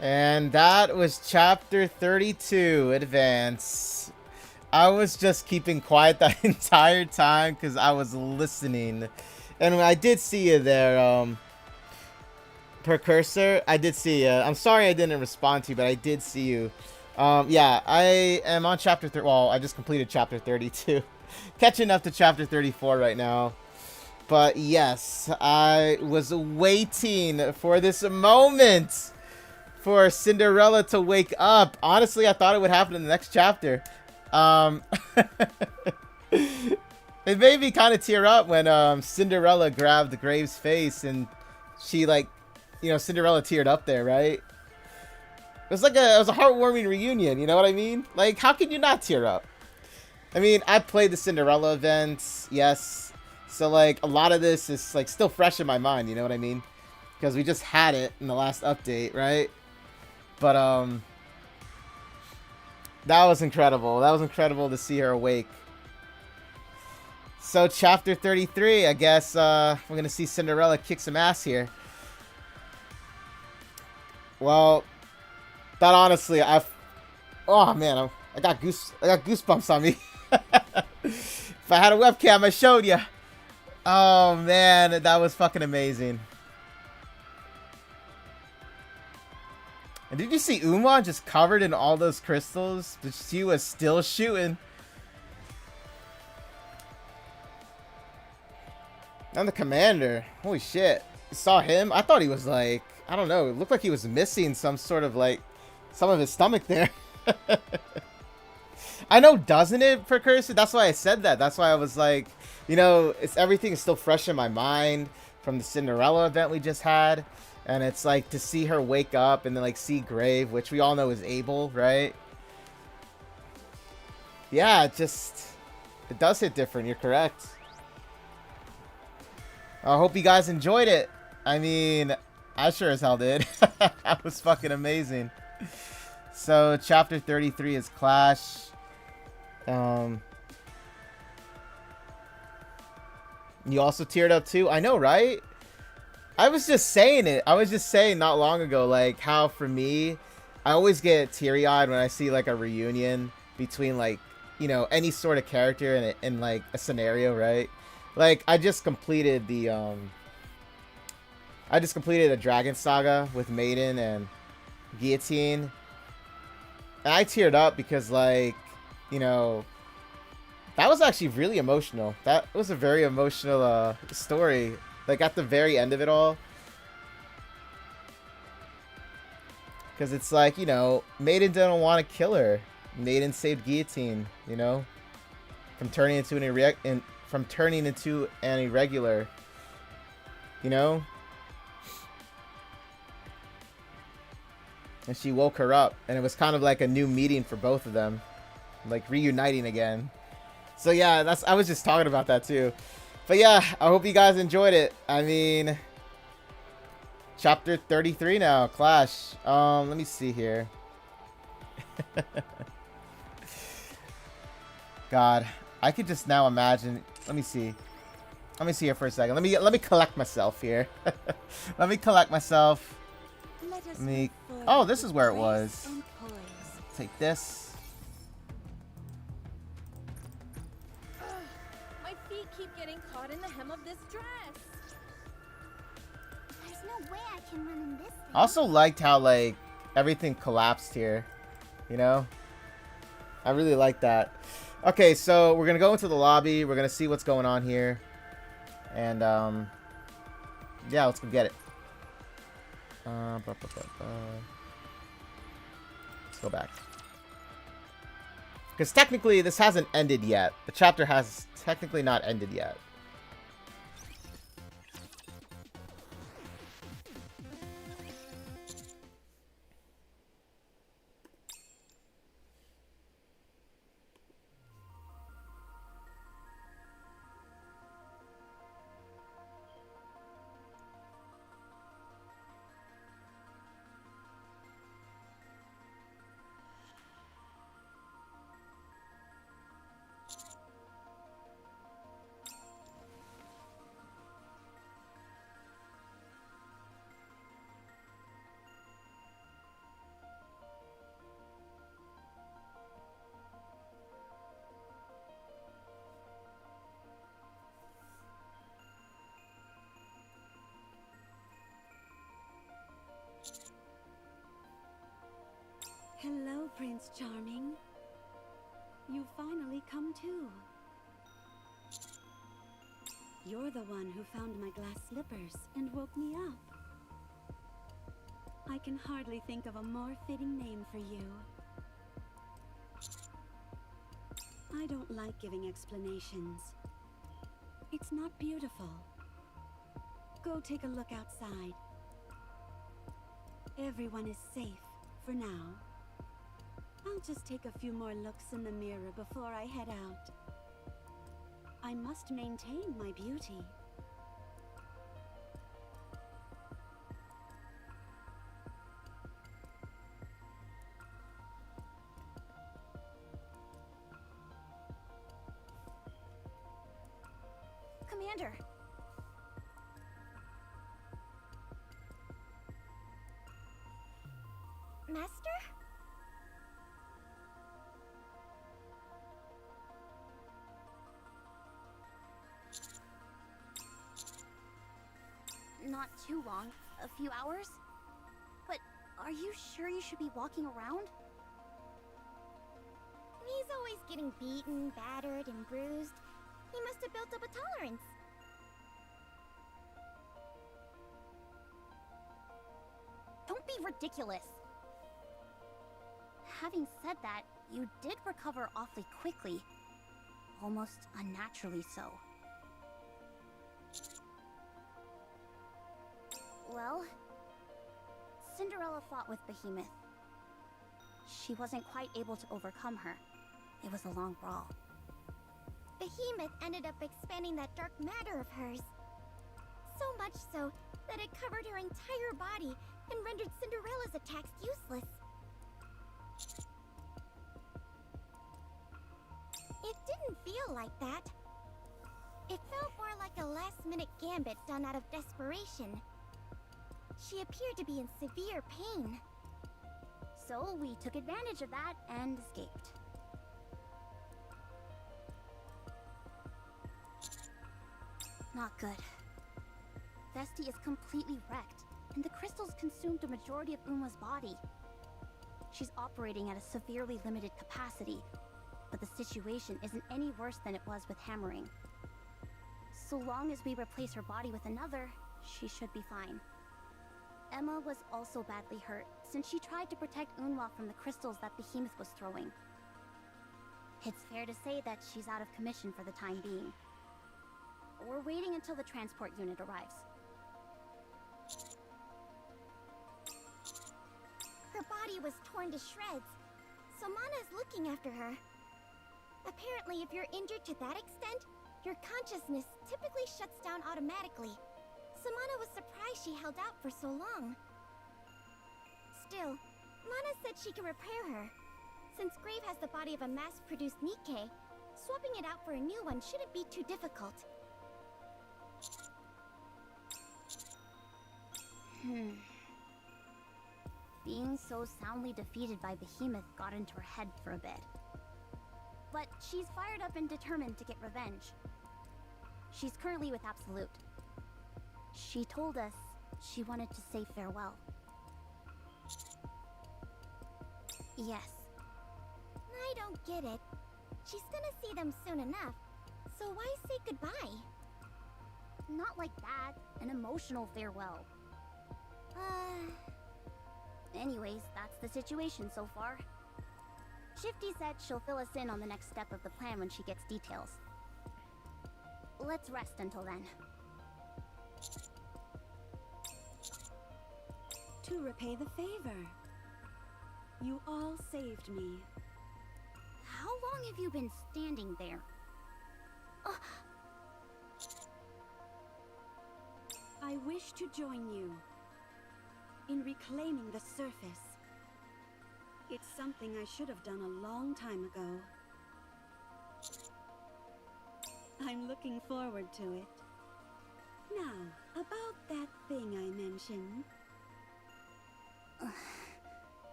Speaker 1: And that was chapter 32, Advance. I was just keeping quiet the entire time because I was listening. And I did see you there, Precursor. I did see you. I'm sorry I didn't respond to you, but I did see you. Yeah, I am on chapter 30. Well, I just completed chapter 32. Catching up to chapter 34 right now. But yes, I was waiting for this moment. For Cinderella to wake up. Honestly, I thought it would happen in the next chapter. It made me kind of tear up when Cinderella grabbed Graves' face and she, like, you know, Cinderella teared up there, right? It was like it was a heartwarming reunion, you know what I mean? Like, how can you not tear up? I mean, I played the Cinderella events, yes. So, like, a lot of this is, like, still fresh in my mind, you know what I mean? Because we just had it in the last update, right? But, that was incredible. That was incredible to see her awake. So, chapter 33, I guess, we're going to see Cinderella kick some ass here. Well, that honestly, oh man, I got goosebumps on me. If I had a webcam, I showed you. Oh man, that was fucking amazing. And did you see Uma just covered in all those crystals? But she was still shooting. And the commander. Holy shit. You saw him? I thought he was like, I don't know. It looked like he was missing some sort of like, some of his stomach there. I know, doesn't it, Precursor? That's why I said that. That's why I was like, you know, everything is still fresh in my mind from the Cinderella event we just had. And it's like to see her wake up and then like see Grave, which we all know is Abel, right? Yeah, it does hit different. You're correct. I hope you guys enjoyed it. I mean, I sure as hell did. That was fucking amazing. So, chapter 33 is Clash. You also teared up too? I know, right? I was just saying it. I was just saying not long ago, like, how for me, I always get teary-eyed when I see, like, a reunion between, like, you know, any sort of character in like, a scenario, right? Like, I just completed a Dragon Saga with Maiden and Guillotine. And I teared up because, like, you know, that was actually really emotional. That was a very emotional story. Like, at the very end of it all. Because it's like, you know, Maiden didn't want to kill her. Maiden saved Guillotine, you know? From turning into an irregular. You know? And she woke her up. And it was kind of like a new meeting for both of them. Like, reuniting again. So yeah, I was just talking about that too. But yeah, I hope you guys enjoyed it. I mean, chapter 33 now, Clash. Let me see here. God, I could just now imagine. Let me see here for a second. Let me collect myself here. Let me collect myself. Oh, this is where it was. Take this.
Speaker 3: Keep getting caught in the hem of this dress.
Speaker 2: There's no way I can run in this thing.
Speaker 1: I also liked how, like, everything collapsed here. You know? I really like that. Okay, so we're gonna go into the lobby. We're gonna see what's going on here. And, yeah, let's go get it. Let's go back. Because technically, this hasn't ended yet. The chapter has technically not ended yet.
Speaker 8: Hello, Prince Charming. You finally come to. You're the one who found my glass slippers and woke me up. I can hardly think of a more fitting name for you. I don't like giving explanations. It's not beautiful. Go take a look outside. Everyone is safe for now. I'll just take a few more looks in the mirror before I head out. I must maintain my beauty.
Speaker 2: Commander. Master? Not too long. A few hours? But are you sure you should be walking around? He's always getting beaten, battered, and bruised. He must have built up a tolerance. Don't be ridiculous. Having said that, you did recover awfully quickly. Almost unnaturally so. Well, Cinderella fought with Behemoth. She wasn't quite able to overcome her. It was a long brawl. Behemoth ended up expanding that dark matter of hers. So much so that it covered her entire body and rendered Cinderella's attacks useless. It didn't feel like that. It felt more like a last-minute gambit done out of desperation. She appeared to be in severe pain.
Speaker 10: So we took advantage of that and escaped. Not good. Vesti is completely wrecked, and the crystals consumed a majority of Uma's body. She's operating at a severely limited capacity, but the situation isn't any worse than it was with hammering. So long as we replace her body with another, she should be fine. Emma was also badly hurt, since she tried to protect Unwa from the crystals that Behemoth was throwing. It's fair to say that she's out of commission for the time being. We're waiting until the transport unit arrives.
Speaker 2: Her body was torn to shreds, so Mana is looking after her. Apparently, if you're injured to that extent, your consciousness typically shuts down automatically. Samana was surprised she held out for so long. Still, Mana said she can repair her. Since Grave has the body of a mass-produced Nikke, swapping it out for a new one shouldn't be too difficult.
Speaker 10: Being so soundly defeated by Behemoth got into her head for a bit. But she's fired up and determined to get revenge. She's currently with Absolute. She told us she wanted to say farewell.
Speaker 2: Yes. I don't get it. She's gonna see them soon enough, so why say goodbye?
Speaker 10: Not like that. An emotional farewell. Anyways, that's the situation so far. Shifty said she'll fill us in on the next step of the plan when she gets details. Let's rest until then.
Speaker 8: To repay the favor. You all saved me.
Speaker 10: How long have you been standing there?
Speaker 8: I wish to join you in reclaiming the surface. It's something I should have done a long time ago. I'm looking forward to it. Now, about that thing I mentioned.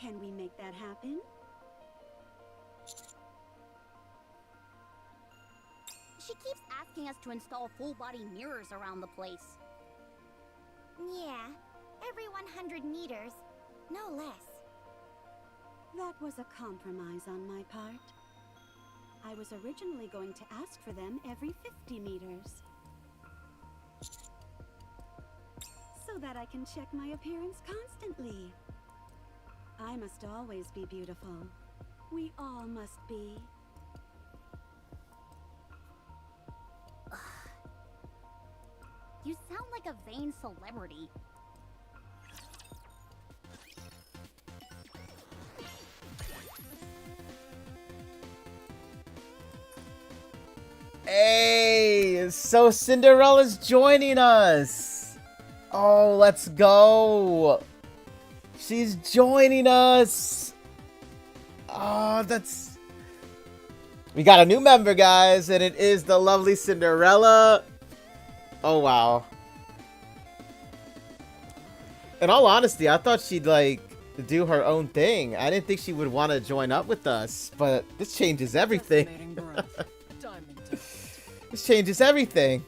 Speaker 8: Can we make that happen?
Speaker 10: She keeps asking us to install full-body mirrors around the place.
Speaker 2: Yeah, every 100 meters, no less.
Speaker 8: That was a compromise on my part. I was originally going to ask for them every 50 meters. So that I can check my appearance constantly. I must always be beautiful. We all must be.
Speaker 10: You sound like a vain celebrity.
Speaker 1: Hey, so Cinderella's joining us. Oh, let's go. She's joining us. Oh, that's... We got a new member, guys, and it is the lovely Cinderella. Oh, wow. In all honesty, I thought she'd, like, do her own thing. I didn't think she would want to join up with us, but this changes everything. This changes everything.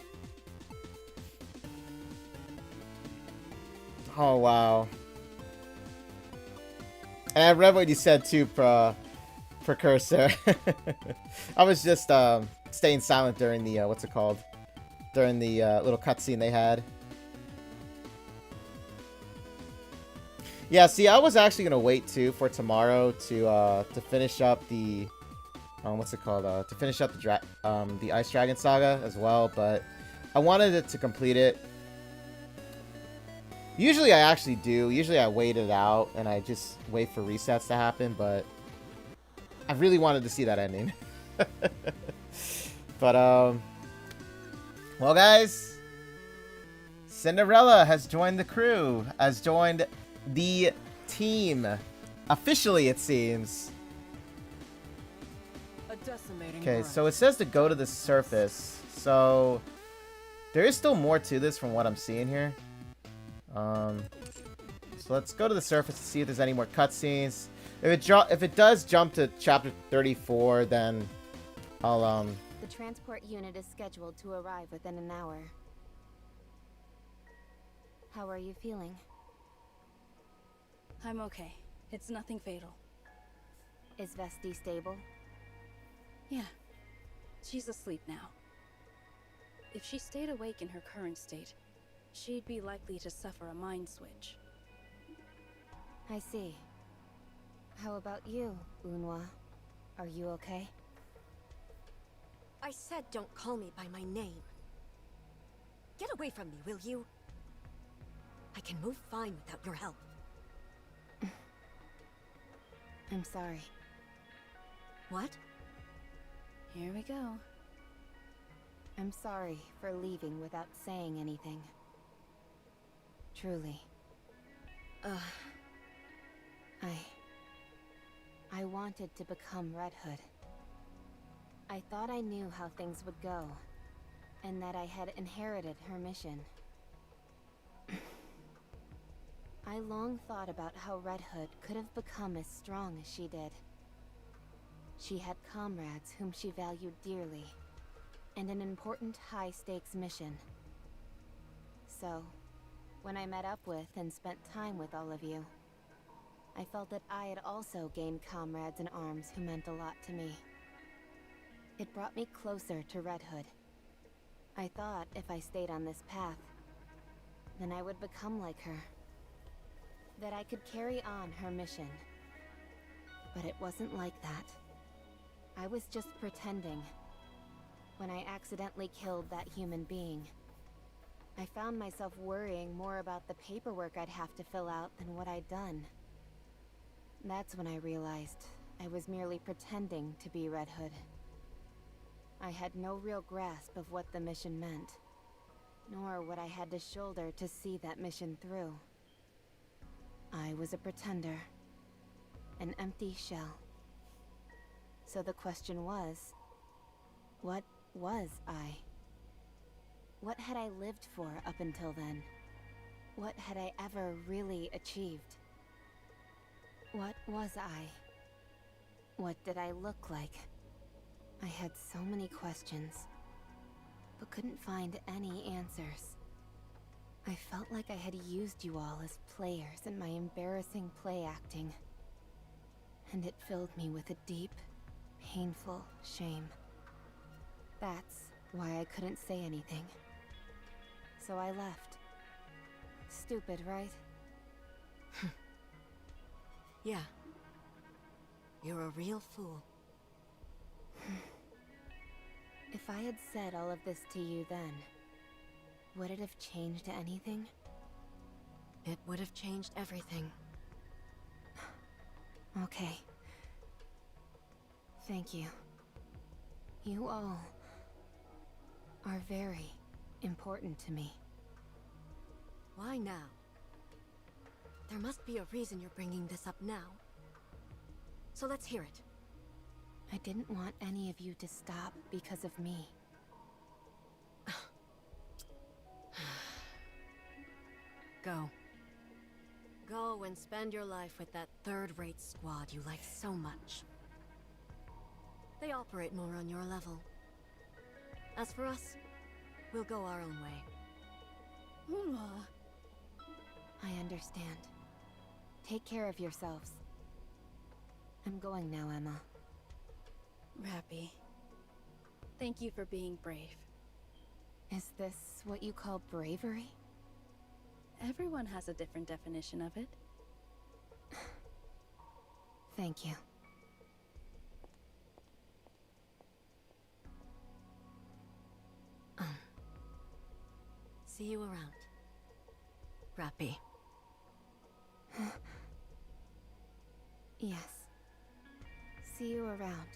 Speaker 1: Oh, wow. And I read what you said, too, Precursor. I was just staying silent during the, what's it called? During the little cutscene they had. Yeah, see, I was actually going to wait, too, for tomorrow to finish up the... what's it called? To finish up the Ice Dragon Saga as well, but I wanted it to complete it. Usually I actually do. Usually I wait it out and I just wait for resets to happen, but I really wanted to see that ending. But Well, guys, Cinderella has joined the crew, has joined the team. Officially, it seems. Okay, so it says to go to the surface. So there is still more to this from what I'm seeing here. So let's go to the surface to see if there's any more cutscenes. If it does jump to chapter 34, then I'll
Speaker 5: The transport unit is scheduled to arrive within an hour. How are you feeling?
Speaker 6: I'm okay. It's nothing fatal.
Speaker 5: Is Vesti stable?
Speaker 6: Yeah. She's asleep now. If she stayed awake in her current state, she'd be likely to suffer a mind switch.
Speaker 5: I see. How about you, Unwa? Are you okay?
Speaker 9: I said don't call me by my name. Get away from me, will you? I can move fine without your help.
Speaker 5: I'm sorry.
Speaker 9: What?
Speaker 6: Here we go.
Speaker 5: I'm sorry for leaving without saying anything. Truly. I wanted to become Red Hood. I thought I knew how things would go, and that I had inherited her mission. I long thought about how Red Hood could have become as strong as she did. She had comrades whom she valued dearly, and an important high-stakes mission. So, when I met up with and spent time with all of you, I felt that I had also gained comrades in arms who meant a lot to me. It brought me closer to Red Hood. I thought if I stayed on this path, then I would become like her. That I could carry on her mission. But it wasn't like that. I was just pretending. When I accidentally killed that human being, I found myself worrying more about the paperwork I'd have to fill out than what I'd done. That's when I realized I was merely pretending to be Red Hood. I had no real grasp of what the mission meant, nor what I had to shoulder to see that mission through. I was a pretender, an empty shell. So the question was, what was I? What had I lived for up until then? What had I ever really achieved? What was I? What did I look like? I had so many questions, but couldn't find any answers. I felt like I had used you all as players in my embarrassing play acting, and it filled me with a deep, painful shame. That's why I couldn't say anything. So I left. Stupid, right?
Speaker 9: Yeah. You're a real fool.
Speaker 5: If I had said all of this to you then, would it have changed anything?
Speaker 9: It would have changed everything.
Speaker 5: Okay. Thank you. You all are very important to me.
Speaker 9: Why now? There must be a reason you're bringing this up now. So let's hear it.
Speaker 5: I didn't want any of you to stop because of me.
Speaker 9: Go. Go and spend your life with that third-rate squad you like so much. They operate more on your level. As for us, we'll go our own way.
Speaker 6: Unwa.
Speaker 5: I understand. Take care of yourselves. I'm going now, Emma.
Speaker 6: Rappy. Thank you for being brave.
Speaker 5: Is this what you call bravery?
Speaker 6: Everyone has a different definition of it.
Speaker 5: Thank you.
Speaker 9: See you around. Rappy.
Speaker 5: Yes. See you around.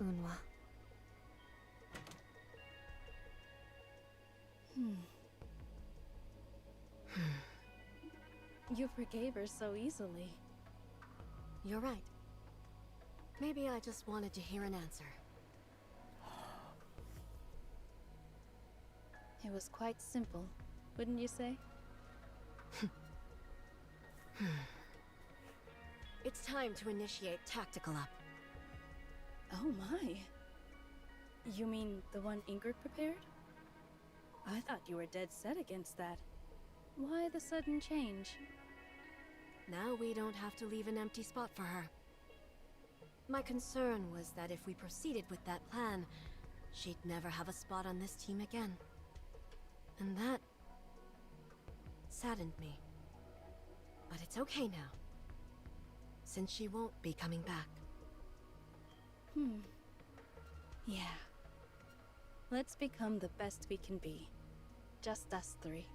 Speaker 5: Unwa.
Speaker 6: You forgave her so easily.
Speaker 9: You're right. Maybe I just wanted to hear an answer.
Speaker 6: It was quite simple, wouldn't you say?
Speaker 9: It's time to initiate tactical up.
Speaker 6: Oh my. You mean the one Ingrid prepared? I thought you were dead set against that. Why the sudden change?
Speaker 9: Now we don't have to leave an empty spot for her. My concern was that if we proceeded with that plan, she'd never have a spot on this team again. And that saddened me. But it's okay now, since she won't be coming back.
Speaker 6: Yeah. Let's become the best we can be. Just us three.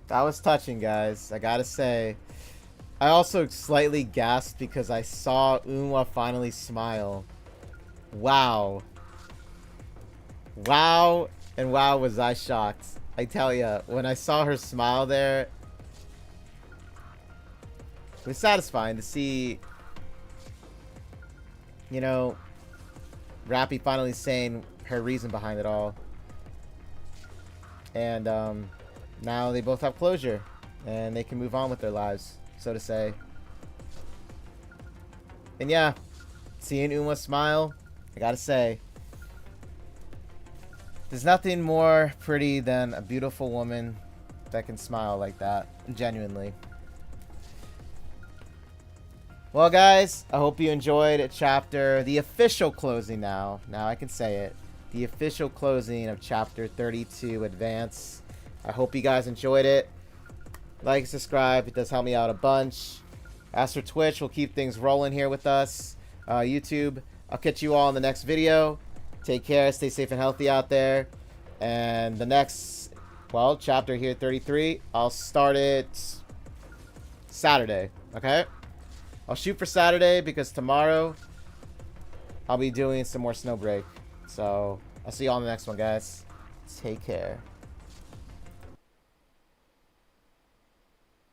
Speaker 1: That was touching, guys. I gotta say. I also slightly gasped because I saw Unwa finally smile. Wow. Wow, and wow was I shocked. I tell ya, when I saw her smile there, it was satisfying to see, you know, Rappy finally saying her reason behind it all. And, now they both have closure, and they can move on with their lives, so to say. And yeah, seeing Uma smile, I gotta say, there's nothing more pretty than a beautiful woman that can smile like that, genuinely. Well, guys, I hope you enjoyed the official closing now. Now I can say it. The official closing of Chapter 32 Advance. I hope you guys enjoyed it. Like and subscribe. It does help me out a bunch. As for Twitch, we'll keep things rolling here with us. YouTube, I'll catch you all in the next video. Take care. Stay safe and healthy out there. And the next, well, chapter here, 33, I'll start it Saturday. Okay? I'll shoot for Saturday because tomorrow I'll be doing some more Snowbreak. So, I'll see you all in the next one, guys. Take care.